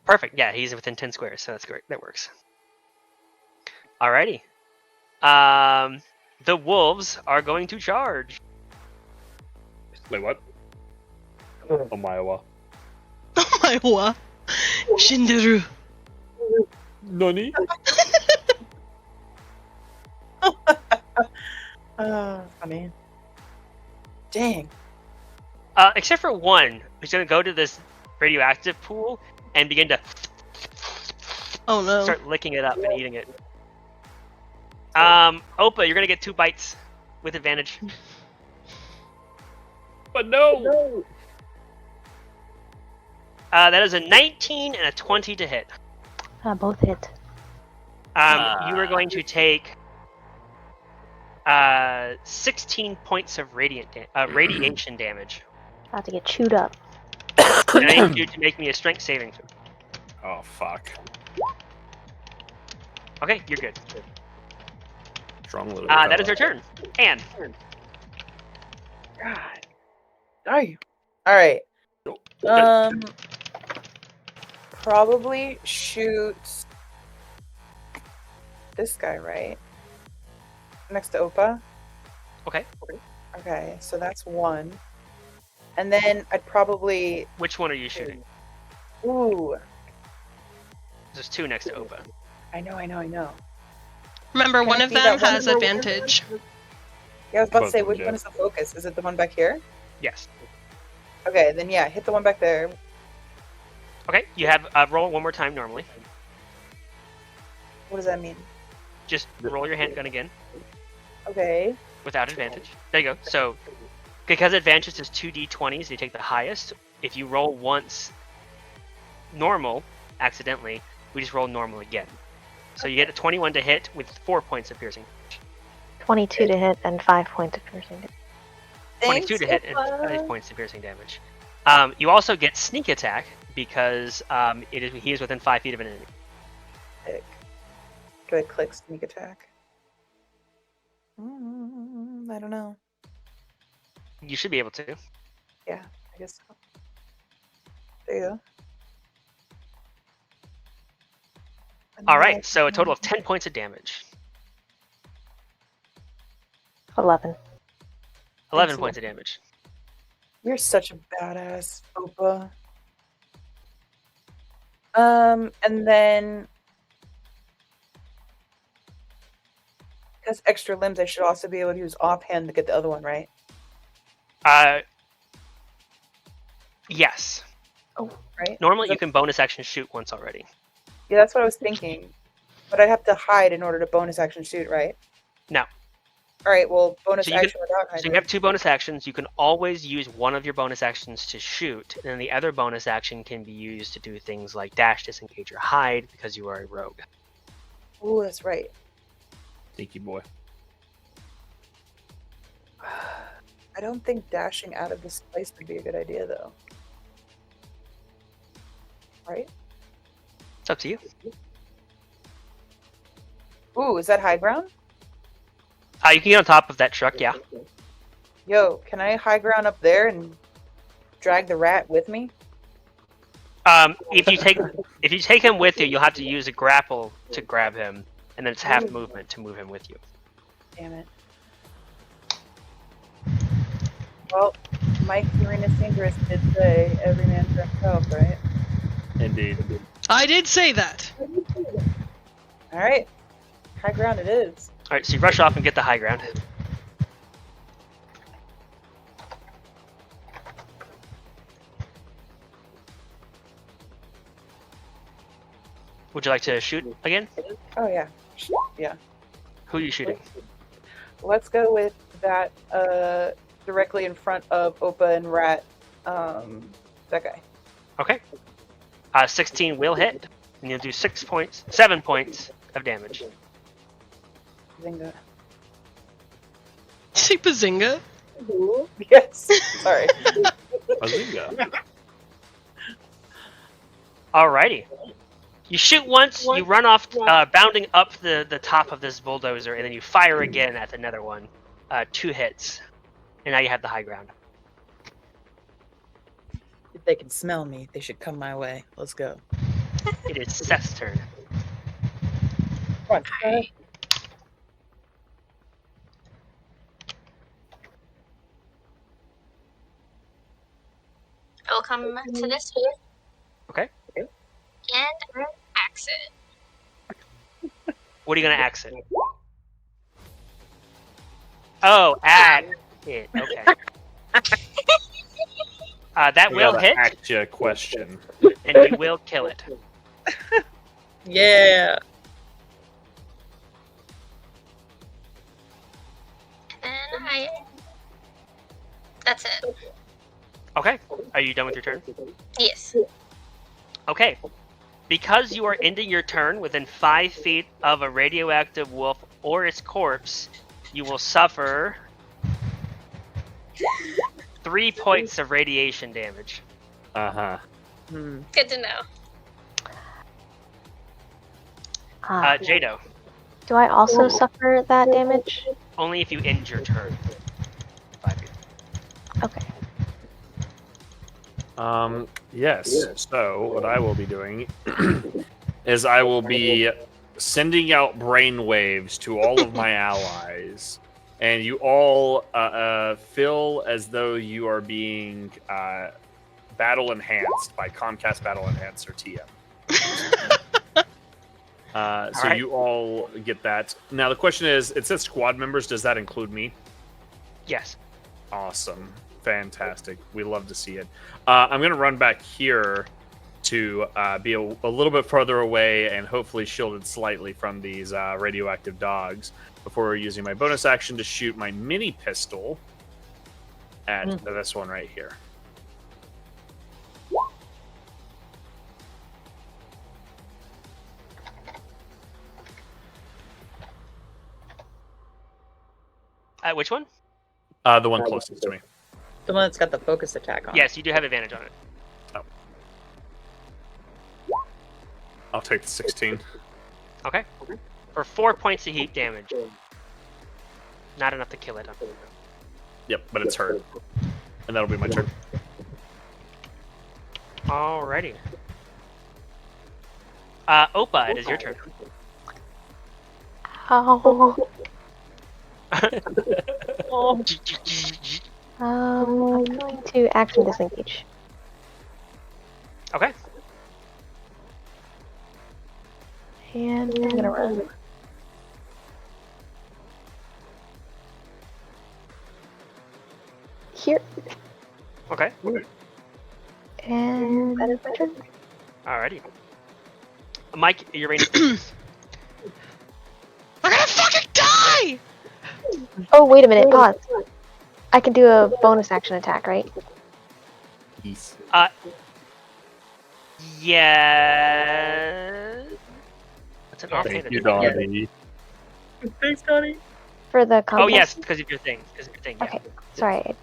Perfect. Yeah, he's within 10 squares, so that's great. That works. Alrighty. The wolves are going to charge. Wait, what? Oh, my, Oh my wa. Shinderu. Nani? Funny. Dang. Except for one, who's going to go to this radioactive pool and begin to Oh no. start licking it up and eating it. Opa, you're going to get 2 bites with advantage. But no! That is a 19 and a 20 to hit. Both hit. You are going to take 16 points of radiation damage. About to get chewed up. And I need you to make me a strength saving throw. Oh, fuck. Okay, you're good. Strong little That is fella. your turn. Anne. God. Are you? Alright. Probably shoot this guy, right? Next to Opa. Okay. Okay, so that's 1. And then I'd probably... Which one are you shooting? Ooh. There's 2 next to Opa. I know. Remember, Can one it of be them that one has where- advantage. Yeah, I was about to Both say, of them which do. one is the focus? Is it the one back here? Yes. Okay, then yeah, hit the one back there. Okay, you have roll one more time normally. What does that mean? Just roll your handgun again Okay. without advantage. There you go. So, because advantage is 2d20s, you take the highest. if you roll once normal, accidentally, we just roll normal again. So you get a 21 to hit with 4 points of piercing. 22 to hit and 5 points of piercing. 22 to hit and 5 points of piercing damage. You also get sneak attack because he is within 5 feet of an enemy. Do I click sneak attack? I don't know. You should be able to. Yeah, I guess so. There you go. All right, so a total of 10 points of damage. 11. 11 points of damage. You're such a badass, Opa. And then because extra limbs, I should also be able to use offhand to get the other one, right? Yes. Oh, right. Normally, you can bonus action shoot once already. Yeah, that's what I was thinking. But I'd have to hide in order to bonus action shoot, right? No. All right. Well, bonus So you action without hiding. So you have 2 bonus actions. You can always use one of your bonus actions to shoot, and then the other bonus action can be used to do things like dash, disengage, or hide because you are a rogue. Oh, that's right. Sneaky boy. I don't think dashing out of this place would be a good idea, though. Right? It's up to you. Ooh, is that high ground? You can get on top of that truck, yeah. Yo, can I high ground up there and drag the rat with me? If you take him with you, you'll have to use a grapple to grab him, and then it's half movement to move him with you. Damn it. Well, Mike Uranus Dangerous did say every man for himself, right? Indeed. I did say that. Alright. High ground it is. Alright, so you rush off and get the high ground. Would you like to shoot again? Oh, yeah. Yeah. Who are you shooting? Let's go with that directly in front of Opa and Rat. That guy. Okay. 16 will hit, and you'll do 7 points of damage. Zinga. Say Bazinga. Yes. Sorry. Bazinga. Alrighty. You shoot once, you run off, bounding up the top of this bulldozer, and then you fire again at another one. 2 hits. And now you have the high ground. If they can smell me, they should come my way. Let's go. It is Seth's turn. Come on. I'll come to this one. Okay. And axe it. What are you going to axe it? Oh, at it. Okay. That will gotta hit, ask you a question. and you will kill it. Yeah. And that's it. Okay. Are you done with your turn? Yes. Okay. Because you are ending your turn within 5 feet of a radioactive wolf or its corpse, you will suffer 3 points of radiation damage. Uh-huh. Good to know. Jado, Do I also suffer that damage? only if you end your turn. 5 feet. Okay. Yes. So what I will be doing is I will be sending out brainwaves to all of my allies, and you all feel as though you are being battle enhanced by Comcast Battle Enhancer TM. So right. you all get that. Now the question is, it says squad members. Does that include me? Yes. Awesome. Fantastic. We love to see it. I'm going to run back here to be a little bit further away and hopefully shielded slightly from these radioactive dogs before using my bonus action to shoot my mini pistol at this one right here. Which one? The one closest to me. The one that's got the focus attack on. Yes, you do have advantage on it. I'll take the 16. Okay. For 4 points of heat damage. Not enough to kill it. Yep, but it's hurt. And that'll be my turn. Alrighty. Opa, it is your turn. Ow. I'm going to action disengage. Okay. And I'm gonna run. Here. Okay. And that is my turn. Alrighty. Mike, you're ready. We're gonna fucking die! Oh, wait a minute, pause. I can do a bonus action attack, right? Yes. Yeah. That's an Thank offhand you, attack. Donnie. Thanks, Donnie. For the Oh combat? yes, because of your thing. Yeah. Okay, sorry.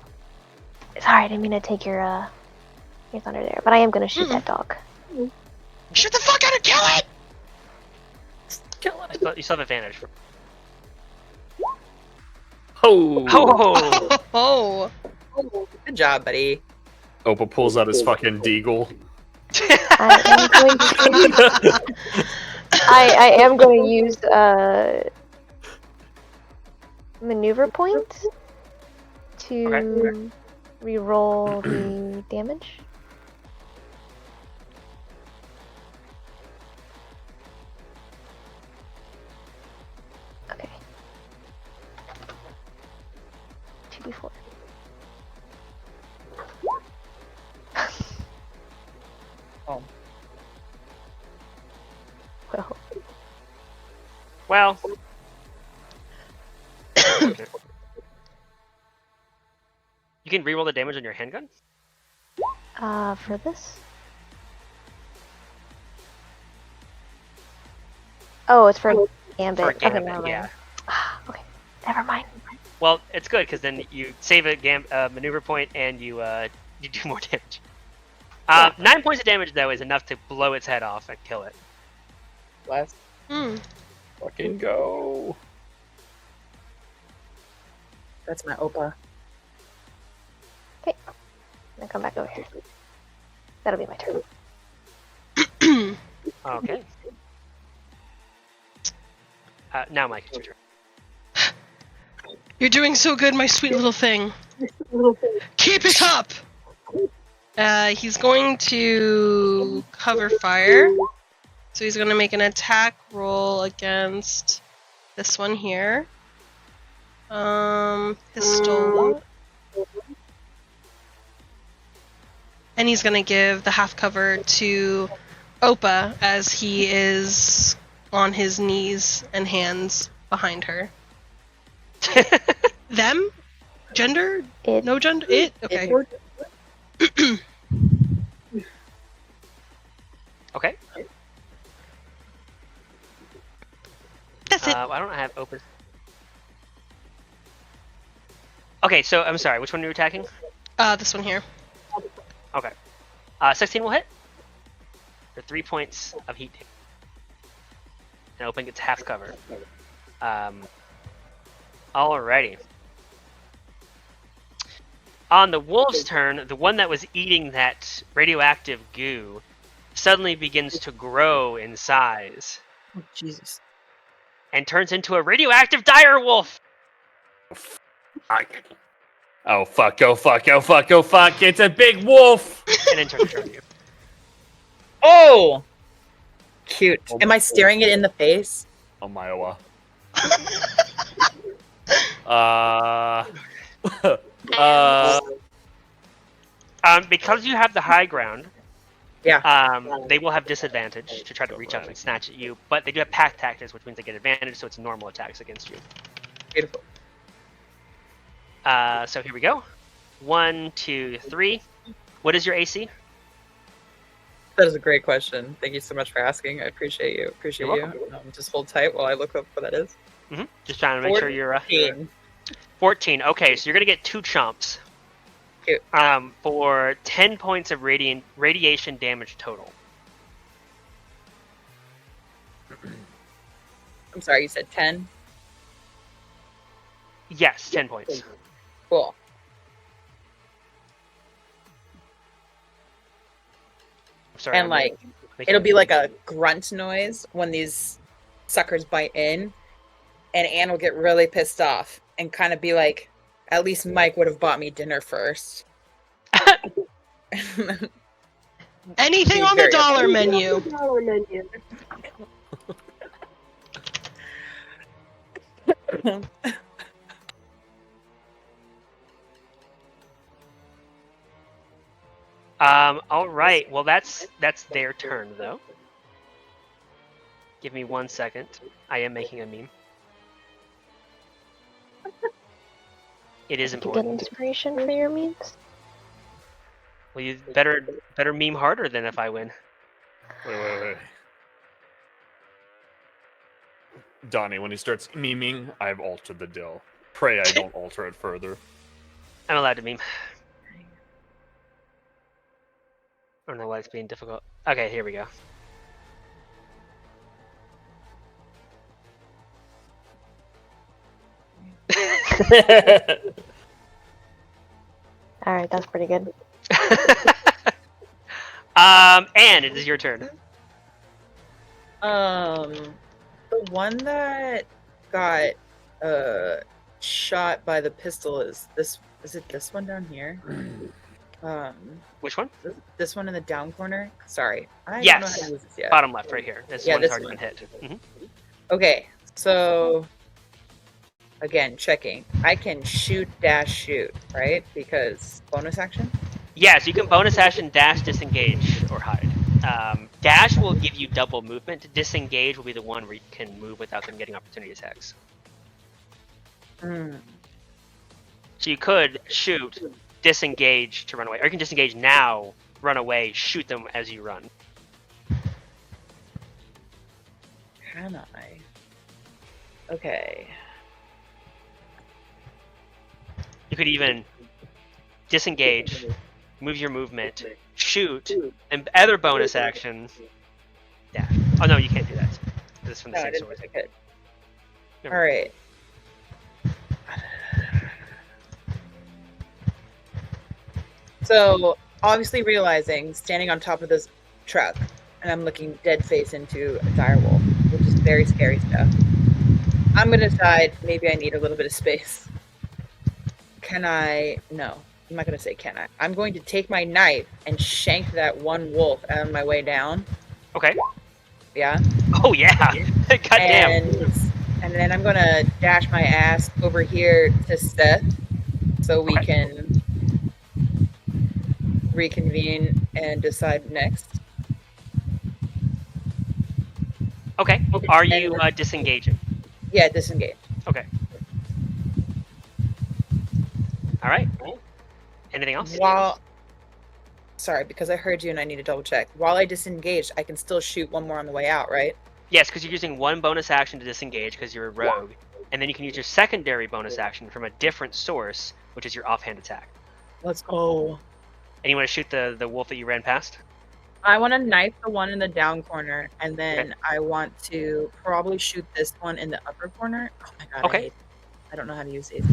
Sorry, I didn't mean to take your thunder there, but I am gonna shoot that dog. Shoot the fuck out and kill it! You still have advantage. Oh! Oh! Oh, Good job, buddy. Opa pulls out his fucking deagle. I am going to use maneuver point to re-roll the damage. Okay. 2d4. Oh. Well, Well. You can reroll the damage on your handgun? for this? Oh, it's for Gambit. For Okay, Gambit, never mind. yeah. Okay, never mind. Well, it's good because then you save a maneuver point and you do more damage. 9 points of damage though is enough to blow its head off and kill it. Last. Fucking go. That's my Opa. I'm gonna come back over here. That'll be my turn. Okay. Now, Mike, it's your turn. you're doing so good, my sweet little thing. Keep it up! He's going to cover fire. So he's going to make an attack roll against this one here. Pistol. And he's going to give the half cover to Opa as he is on his knees and hands behind her. Them? Gender? It. No gender? It? Okay. Okay. That's it. I don't have open. Okay, so I'm sorry. Which one are you attacking? This one here. Okay. 16 will hit. For 3 points of heat. And open gets half cover. Alrighty. On the wolf's turn, the one that was eating that radioactive goo suddenly begins to grow in size Oh, Jesus. and turns into a radioactive dire wolf. Oh fuck, oh fuck, oh fuck, oh fuck, it's a big wolf! And then turns to you. Oh! Cute. Am I staring it in the face? Oh my Iowa. Because you have the high ground, Yeah. they will have disadvantage to try to reach out and snatch at you, but they do have pack tactics, which means they get advantage, so it's normal attacks against you. Beautiful. So here we go. 1, 2, 3. What is your AC? That is a great question. Thank you so much for asking. I appreciate you. You're welcome. Just hold tight while I look up what that is. Just trying to make sure you're... 14. 14. Okay, so you're gonna get 2 chomps. Cute. For 10 points of radiation damage total. I'm sorry, you said 10? Yes, 10 points. Cool. I'm sorry. And I'm like, making it'll be like a grunt noise when these suckers bite in, and Anne will get really pissed off and kind of be like, at least Mike would have bought me dinner first. Anything Be on the very dollar menu. All right. Well, that's their turn though. Give me 1 second. I am making a meme. It is Did you get important. inspiration for your memes? Well, you better meme harder than if I win. Wait. Donnie, when he starts memeing, I've altered the dill. Pray I don't alter it further. I'm allowed to meme. I don't know why it's being difficult. Okay, here we go. Alright, that's pretty good. And it is your turn. The one that got shot by the pistol is it this one down here? Which one? This one in the down corner? Sorry. I don't know Yes. how to use this yet. Bottom left, right here. This Yeah, one's this already one. been hit. Mhm. Okay, so again, checking. I can shoot, dash, shoot, right? Because bonus action? Yes, you can bonus action, dash, disengage, or hide. Dash will give you double movement. Disengage will be the one where you can move without them getting opportunity attacks. Hmm. So you could shoot, disengage to run away, or you can disengage now, run away, shoot them as you run. Can I? Okay. You could even disengage, move your movement, shoot, and other bonus action, dash. Oh no, you can't do that. This is from the No, I same didn't source. think I could. Never All right. So, obviously realizing, standing on top of this truck, and I'm looking dead face into a dire wolf, which is very scary stuff. I'm gonna decide maybe I need a little bit of space. Can I? No, I'm not gonna say can I. I'm going to take my knife and shank that one wolf on my way down. Okay. Yeah. Oh yeah. Goddamn. And then I'm gonna dash my ass over here to Seth, so we Okay. can reconvene and decide next. Okay. Are you disengaging? Yeah, disengage. Okay. All right. Anything else? Sorry, because I heard you and I need to double check. While I disengage, I can still shoot one more on the way out, right? Yes, because you're using one bonus action to disengage because you're a rogue, and then you can use your secondary bonus action from a different source, which is your offhand attack. Let's go. And you want to shoot the wolf that you ran past? I want to knife the one in the down corner, and then I want to probably shoot this one in the upper corner. Oh my god, Okay. I don't know how to use these.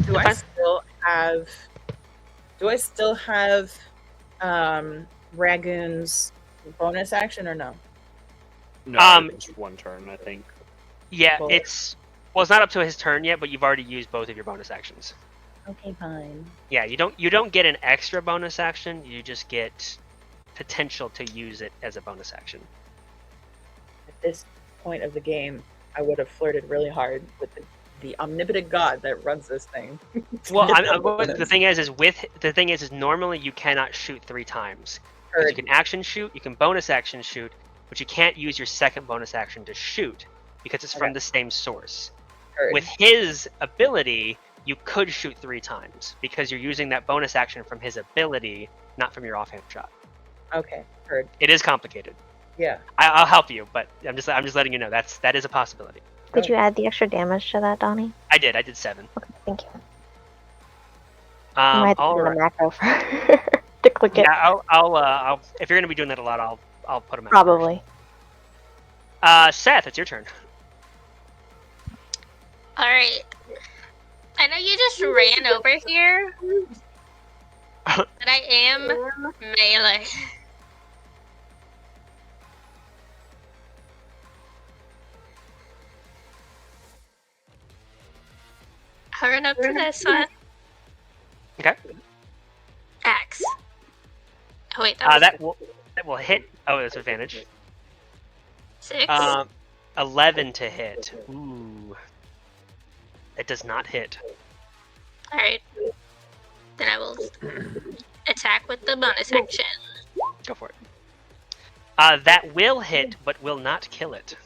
That's fine. Do I still have Ragoon's bonus action or no? No, it's one turn, I think. Yeah, Cool. it's not up to his turn yet, but you've already used both of your bonus actions. Okay, fine. Yeah, you don't get an extra bonus action. You just get potential to use it as a bonus action. At this point of the game, I would have flirted really hard with the omnipotent god that runs this thing. Well, the thing is normally you cannot shoot 3 times. Because you can action shoot, you can bonus action shoot, but you can't use your second bonus action to shoot because it's from the same source. Heard. With his ability, you could shoot 3 times because you're using that bonus action from his ability, not from your offhand shot. Okay, heard. It is complicated. Yeah. I'll help you, but I'm just letting you know that is a possibility. Did you add the extra damage to that, Donnie? I did 7. Okay. Thank you. I might have to All put in right. a macro for to click it. Yeah, I'll if you're gonna be doing that a lot, I'll put them out. Probably. Seth, it's your turn. Alright. I know you just ran over here, but I am melee. I'll run up to this one. Okay. Axe. Oh wait, that was That will hit. Oh, that's advantage. 6. 11 to hit. Ooh. It does not hit. Alright. Then I will attack with the bonus action. Go for it. That will hit, but will not kill it.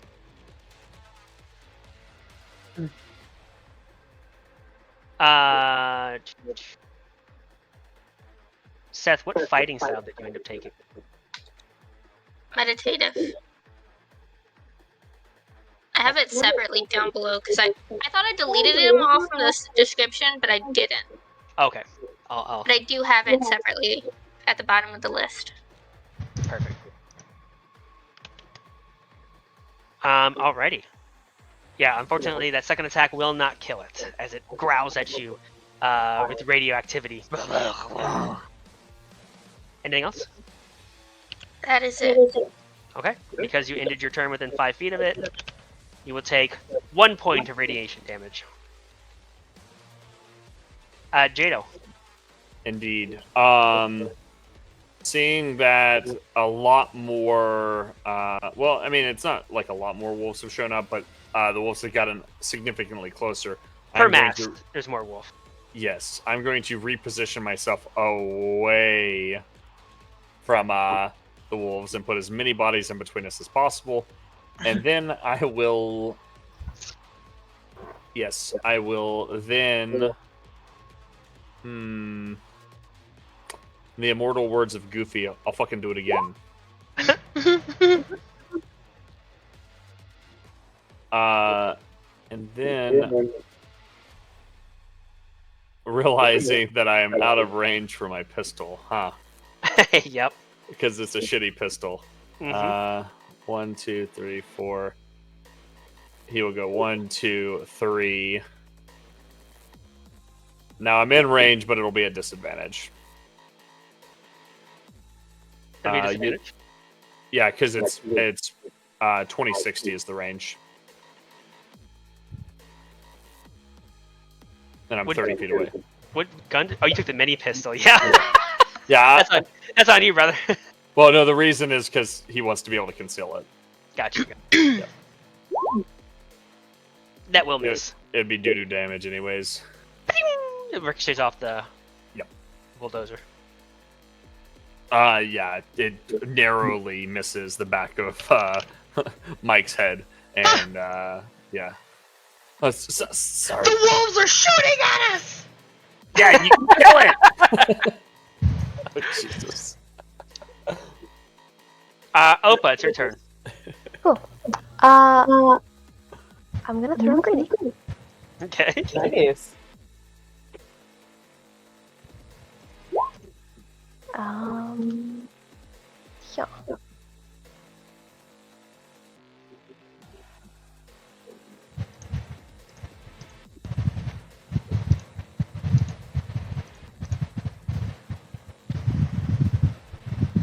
Seth, what fighting style did you end up taking? Meditative. I have it separately down below because I thought I deleted him all from this description, but I didn't. Okay. I'll But I do have it separately at the bottom of the list. perfect. Alrighty. Yeah, unfortunately, that second attack will not kill it, as it growls at you with radioactivity. Anything else? That is it. Okay. Because you ended your turn within 5 feet of it, you will take 1 point of radiation damage. Jado. Indeed. Seeing that a lot more, well, I mean, it's not like a lot more wolves have shown up, but the wolves have gotten significantly closer. Per mass, there's more wolf. Yes, I'm going to reposition myself away from the wolves and put as many bodies in between us as possible. And then I will... Yes, I will then... In the immortal words of Goofy, I'll fucking do it again. And then... realizing that I am out of range for my pistol, huh? Yep. Because it's a shitty pistol. 1, 2, 3, 4. He will go 1, 2, 3. Now I'm in range, but it'll be a disadvantage. That'd be a disadvantage? Yeah, because it's 2060 is the range. And I'm 30 feet away. What gun? Oh, you took the mini pistol. Yeah. Yeah. That's on you, brother. Well, no, the reason is because he wants to be able to conceal it. Gotcha. Yeah. That will miss. It'd be doo-doo damage anyways. It ricochets off the Yep. bulldozer. Yeah, it narrowly misses the back of Mike's head. And, yeah. Oh, sorry. The wolves are shooting at us! Yeah, you can kill it! Oh, Jesus. Opa, it's your turn. Cool. I'm gonna throw a grenade. Okay. Nice. Yeah.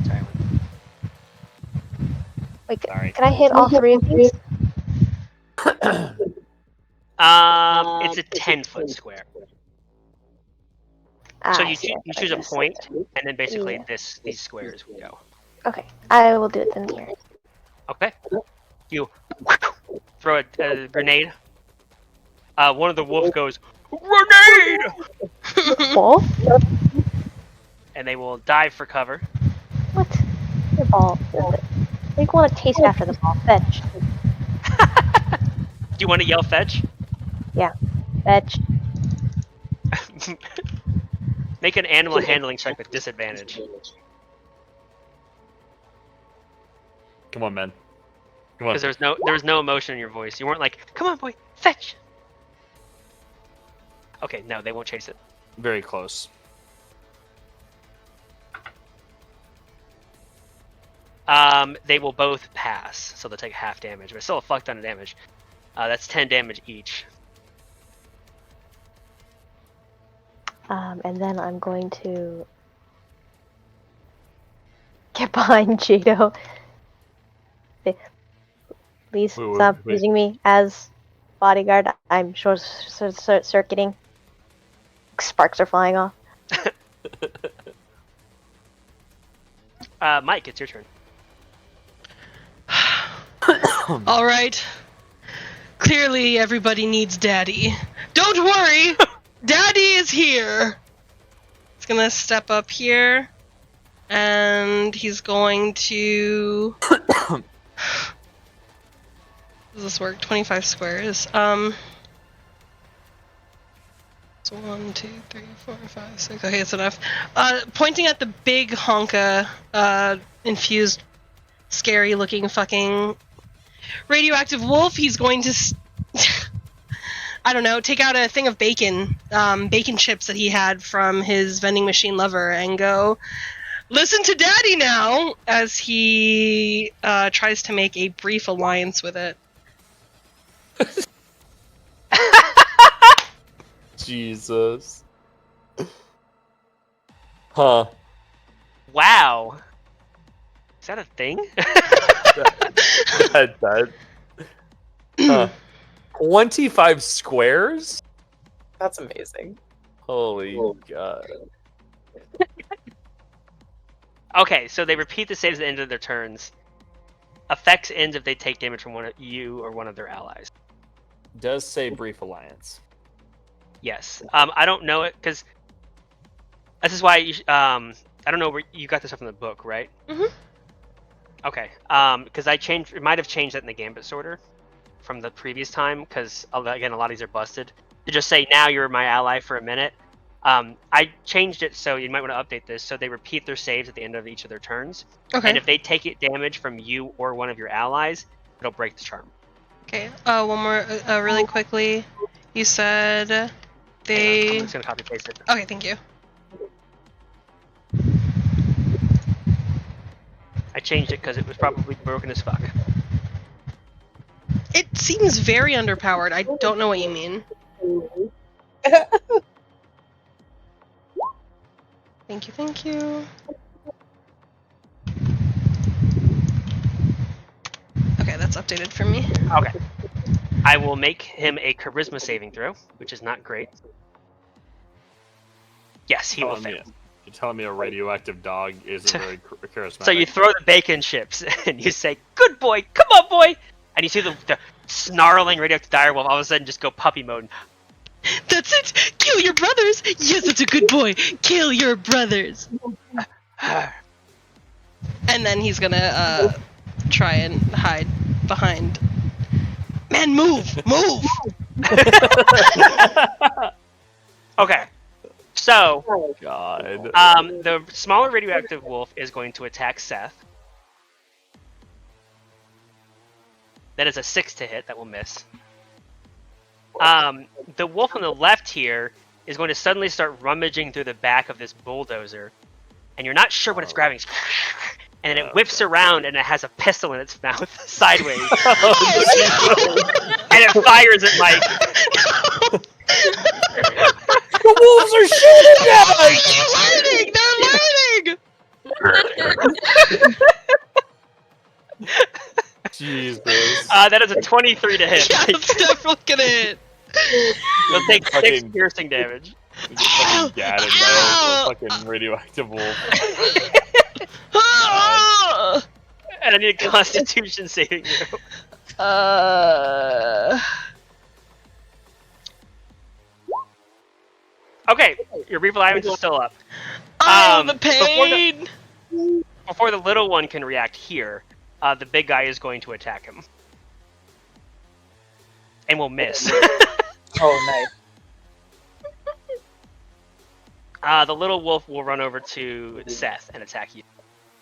Sorry. Wait, Sorry. can I hit all 3 of these? It's a 10-foot square. Ah, So I you see, I choose a guess. point, and then basically Yeah. these squares will go. Okay, I will do it then here. Okay. You throw a grenade. One of the wolves goes, "Grenade!" Ball? and they will dive for cover. What? Your ball. I think I want to taste after the ball. Fetch. Do you want to yell fetch? Fetch. Make an animal handling check with disadvantage. Come on, man. Come on. Because there was no emotion in your voice. You weren't like, "Come on, boy, fetch." Okay, no, they won't chase it. Very close. They will both pass, so they'll take half damage, but still a fuck ton of damage. That's 10 damage each. And then I'm going to get behind Jado. Please Wait, stop wait. using me as bodyguard. I'm short-circuiting. Sparks are flying off. Mike, it's your turn. All right. Clearly, everybody needs Daddy. Don't worry, Daddy is here. He's gonna step up here, and he's going to. Does this work? 25 squares. So 1, 2, 3, 4, 5, 6. Okay, it's enough. Pointing at the big honka, infused, scary-looking fucking radioactive wolf, he's going to. I don't know, take out a thing of bacon, bacon chips that he had from his vending machine lover, and go, listen to Daddy now, as he tries to make a brief alliance with it. Jesus. Huh. Wow. Is that a thing? That. Huh. 25 squares? That's amazing. Holy God. Okay, so they repeat the saves at the end of their turns. Effects ends if they take damage from one of you or one of their allies. Does say brief alliance. Yes. I don't know it because this is why you. I don't know where you got this up in the book, right? Mhm. Okay. Because I changed. It might have changed that in the gambit sorter from the previous time. Because again, a lot of these are busted. To just say now you're my ally for a minute. I changed it so you might want to update this so they repeat their saves at the end of each of their turns. Okay. And if they take it damage from you or one of your allies, it'll break the charm. Okay. One more, really quickly. You said Hang on, they. I'm just gonna copy paste it. Okay, thank you. I changed it because it was probably broken as fuck. It seems very underpowered. I don't know what you mean. Thank you, thank you. Okay, that's updated for me. Okay. I will make him a charisma saving throw, which is not great. Yes, he will fail. You're telling me a radioactive dog isn't very charismatic. So you throw the bacon chips and you say, "Good boy, come on, boy!" And you see the snarling radioactive direwolf all of a sudden just go puppy mode. That's it! Kill your brothers! Yes, that's a good boy! Kill your brothers! And then he's gonna, try and hide behind. Man, move! Move! Okay. So, God. the smaller radioactive wolf is going to attack Seth. That is a 6 to hit. That will miss. The wolf on the left here is going to suddenly start rummaging through the back of this bulldozer, and you're not sure what it's grabbing. And then it whips around, and it has a pistol in its mouth sideways, and it fires at Mike. The wolves are shooting at They're learning! Jesus. That is a 23 to hit. Yeah, it's definitely gonna hit. You'll take 6 Fucking- piercing damage. You get fucking gadded by a fucking radioactive wolf. Ah! And I need a Constitution saving throw. Okay, your revivalence is still up. Oh, the before pain! Before the little one can react here, the big guy is going to attack him. And will miss. Oh, nice. The little wolf will run over to Seth and attack you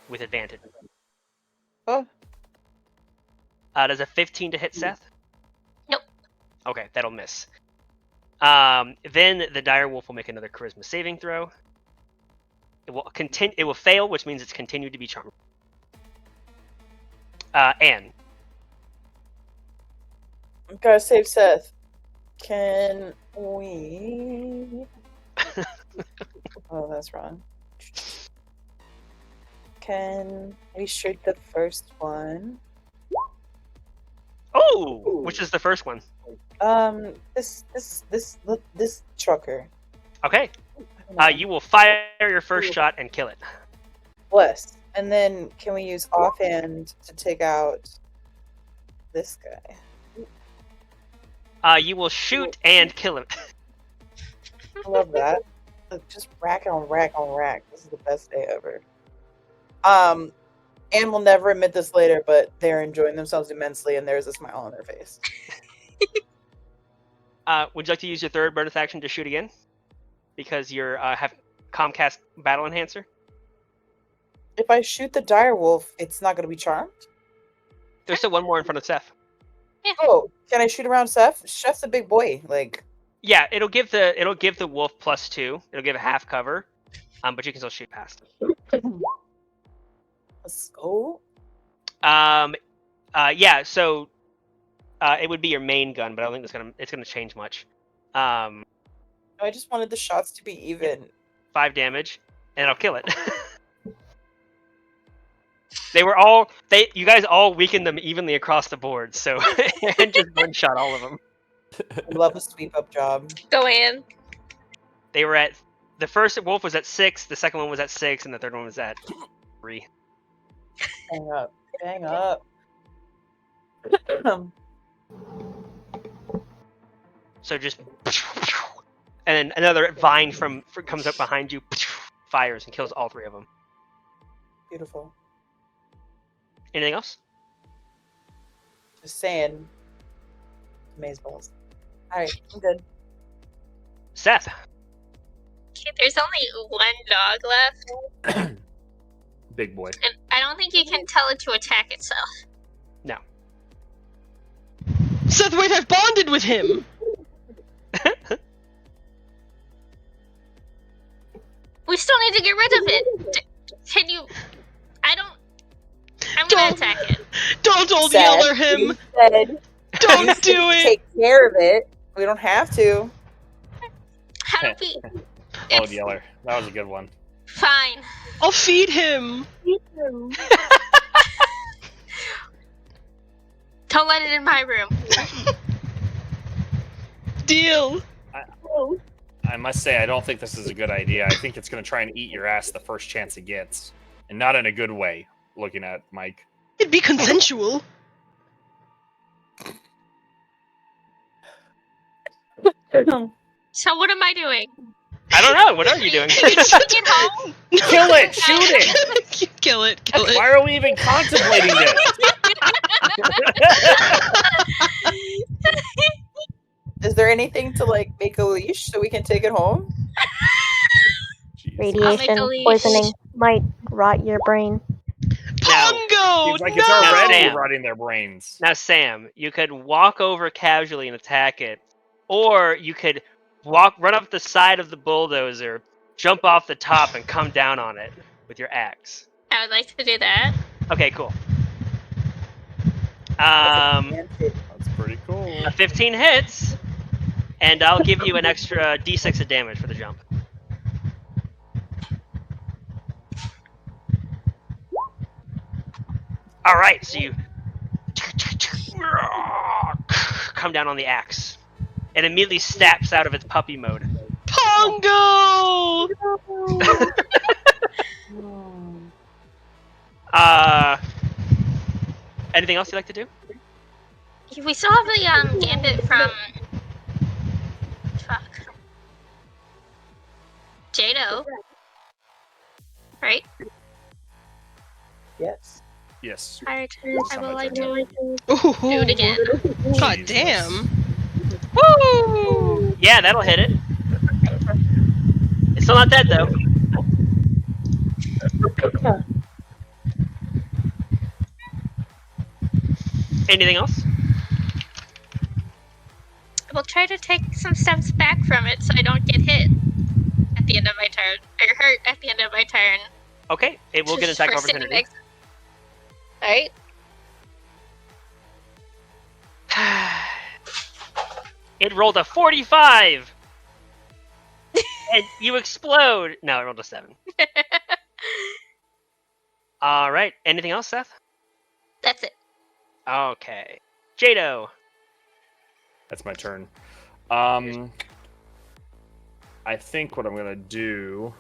with advantage. Oh. Does a 15 to hit Seth? Nope. Okay, that'll miss. Then the dire wolf will make another charisma saving throw. It will continue. It will fail, which means it's continued to be charmed. Anne. Gotta save Seth. Can we? Oh, that's wrong. Can we shoot the first one? Oh, which is the first one? This trucker. Okay. I don't know. You will fire your first shot and kill it. Bless. And then can we use offhand to take out this guy? You will shoot and kill it. I love that. Look, just rack on rack on rack. This is the best day ever. Anne will never admit this later, but they're enjoying themselves immensely, and there's a smile on their face. Would you like to use your third bonus action to shoot again? Because you're have Comcast Battle Enhancer. If I shoot the dire wolf, it's not going to be charmed. There's still one more in front of Seth. Oh, can I shoot around Seth? Seth's a big boy. Like, Yeah, it'll give the wolf +2. It'll give a half cover, but you can still shoot past. let's go. Yeah. So, it would be your main gun, but I don't think it's gonna change much. I just wanted the shots to be even. 5 damage, and I'll kill it. You guys all weakened them evenly across the board, so and just one shot all of them. I love a sweep up job. Go in. They were at the first wolf was at 6, the second one was at 6, and the third one was at 3. Hang up. Hang up. So just and then another vine comes up behind you, fires and kills all 3 of them. Beautiful. Anything else? Just saying. Amazeballs. Alright, I'm good. Seth. Okay, there's only one dog left, Big boy. and I don't think you can tell it to attack itself. No. Seth, wait, I've bonded with him! We still need to get rid of it. Can you? I'm gonna attack it. Don't old Seth, yeller him! you said Don't do it! take care of it. We don't have to. How do we? Old It's Yeller. That was a good one. fine. I'll feed him! Don't let it in my room. Deal! I must say, I don't think this is a good idea. I think it's going to try and eat your ass the first chance it gets. And not in a good way, looking at Mike. It'd be consensual. So what am I doing? I don't know. What are you doing? Take it home. Kill it! Shoot it! Kill it, kill it. Why are we even contemplating this? Is there anything to like make a leash so we can take it home? Jeez. Radiation leash. poisoning might rot your brain. Now, Pongo! Seems like no! it's already Sam. rotting their brains. now, Sam, you could walk over casually and attack it, or you could run up the side of the bulldozer, jump off the top, and come down on it with your axe. I would like to do that. Okay, cool. That's pretty cool. A 15 hits, and I'll give you an extra d6 of damage for the jump. All right, so you come down on the axe. It immediately snaps out of its puppy mode. Pongo! Anything else you'd like to do? We still have the gambit from. Fuck. Jado. Right? Yes. Yes. I would like to Ooh. do it again. God Jesus. damn. Woo! Yeah, that'll hit it. It's still not dead though. Anything else? will try to take some steps back from it so I don't get hit at the end of my turn, or hurt at the end of my turn. Okay, it will get an Just attack for sitting opportunity. next- Alright. It rolled a 45! And you explode! No, it rolled a 7. Alright, anything else, Seth? That's it. Okay. Jado. That's my turn. I think what I'm gonna do.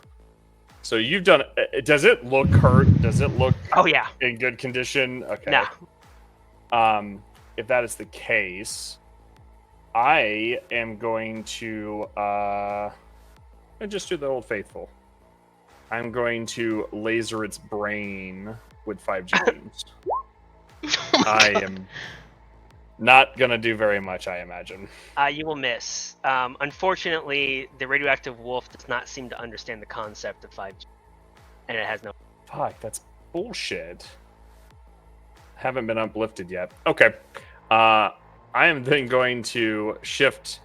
So you've done. Does it look hurt? Does it look Oh, yeah. in good condition? Okay. Nah. If that is the case, I am going to just do the old faithful. I'm going to laser its brain with 5G beams. I am not gonna do very much, I imagine. You will miss. Unfortunately, the radioactive wolf does not seem to understand the concept of 5G. And it has no... Fuck, that's bullshit. Haven't been uplifted yet. Okay. I am then going to shift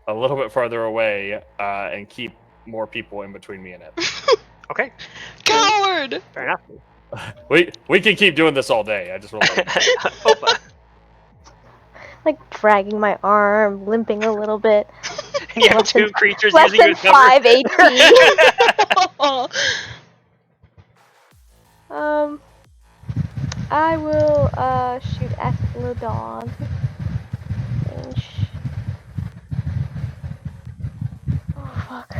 a little bit farther away and keep more people in between me and it. Okay, Coward! fair enough. We can keep doing this all day. I just want to let you know. Opa. Like dragging my arm, limping a little bit. You have Less two than- creatures Less using you than as cover. 5 AP. I will shoot at the dog. Range. Oh fuck.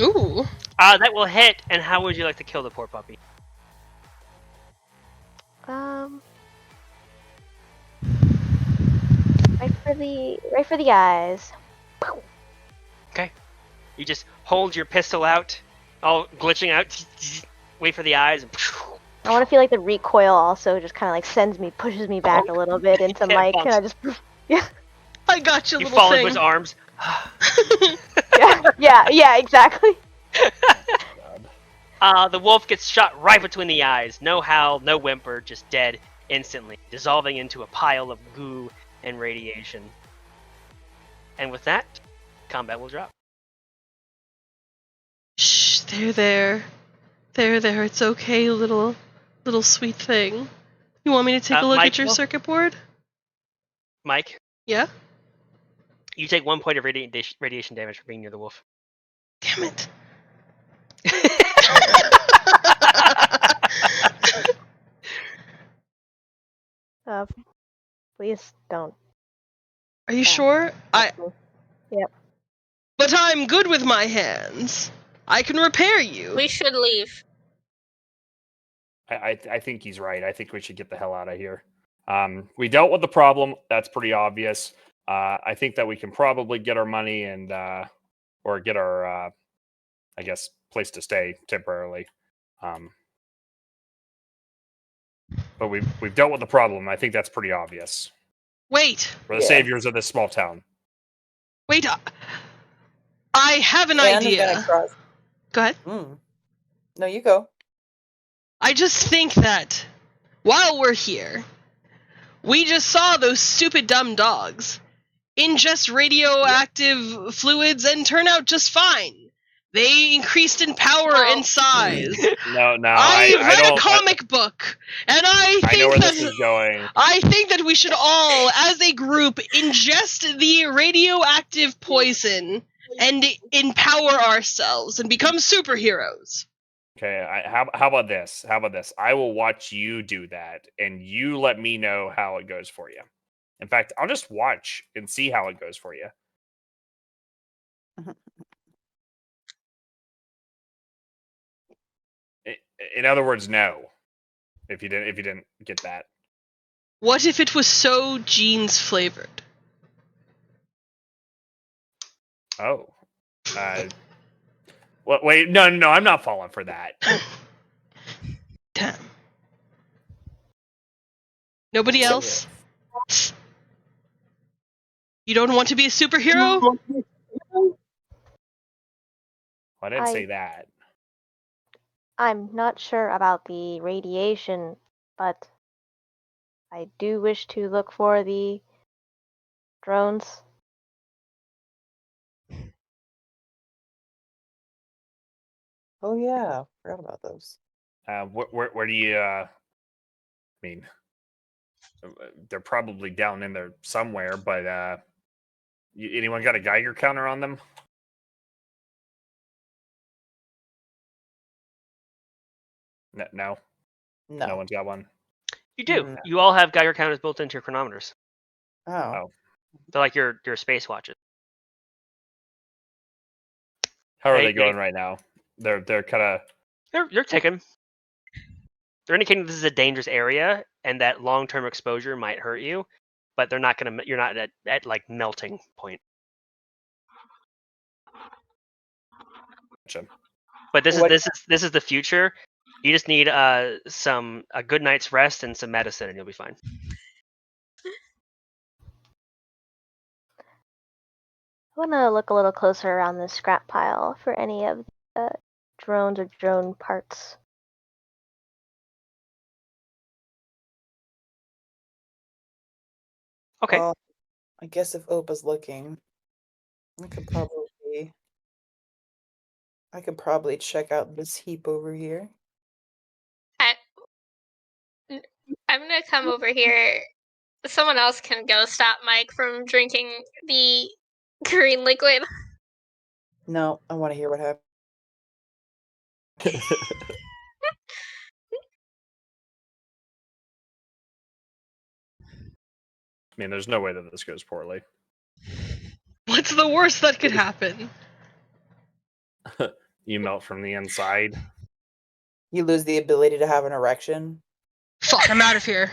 Ooh. That will hit, and how would you like to kill the poor puppy? Right for the eyes. You just hold your pistol out, all glitching out, wait for the eyes, and I want to feel like the recoil also just kind of like sends me, pushes me back a little bit into Yeah, Mike, bumps. and I just I got you, you little fall thing. into his arms. yeah, exactly. God. The wolf gets shot right between the eyes. No howl, no whimper, just dead instantly, dissolving into a pile of goo and radiation. And with that, combat will drop. Shh, there. There, it's okay, little sweet thing. You want me to take a look Mike, at your circuit board? Mike, Yeah? you take 1 point of radiation damage for being near the wolf. Damn it. Please don't. Are you sure? touch me. Yep. But I'm good with my hands. I can repair you. We should leave. I think he's right. I think we should get the hell out of here. We dealt with the problem. That's pretty obvious. I think that we can probably get our money and or get our I guess place to stay temporarily. But we've dealt with the problem. I think that's pretty obvious. Wait. We're the saviors of this small town. Wait. I have an Dan is idea. gonna cross. Go ahead. No, you go. I just think that while we're here, we just saw those stupid dumb dogs ingest radioactive fluids and turn out just fine. They increased in power and size. No, I I read don't. a comic book, and I I know think where this that is going. I think that we should all, as a group, ingest the radioactive poison and empower ourselves and become superheroes. Okay, how about this? How about this? I will watch you do that, and you let me know how it goes for you. In fact, I'll just watch and see how it goes for you. In other words, no. If you didn't get that. What if it was so jeans flavored? Oh. Wait, no, I'm not falling for that. Damn. Nobody else? You don't want to be a superhero? I didn't say that. I'm not sure about the radiation, but I do wish to look for the drones. Oh yeah, forgot about those. Where do you? I mean, they're probably down in there somewhere. But anyone got a Geiger counter on them? No, no No. one's got one. You do. No. You all have Geiger counters built into your chronometers. Oh. They're like your space watches. How are They- they going right now? They're kind of. They're ticking. They're indicating this is a dangerous area and that long-term exposure might hurt you, but they're not gonna. You're not at like melting point. But this is the future. You just need a good night's rest and some medicine, and you'll be fine. I want to look a little closer around the scrap pile for any of the drones or drone parts. Okay. Well, I guess if Opa's looking, I could probably check out this heap over here. I'm gonna come over here. Someone else can go stop Mike from drinking the green liquid. No, I want to hear what happened. I mean, there's no way that this goes poorly. What's the worst that could happen? You melt from the inside. You lose the ability to have an erection. Fuck, I'm out of here.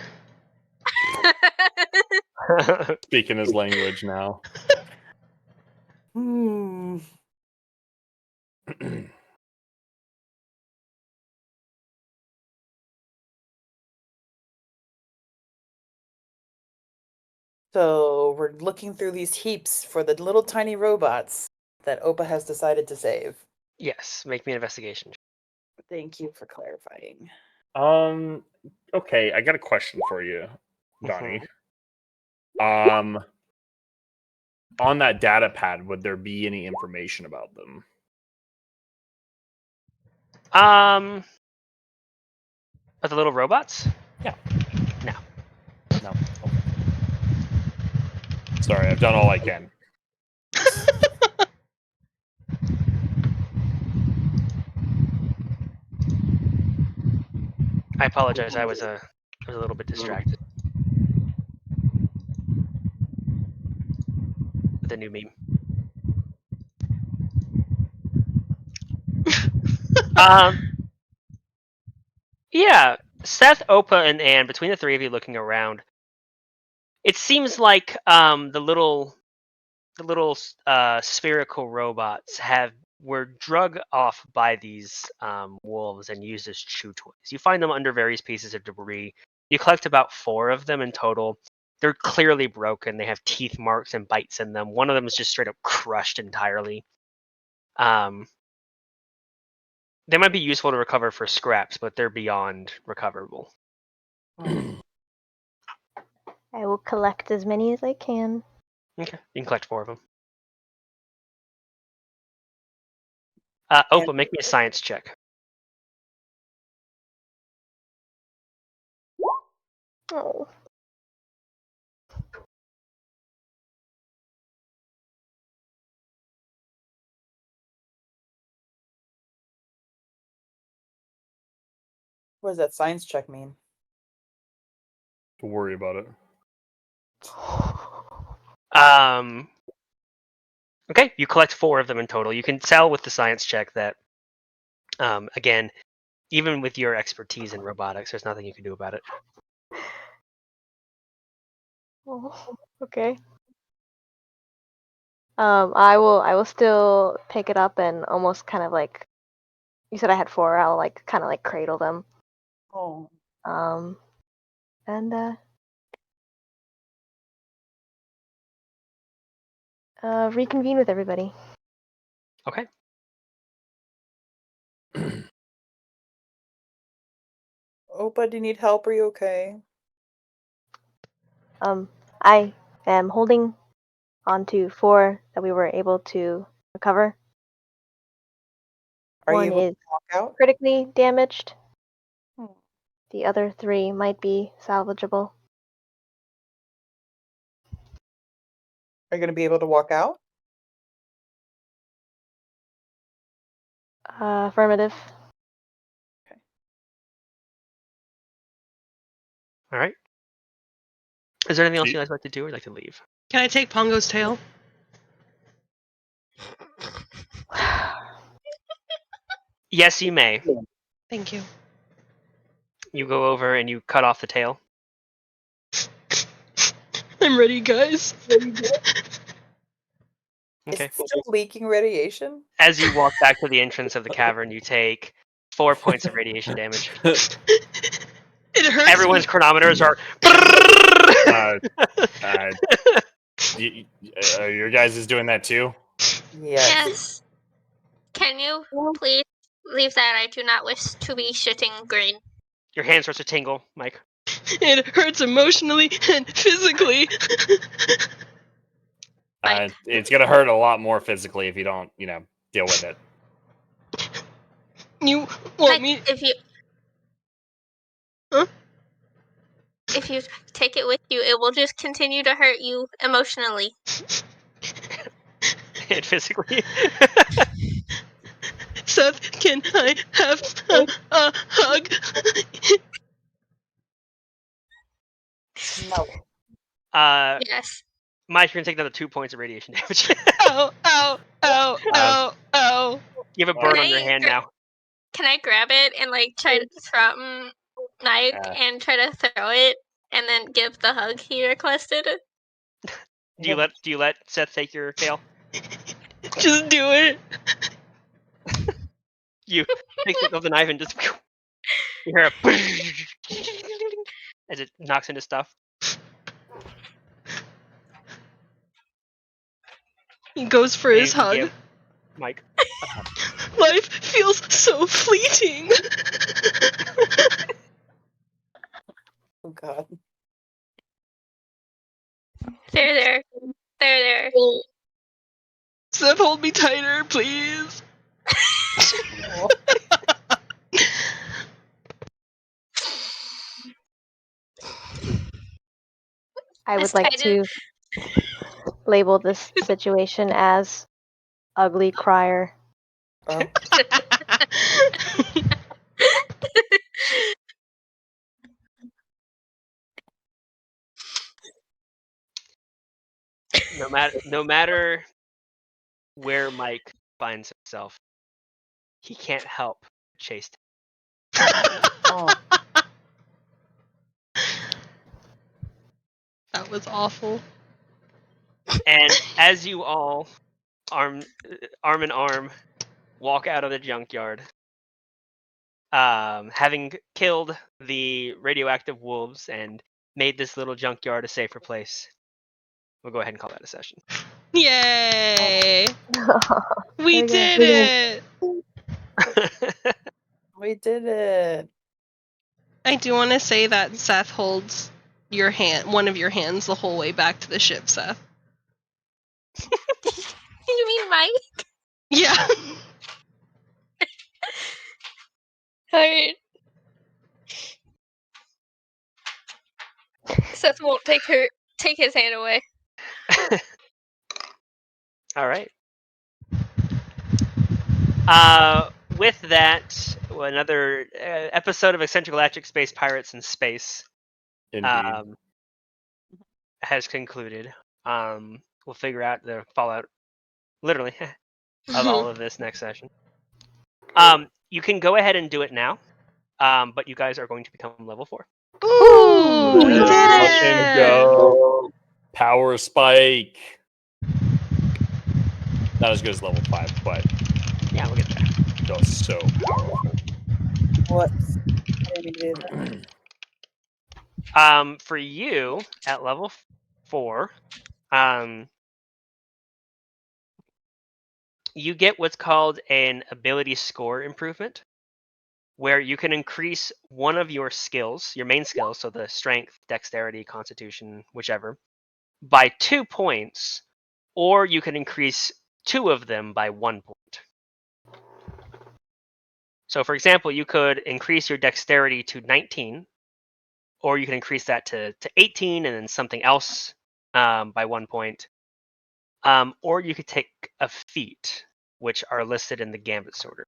Speaking his language now. Hmm. So we're looking through these heaps for the little tiny robots that Opa has decided to save. Yes. Make me an investigation. Thank you for clarifying. Okay, I got a question for you, Donnie. Mm-hmm. On that data pad, would there be any information about them? But the little robots? Yeah. No. No. Okay. Sorry, I've done all I can. I apologize. I was a little bit distracted with the new meme. Yeah, Seth, Opa, and Anne. Between the three of you, looking around, it seems like the little spherical robots were drug off by these wolves and used as chew toys. You find them under various pieces of debris. You collect about 4 of them in total. They're clearly broken. They have teeth marks and bites in them. One of them is just straight up crushed entirely. They might be useful to recover for scraps, but they're beyond recoverable. I will collect as many as I can. Okay, you can collect 4 of them. Opa, make me a science check. Oh. What does that science check mean? Don't worry about it. Okay, you collect 4 of them in total. You can tell with the science check that, again, even with your expertise in robotics, there's nothing you can do about it. Oh, okay. I will still pick it up and almost kind of like, you said I had 4. I'll like kind of like cradle them. Oh. And reconvene with everybody. Okay. Opa, do you need help? Are you okay? I am holding onto 4 that we were able to recover. Are you One able is to walk out? critically damaged. Hmm. The other 3 might be salvageable. Are you going to be able to walk out? Affirmative. All right. Is there anything else See- you guys like to do or like to leave? Can I take Pongo's tail? Yes, you may. Thank you. You go over and you cut off the tail. I'm ready, guys. Okay. Is it still leaking radiation? As you walk back to the entrance of the cavern, you take 4 points of radiation damage. It hurts. Everyone's chronometers are. Your guys is doing that too. Yes. Yes. Can you please leave that? I do not wish to be shitting green. Your hand starts to tingle, Mike. It hurts emotionally and physically. It's gonna hurt a lot more physically if you don't, deal with it. You want Like, me? if you Huh? if you take it with you, it will just continue to hurt you emotionally. And physically. Seth, can I have a hug? No. Yes. Mike, you're gonna take another 2 points of radiation damage. Ow, ow, ow, ow, ow. You have a burn Can on your I hand now. Can I grab it and like try to throw Mike and try to throw it and then give the hug he requested? Do you let Seth take your tail? Just do it. You take the knife and just you hear a as it knocks into stuff. He goes for And his you hug. give Mike. Life feels so fleeting. Oh God. There. Seth, hold me tighter, please. I would As like tight to label this situation as ugly crier. Oh. No matter where Mike finds himself, he can't help but chase. Oh. That was awful. And as you all, arm in arm, walk out of the junkyard, having killed the radioactive wolves and made this little junkyard a safer place, we'll go ahead and call that a session. Yay! We Very good. did it! We did it. I do want to say that Seth holds your hand, one of your hands, the whole way back to the ship, Seth. You mean Mike? Yeah. Alright. Seth won't take his hand away. All right. With that, another episode of Eccentragalatic Space Pirates in Space Indeed. has concluded. We'll figure out the fallout, literally, of all of this next session. You can go ahead and do it now, but you guys are going to become level 4. Ooh, we did Let's it! go. Power spike. Not as good as level 5, but Yeah, we'll get there. still so powerful. What? I didn't do that. For you at level 4, you get what's called an ability score improvement, where you can increase one of your skills, your main skills, so the strength, dexterity, constitution, whichever, by 2 points, or you can increase 2 of them by 1 point. So, for example, you could increase your dexterity to 19, or you can increase that to 18 and then something else by 1 point. Or you could take a feat, which are listed in the Gambit sorter.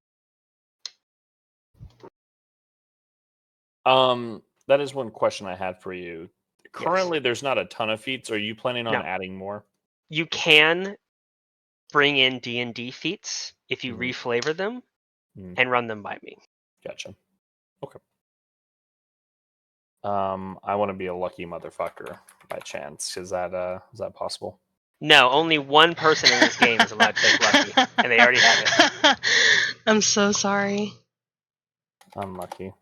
That is one question I had for you. Currently, there's not a ton of feats. Are you planning on No. adding more? You can bring in D&D feats if you Mhm. reflavor them Mhm. and run them by me. Gotcha. Okay. I want to be a lucky motherfucker by chance. Is that possible? No, only one person in this game is allowed to take lucky, and they already have it. I'm so sorry. Unlucky.